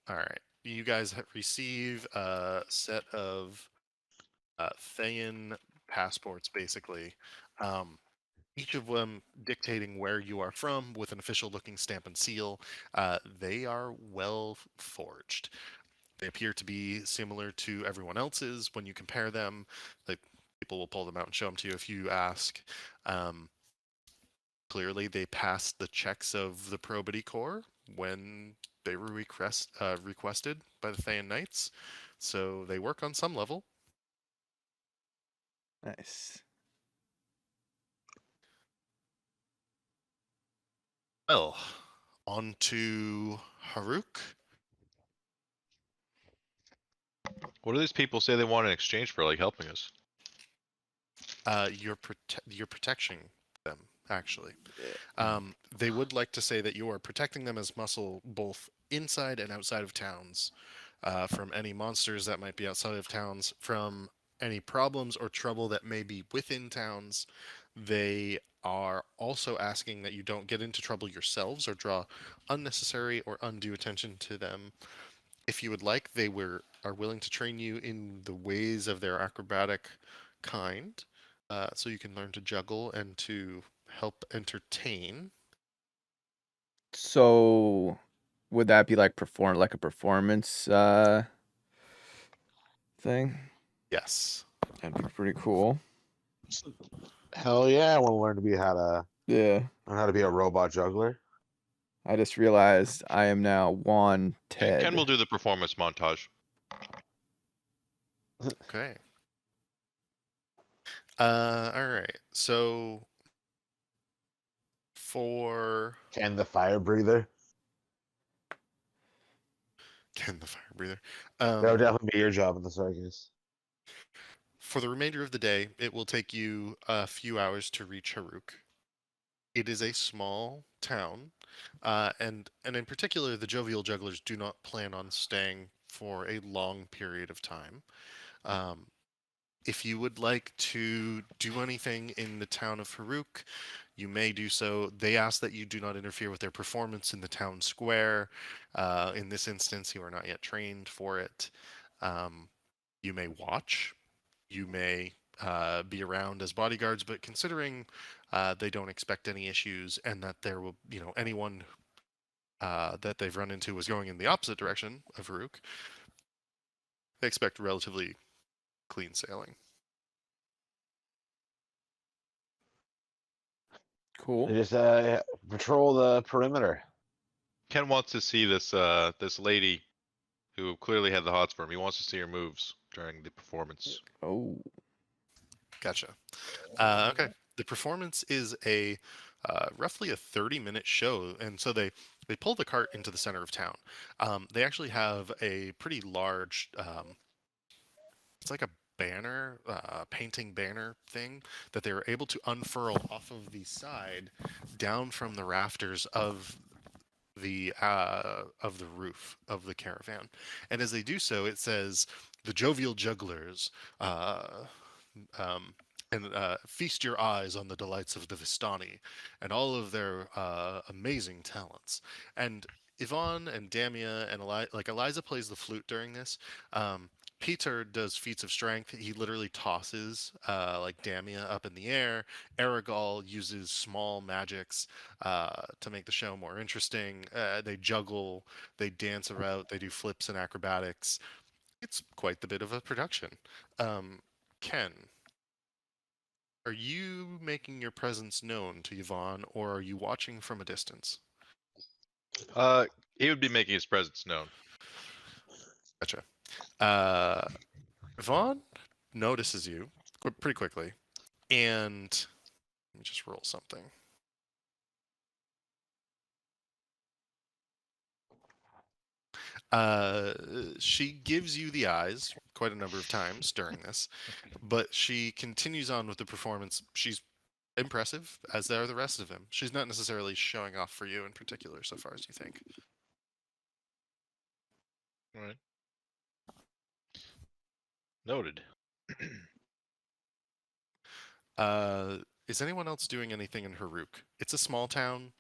All right. You guys receive a set of Thayan passports, basically. Each of them dictating where you are from with an official looking stamp and seal. They are well forged. They appear to be similar to everyone else's. When you compare them, like people will pull them out and show them to you if you ask. Clearly, they passed the checks of the probity core when they were requested by the Thayan Knights, so they work on some level. Nice. Well, on to Haruk. What do these people say they want in exchange for like helping us? You're protecting them, actually. They would like to say that you are protecting them as muscle both inside and outside of towns, from any monsters that might be outside of towns, from any problems or trouble that may be within towns. They are also asking that you don't get into trouble yourselves or draw unnecessary or undue attention to them. If you would like, are willing to train you in the ways of their acrobatic kind, so you can learn to juggle and to help entertain. So, would that be like a performance thing? Yes. That'd be pretty cool. Hell yeah! I want to learn Yeah. how to be a robot juggler. I just realized I am now Juan Ken Ted. will do the performance montage. Okay. All right. So for Ken the fire breather. Ken the fire breather. That would definitely be your job in the circus. For the remainder of the day, it will take you a few hours to reach Haruk. It is a small town. And in particular, the jovial jugglers do not plan on staying for a long period of time. Um, if you would like to do anything in the town of Haruk, you may do so. They ask that you do not interfere with their performance in the town square. In this instance, you are not yet trained for it. Um, you may watch. You may be around as bodyguards, but considering they don't expect any issues and that there will, anyone that they've run into was going in the opposite direction of Haruk, they expect relatively clean sailing. Cool. They just patrol the perimeter. Ken wants to see this lady who clearly had the hots for him. He wants to see her moves during the performance. Oh. Gotcha. Okay. The performance is a roughly a 30-minute show, and so they pull the cart into the center of town. They actually have a pretty large. It's like a banner, painting banner thing that they were able to unfurl off of the side, down from the rafters of the roof of the caravan. And as they do so, it says, "The jovial jugglers." Um, and feast your eyes on the delights of the Vistani and all of their amazing talents. And Yvonne and Damia and Eliza plays the flute during this. Peter does feats of strength. He literally tosses like Damia up in the air. Aragol uses small magics to make the show more interesting. They juggle, they dance around, they do flips and acrobatics. It's quite the bit of a production. Ken, are you making your presence known to Yvonne, or are you watching from a distance? He would be making his presence known. Gotcha. Yvonne notices you pretty quickly, and let me just roll something. She gives you the eyes quite a number of times during this, but she continues on with the performance. She's impressive, as are the rest of them. She's not necessarily showing off for you in particular, so far as you think. All right. Noted. Is anyone else doing anything in Haruk? It's a small town.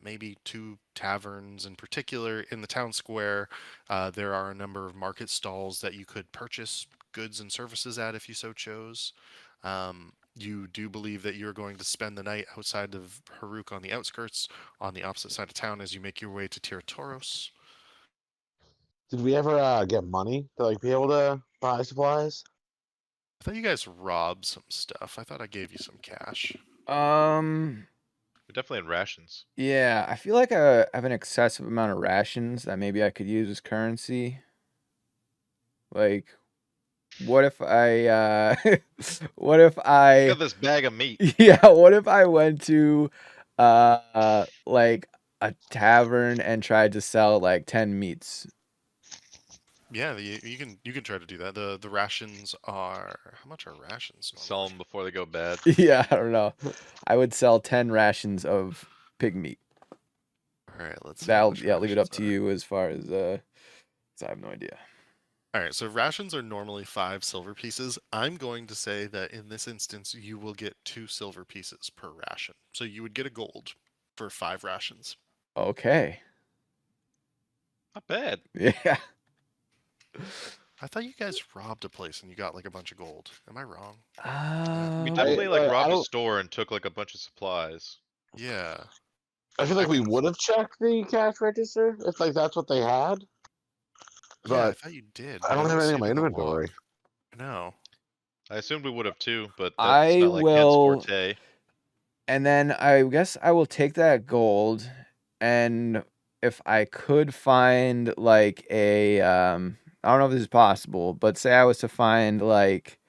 Maybe 2 taverns in particular. In the town square, there are a number of market stalls that you could purchase goods and services at if you so chose. You do believe that you're going to spend the night outside of Haruk on the outskirts, on the opposite side of town as you make your way to Tiratoros. Did we ever get money to be able to buy supplies? I thought you guys robbed some stuff. I thought I gave you some cash. We definitely had rations. Yeah, I feel like I have an excessive amount of rations that maybe I could use as currency. Like, what if I, what if I, Got this bag of meat. yeah, what if I went to, like a tavern and tried to sell like 10 meats? Yeah, you can try to do that. The rations are, how much are rations Sell normally? them before they go bad. Yeah, I don't know. I would sell 10 rations of pig meat. All right, let's see. how That'll, much yeah, leave it up rations to are. you as far as, 'cause I have no idea. All right, so rations are normally 5 silver pieces. I'm going to say that in this instance, you will get 2 silver pieces per ration. So you would get a gold for 5 rations. Okay. Not bad. Yeah. I thought you guys robbed a place and you got like a bunch of gold. Am I wrong? We Um, definitely I robbed a don't- store and took like a bunch of supplies. Yeah. I feel like I we couldn't- would have checked the cash register if that's what they had. Yeah, I But thought you did. I but don't have see anything in it my in the log. inventory. No. I assumed we would have too, but that's I not like Ken's will- forte. and then I guess I will take that gold, and if I could find like a, I don't know if this is possible, but say I was to find like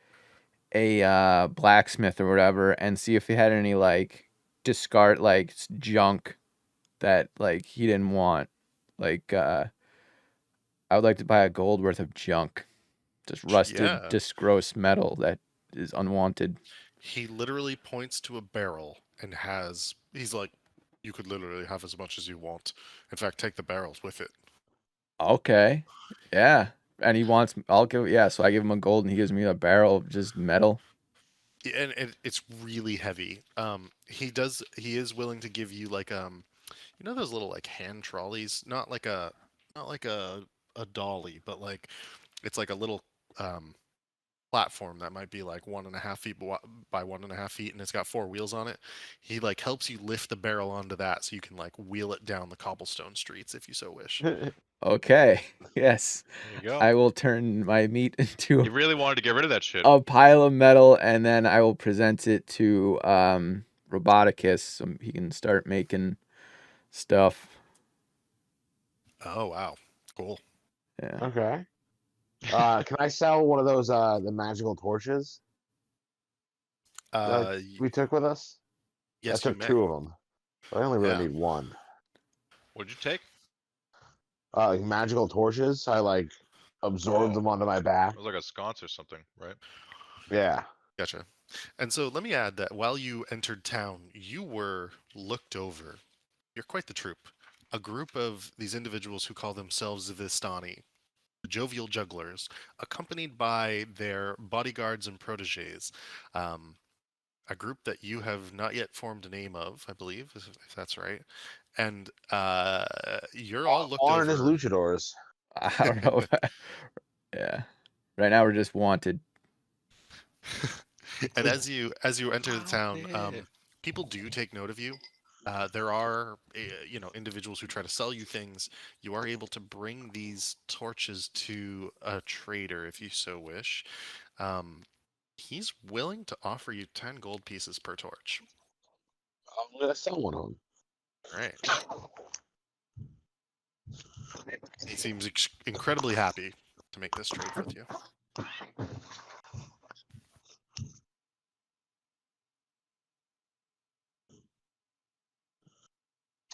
a blacksmith or whatever, and see if he had any like discard like junk that like he didn't want, like I would like to buy a gold worth of junk, just rusted, Yeah. just gross metal that is unwanted. He literally points to a barrel and he's like, You could literally have as much as you want. In fact, take the barrels with it. Okay. Yeah. And he wants, so I give him a gold and he gives me a barrel of just metal. Yeah, and it's really heavy. He is willing to give you like you know those little like hand trolleys, not like a dolly, but like it's like a little um platform that might be like 1.5 feet by 1.5 feet, and it's got 4 wheels on it. He like helps you lift the barrel onto that so you can like wheel it down the cobblestone streets if you so wish. Okay. Yes. There you go. I will turn my meat into You really wanted to get rid of that shit. a pile of metal, and then I will present it to Roboticus so he can start making stuff. Oh wow, cool. Yeah. Okay. Can I sell one of those the magical torches that Y- we took with us? I yes, you took may. 2 of them. But I only really Yeah. need 1. What'd you take? Like magical torches. I like absorbed Oh. them onto my back. It was like a sconce or something, right? Yeah. Gotcha. And so let me add that while you entered town, you were looked over. You're quite the troop. A group of these individuals who call themselves Vistani, jovial jugglers, accompanied by their bodyguards and proteges. A group that you have not yet formed a name of, I believe, if that's right. And you're all looked Juan and his over. luchadors. I don't know. Yeah. Right now we're just wanted. And as you enter the town, Yeah. people do take note of you. There are individuals who try to sell you things. You are able to bring these torches to a trader if you so wish. He's willing to offer you 10 gold pieces per torch. I'm gonna sell one of them. Right. He seems incredibly happy to make this trade with you.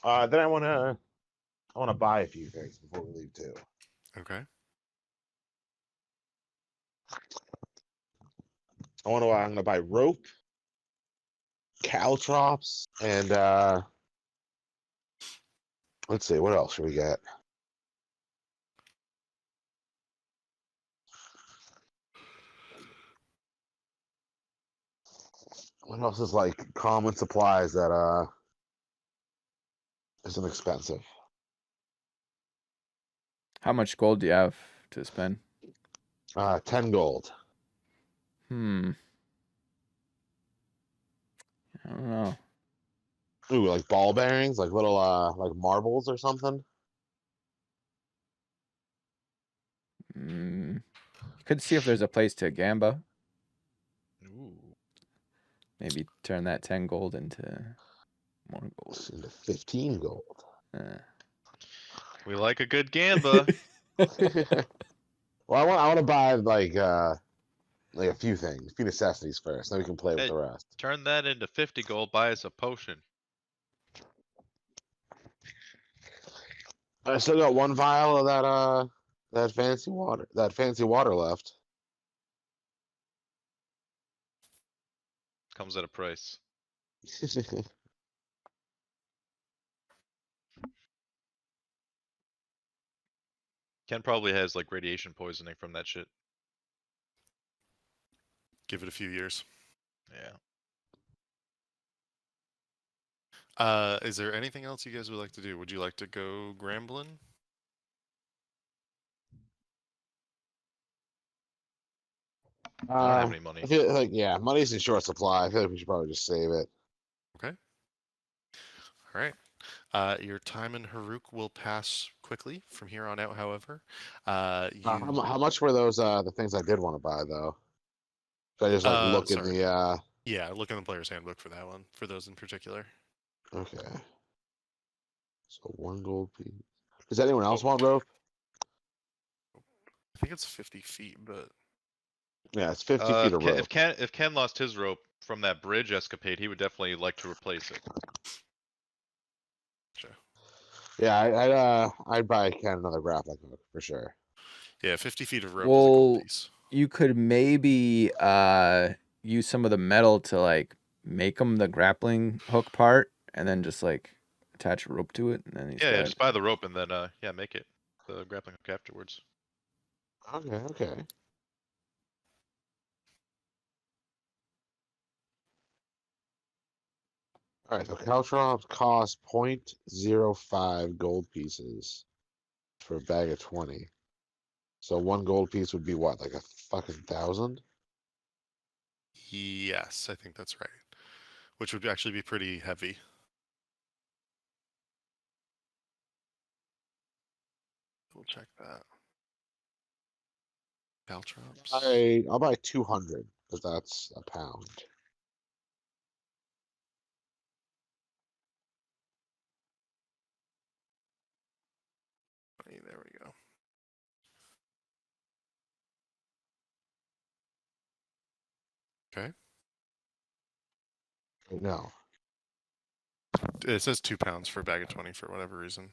Then I wanna buy a few things before we leave too. Okay. I'm gonna buy rope, caltrops, and let's see, what else should we get? What else is like common supplies that isn't expensive? How much gold do you have to spend? 10 gold. I don't know. Ooh, like ball bearings, like little like marbles or something. You could see if there's a place to gamba. Ooh. Maybe turn that 10 gold into more gold. Into 15 gold. We like a good gamba. Well, I want to buy like a few things, a few necessities first, then we can play with Hey. the rest. Turn that into 50 gold, buy us a potion. I still got 1 vial of that fancy water left. Comes at a price. Ken probably has like radiation poisoning from that shit. Give it a few years. Yeah. Is there anything else you guys would like to do? Would you like to go grambling? I don't have any money. I feel like money's in short supply. I feel like we should probably just save it. Okay. All right. Your time in Haruk will pass quickly from here on out, however. How much were those the things I did want to buy though? Should I just like look in sorry. the Yeah, look in the player's handbook for that one, for those in particular. Okay. So 1 gold piece. Does anyone else want rope? I think it's 50 feet, but Yeah, it's 50 feet of rope. If Ken lost his rope from that bridge escapade, he would definitely like to replace it. Yeah, I'd buy Ken another grappling hook for sure. yeah, 50 feet of rope is a gold Well, piece. you could maybe use some of the metal to like make them the grappling hook part, and then just like attach a rope to it, and then he's Yeah, yeah, got just buy the rope and then yeah, make it the grappling hook afterwards. Okay, okay. All right, so caltrops cost 0.05 gold pieces for a bag of 20. So one gold piece would be what, like a fucking 1,000? Yes, I think that's right. Which would actually be pretty heavy. We'll check that. Caltrops. I'll buy 200 because that's a pound. There we go. Okay. No, It says 2 pounds for a bag of 20 for whatever reason. it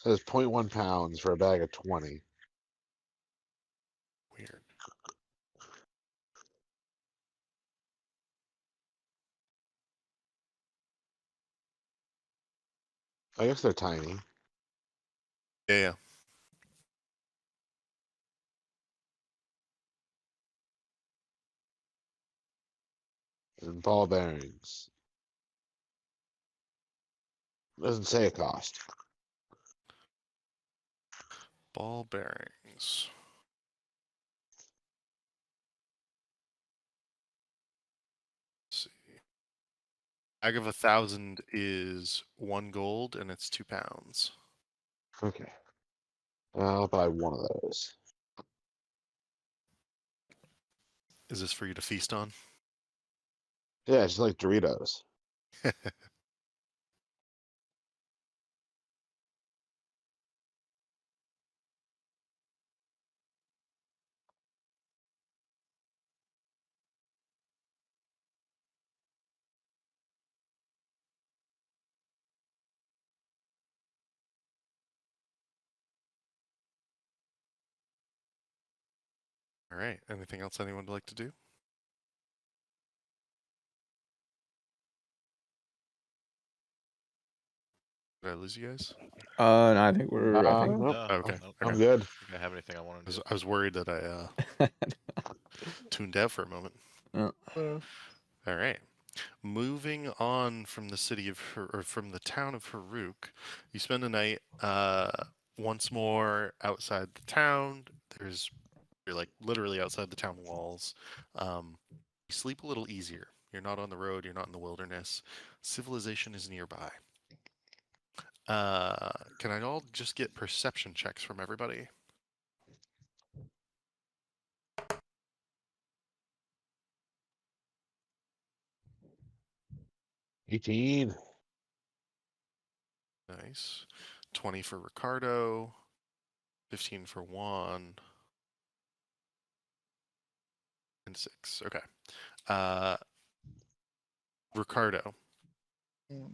says 0.1 pounds for a bag of 20. Weird. I guess they're tiny. Yeah. And ball bearings. Doesn't say a cost. Ball bearings. Let's see. Bag of 1,000 is 1 gold and it's 2 pounds. Okay. I'll buy one of those. Is this for you to feast on? Yeah, it's like Doritos. All right. Anything else anyone would like to do? Did I lose you guys? no, I think we're. I think. Nope, No, Okay. I'm Okay. good. I think I have anything I want to do. I was worried that I tuned out for a moment. Uh, All right. Moving on from the city of or from the town of Haruk, you spend a night once more outside the town. You're like literally outside the town walls. You sleep a little easier. You're not on the road. You're not in the wilderness. Civilization is nearby. Can I all just get perception checks from everybody? $18. Nice. 20 for Ricardo. 15 for Juan. And 6. Okay. Uh, Ricardo. Mm.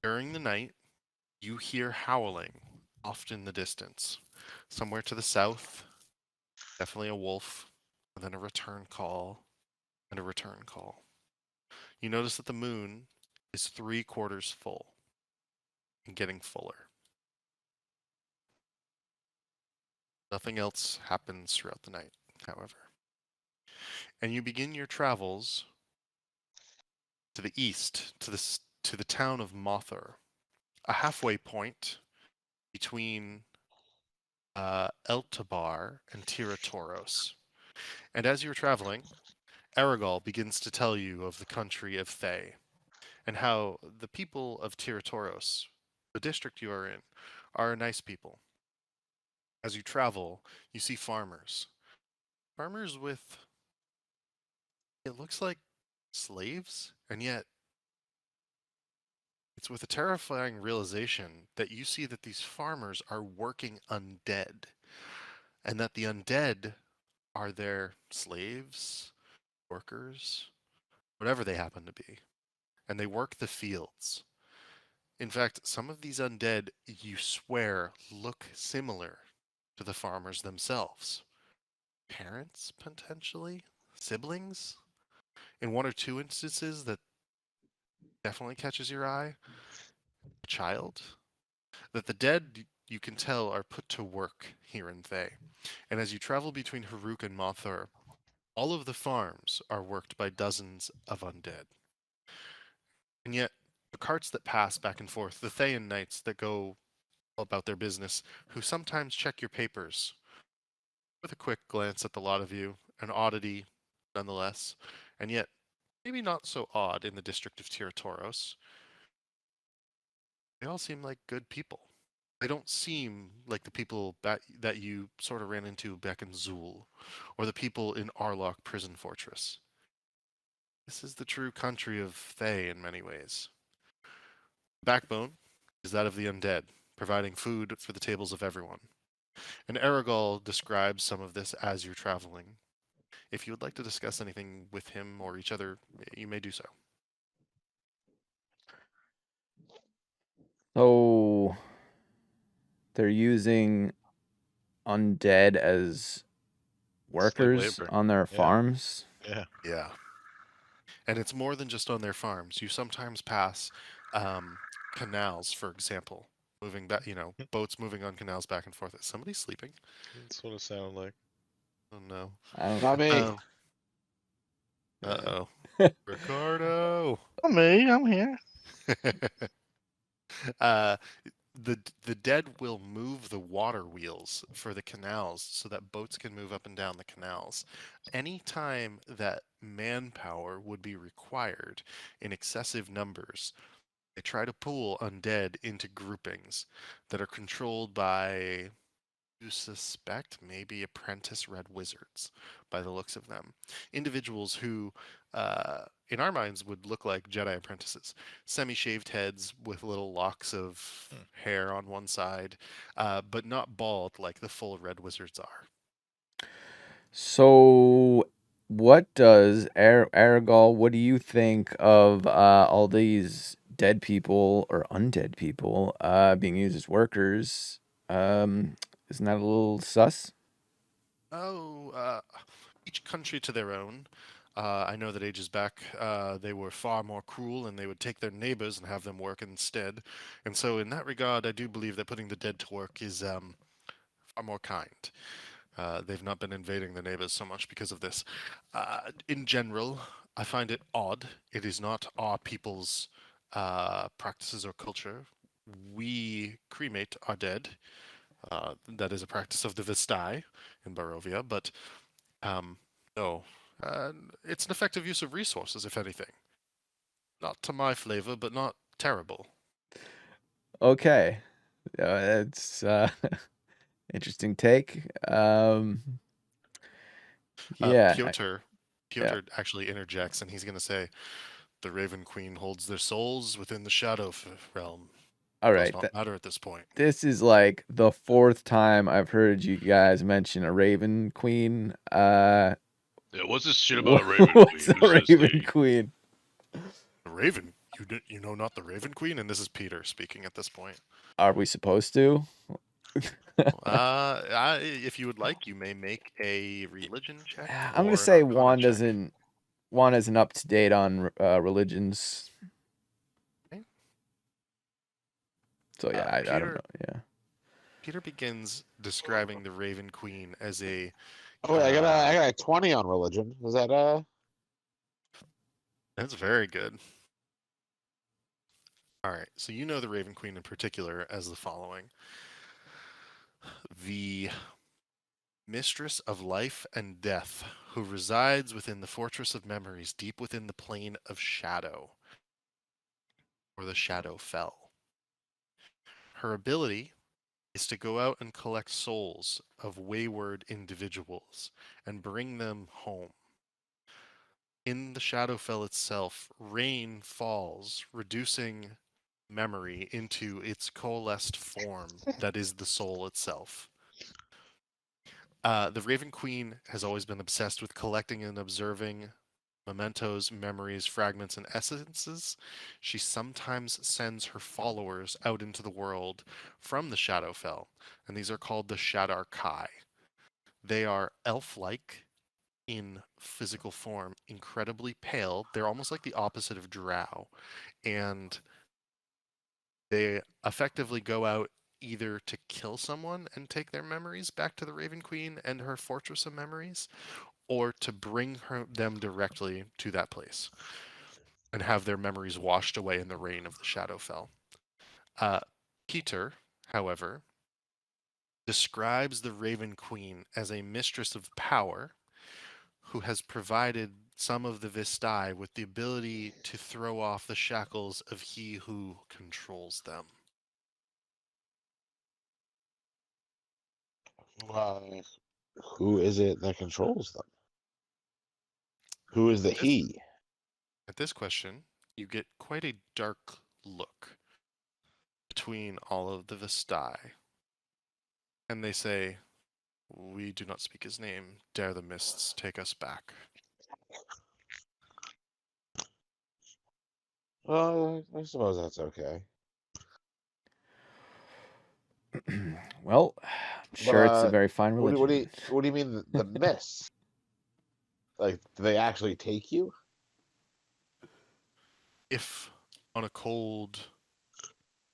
During the night, you hear howling off in the distance. Somewhere to the south, definitely a wolf, and then a return call, and a return call. You notice that the moon is 3/4 full and getting fuller. Nothing else happens throughout the night, however. And you begin your travels to the east, to the town of Mothur, a halfway point between Eltabar and Tiratoros. And as you're traveling, Aragol begins to tell you of the country of Thay, and how the people of Tiratoros, the district you are in, are nice people. As you travel, you see farmers. Farmers with, it looks like slaves, and yet it's with a terrifying realization that you see that these farmers are working undead, and that the undead are their slaves, workers, whatever they happen to be, and they work the fields. In fact, some of these undead, you swear, look similar to the farmers themselves. Parents, potentially? Siblings? In one or two instances, that definitely catches your eye, a child, that the dead you can tell are put to work here in Thay. And as you travel between Haruk and Mothur, all of the farms are worked by dozens of undead. And yet, the carts that pass back and forth, the Thayan knights that go about their business, who sometimes check your papers with a quick glance at the lot of you, an oddity nonetheless, and yet maybe not so odd in the district of Tiratoros. They all seem like good people. They don't seem like the people that you sort of ran into back in Zool, or the people in Arlok Prison Fortress. This is the true country of Thay in many ways. Backbone is that of the undead, providing food for the tables of everyone. And Aragol describes some of this as you're traveling. If you would like to discuss anything with him or each other, you may do so. So they're using undead as workers labor. on their Yeah. farms. Yeah. Yeah. And it's more than just on their farms. You sometimes pass canals, for example, moving back, boats moving on canals back and forth. Is somebody sleeping? That's what it sounded like. Oh, no. I don't. Not me. Um, uh-oh. Ricardo! Me, I'm here. uh, the dead will move the water wheels for the canals so that boats can move up and down the canals. Any time that manpower would be required in excessive numbers, they try to pool undead into groupings that are controlled by, you suspect, maybe apprentice red wizards by the looks of them. Individuals who, in our minds, would look like Jedi apprentices. Semi-shaved heads with little locks of hair on one side, but not bald like the full red wizards are. So, what does Aragol? What do you think of all these dead people or undead people being used as workers? Isn't that a little sus? Oh, each country to their own. I know that ages back they were far more cruel and they would take their neighbors and have them work instead. And so, in that regard, I do believe that putting the dead to work is far more kind. They've not been invading their neighbors so much because of this. In general, I find it odd. It is not our people's practices or culture. We cremate our dead. That is a practice of the Vestai in Barovia, but no. It's an effective use of resources, if anything. Not to my flavor, but not terrible. Okay, it's interesting take. Yeah, Piotr yeah. actually interjects, and he's going to say, "The Raven Queen holds their souls within the Shadow realm. All Does right. not matter at this point." This is like the fourth time I've heard you guys mention a Raven Queen. Yeah, what's this shit about a Raven What's Queen? a Who's this Raven lady? Queen? The Raven, you know not the Raven Queen, and this is Peter speaking at this point. Are we supposed to? If you would like, you may make a religion check I'm or gonna an say arcana check. Juan isn't up to date on religions. Okay. So yeah, I don't know. Yeah. Peter begins describing the Raven Queen as a. Oh wait, I got a 20 on religion. Is that That's very good. All right, so you know the Raven Queen in particular as the following: the mistress of life and death, who resides within the fortress of memories, deep within the plane of shadow, or the shadow fell. Her ability is to go out and collect souls of wayward individuals and bring them home. In the Shadowfell itself, rain falls, reducing memory into its coalesced form that is the soul itself. The Raven Queen has always been obsessed with collecting and observing mementos, memories, fragments, and essences. She sometimes sends her followers out into the world from the Shadowfell, and these are called the Shadar Kai. They are elf like, in physical form, incredibly pale. They're almost like the opposite of drow. And they effectively go out either to kill someone and take their memories back to the Raven Queen and her fortress of memories, or to bring them directly to that place and have their memories washed away in the rain of the Shadowfell. Peter, however, describes the Raven Queen as a mistress of power who has provided some of the Vistai with the ability to throw off the shackles of he who controls them. Who is it that controls them? Who is the This- he? At this question, you get quite a dark look between all of the Vistai, and they say, "We do not speak his name. Dare the mists take us back." Well, I suppose that's okay. Well, I'm But sure it's a very fine what religion. do you mean the mists? Like, do they actually take you? If on a cold,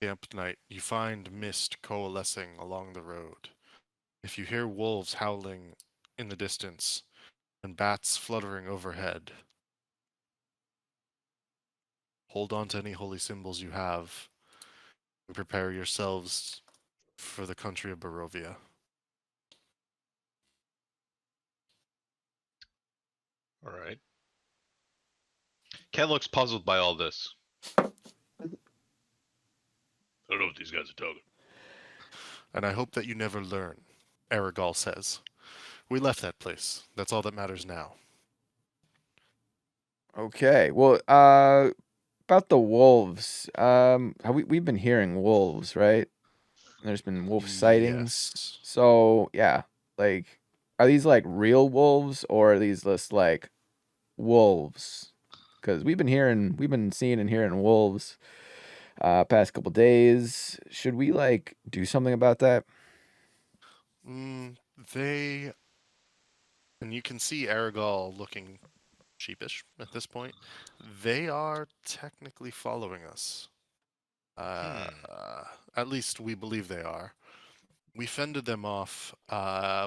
damp night you find mist coalescing along the road, if you hear wolves howling in the distance and bats fluttering overhead, hold on to any holy symbols you have and prepare yourselves for the country of Barovia. All right. Ken looks puzzled by all this. I don't know what these guys are talking. And I hope that you never learn, Aragol says. We left that place. That's all that matters now. Okay. Well, about the wolves. We've been hearing wolves, right? There's been wolf sightings. Yes. So yeah, like, are these like real wolves or are these just like wolves? Because we've been seeing and hearing wolves past couple days. Should we like do something about that? They, and you can see Aragol looking sheepish at this point. They are technically following us. At least we believe they are. We fended them off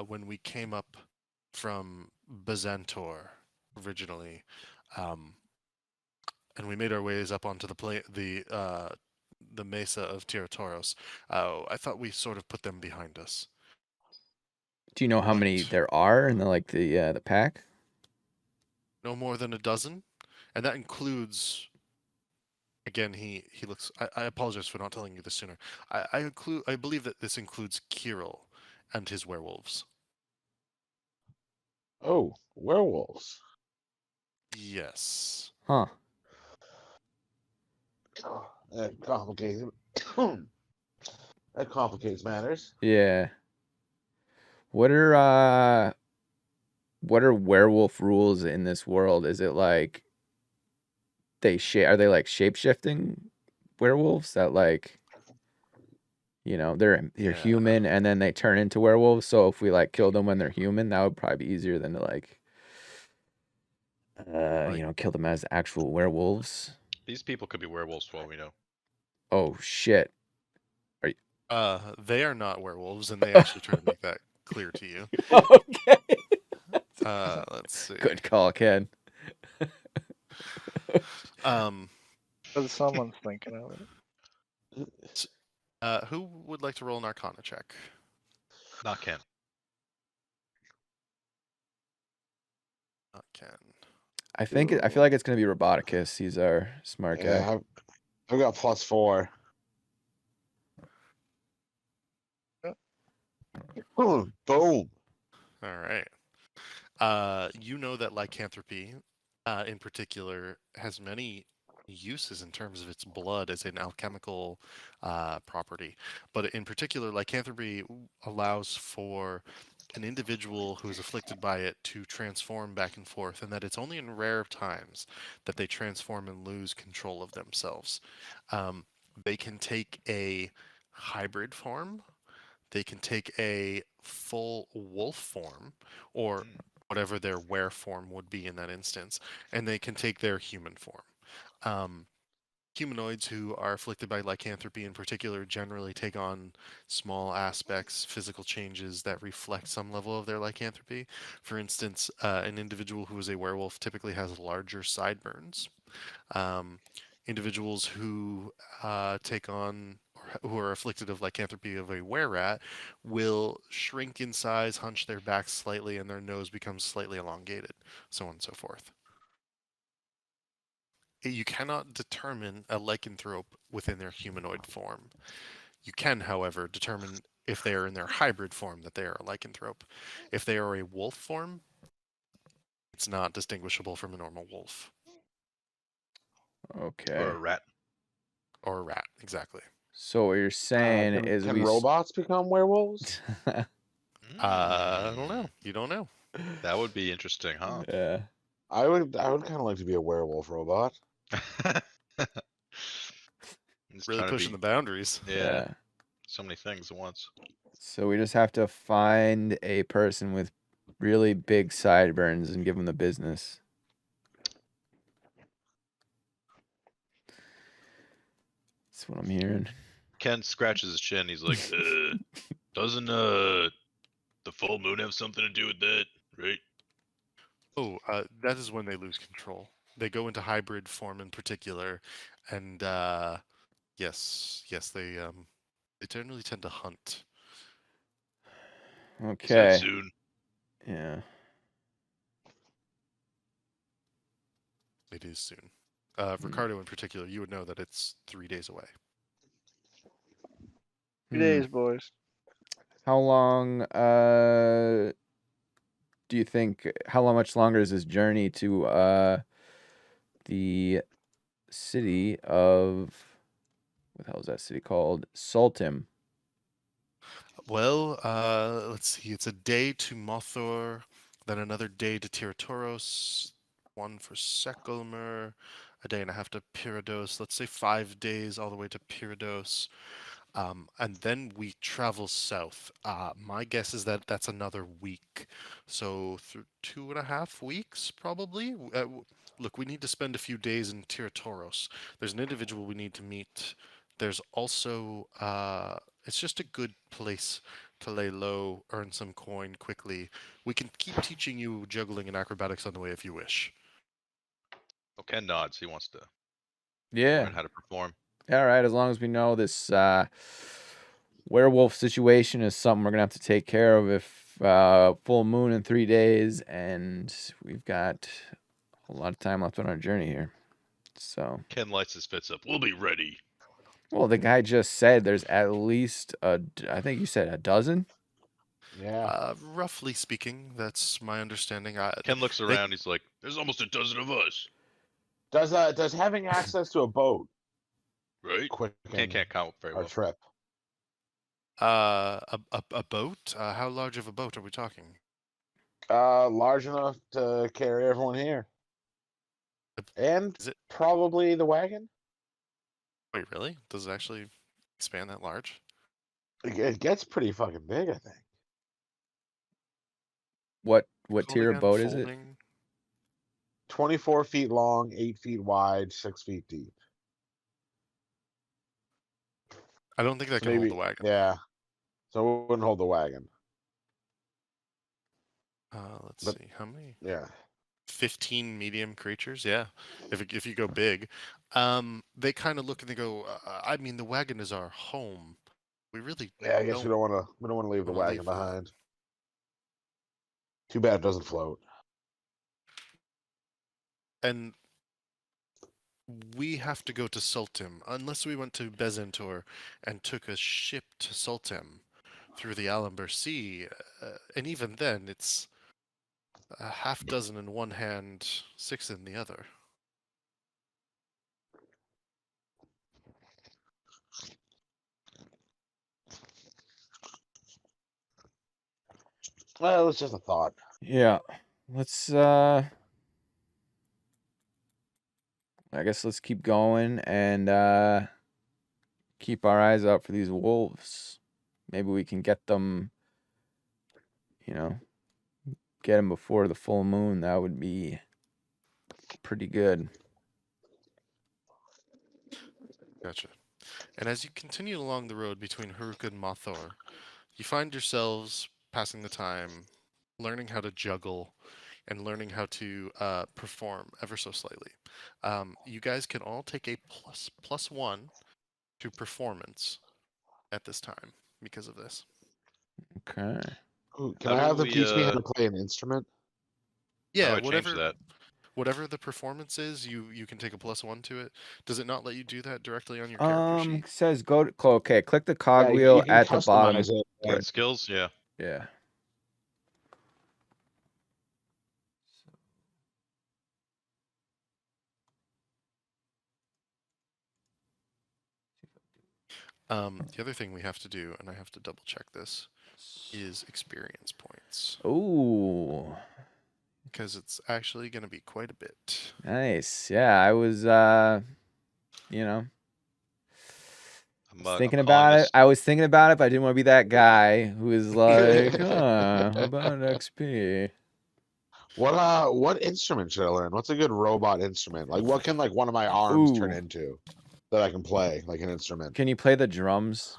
when we came up from Bazantor originally, um, and we made our ways up onto the mesa of Tiratoros. I thought we sort of put them behind us. Do you know how many But there are in the pack? no more than a dozen, and that includes. Again, he looks. I apologize for not telling you this sooner. I believe that this includes Kirill and his werewolves. Oh, werewolves. Yes. Huh. That complicates that complicates matters. Yeah. What are werewolf rules in this world? Is it like are they like shape-shifting werewolves that like, they're Yeah. human and then they turn into werewolves? So if we like kill them when they're human, that would probably be easier than to like kill them as actual werewolves. These people could be werewolves for all we know. Oh shit. They are not werewolves, and they actually try to make that clear to you. Okay. Let's see. Good call, Ken. But someone's thinking of it. Who would like to roll an Arcana check? Not Ken. Not Ken. I feel like it's gonna be Roboticus. He's our smart guy. Yeah, I've got +4. Boom. All right. You know that lycanthropy, in particular, has many uses in terms of its blood as an alchemical property. But in particular, lycanthropy allows for an individual who is afflicted by it to transform back and forth, and that it's only in rare times that they transform and lose control of themselves. They can take a hybrid form. They can take a full wolf form, or whatever their were form would be in that instance, and they can take their human form. Humanoids who are afflicted by lycanthropy in particular generally take on small aspects, physical changes that reflect some level of their lycanthropy. For instance, an individual who is a werewolf typically has larger sideburns. Um, individuals who take on or who are afflicted of lycanthropy of a were-rat will shrink in size, hunch their backs slightly, and their nose becomes slightly elongated, so on and so forth. You cannot determine a lycanthrope within their humanoid form. You can, however, determine if they are in their hybrid form that they are a lycanthrope. If they are a wolf form, it's not distinguishable from a normal wolf Or Okay. a rat. or a rat. Exactly. So what you're saying is Can we robots become werewolves? I don't know. Mm, You don't know. That would be interesting, huh? Yeah. I would kind of like to be a werewolf robot. Just Really trying to pushing be, the boundaries. yeah, so many things at once. So we just have to find a person with really big sideburns and give them the business. That's what I'm hearing. Ken scratches his chin. He's like, doesn't the full moon have something to do with that, right? Oh, that is when they lose control. They go into hybrid form in particular, and yes, they generally tend to hunt. He said Okay. soon. Yeah. It is soon. Hmm. Ricardo, in particular, you would know that it's 3 days away. 3 Hmm. days, boys. How long do you think how much longer is this journey to the city of what the hell is that city called? Saltim. Well, let's see. It's a day to Mothor, then another day to Tiratoros, one for Sekulmer, a day and a half to Pyridos. Let's say 5 days all the way to Pyridos. And then we travel south. My guess is that that's another week. So through 2.5 weeks, probably. Look, we need to spend a few days in Tiratoros. There's an individual we need to meet. There's also, it's just a good place to lay low, earn some coin quickly. We can keep teaching you juggling and acrobatics on the way if you wish. Well, Ken nods. He wants to Yeah. learn how to perform. All right, as long as we know this werewolf situation is something we're gonna have to take care of if full moon in 3 days, and we've got a lot of time left on our journey here. So, Ken lights his fits up. We'll be ready. well, the guy just said there's at least I think you said a dozen. Yeah. Roughly speaking, that's my understanding. Ken looks They around. He's like, there's almost a dozen of us, Does having access to a boat right? quicken Can't count very our well. trip? a boat? How large of a boat are we talking? Large enough to carry everyone here, and Is it? probably the wagon. Wait, really? Does it actually expand that large? It gets pretty fucking big, I think. What Called tier of again? boat is it? Folding? 24 feet long, 8 feet wide, 6 feet deep. I don't think that So can hold maybe, the wagon. yeah. So it wouldn't hold the wagon. Let's But- see. How many? Yeah. 15 medium creatures? Yeah. If you go big. They kind of look and they go, I mean, the wagon is our home. We really Yeah, I guess don't we don't want to leave the wanna wagon leave that. behind. Too bad it doesn't float. And we have to go to Sultim unless we went to Bezentor and took a ship to Sultim through the Alamber Sea. And even then, it's a half dozen in one hand, 6 in the other. Well, it's just a thought. Yeah. Let's I guess let's keep going and keep our eyes out for these wolves. Maybe we can get them, you know, get him before the full moon, that would be pretty good. Gotcha. And as you continue along the road between Haruk and Mothor, you find yourselves passing the time, learning how to juggle, and learning how to perform ever so slightly. You guys can all take a +1 to performance at this time because of this. Okay. Ooh, can How I do have them we, teach me how to play an instrument? How do Yeah, I change that? whatever the performance is, you can take a +1 to it. Does it not let you do that directly on your character sheet? Says go to okay. Click the cog Yeah, wheel you can at the bottom. customize it. Right. and- Skills? Yeah. Yeah. The other thing we have to do, and I have to double check this, is experience points Ooh, because it's actually going to be quite a bit. nice. Yeah, I was you know, I'm thinking calling about this. it. I was thinking about it, but I didn't want to be that guy who is like, how about XP? What instrument should I learn? What's a good robot instrument? Like what can like one of my arms turn Ooh. into that I can play like an instrument? Can you play the drums?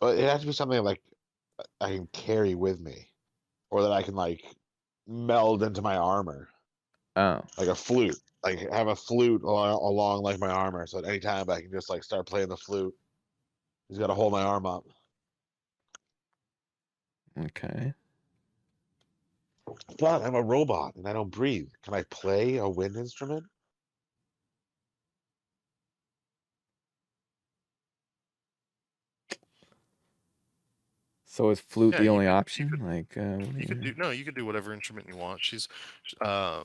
But it has to be something like I can carry with me, or that I can like meld into my armor, Oh, like a flute. Like have a flute along like my armor, so at any time I can just like start playing the flute. He's got to hold my arm up. okay. But I'm a robot and I don't breathe. Can I play a wind instrument? So is flute Yeah, the you only could- you option? could- Like, what You do could do no, you could do whatever instrument you want. She's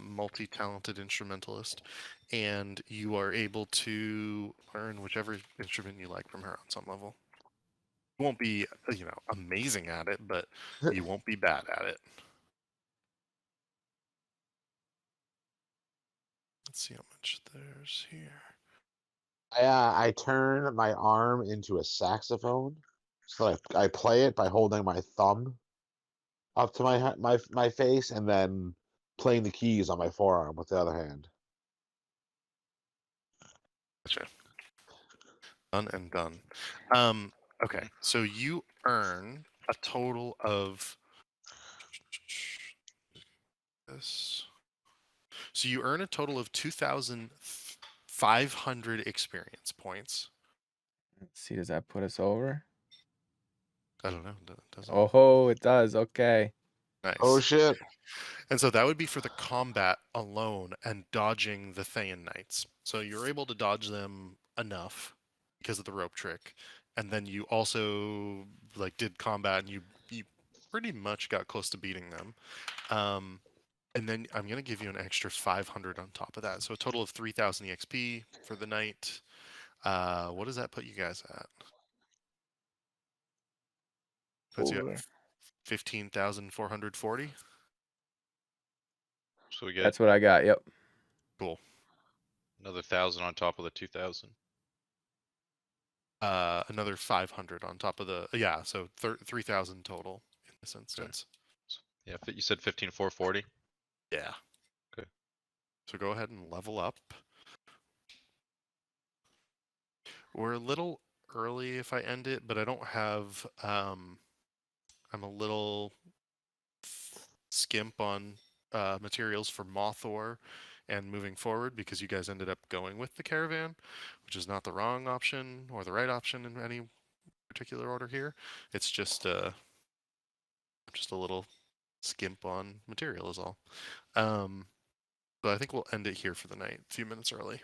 multi-talented instrumentalist, and you are able to learn whichever instrument you like from her on some level. You won't be, amazing at it, but you won't be bad at it. Let's see how much there's here. I turn my arm into a saxophone, so I play it by holding my thumb up to my face and then playing the keys on my forearm with the other hand. Gotcha. Done and done. Okay, so you earn a total of this. So you earn a total of 2,500 experience points. Let's see, does that put us over? I don't know. Doesn't Oh, it does. Okay. nice. Oh shit! And so that would be for the combat alone and dodging the Thayan Knights. So you're able to dodge them enough because of the rope trick, and then you also did combat and you pretty much got close to beating them. And then I'm gonna give you an extra 500 on top of that, so a total of 3,000 EXP for the night. What does that put you guys at? Puts you Over. at 15,440. So we get That's what I got. Yep. Cool. another 1,000 on top of the 2,000. Another 500 on top of the so 3,000 total in this instance. Yeah, you said 15,440. Yeah. Okay. So go ahead and level up. We're a little early if I end it, but I don't have. I'm a little skimp on materials for Mothor and moving forward because you guys ended up going with the caravan, which is not the wrong option or the right option in any particular order here. It's just a little skimp on material is all. So I think we'll end it here for the night. A few minutes early.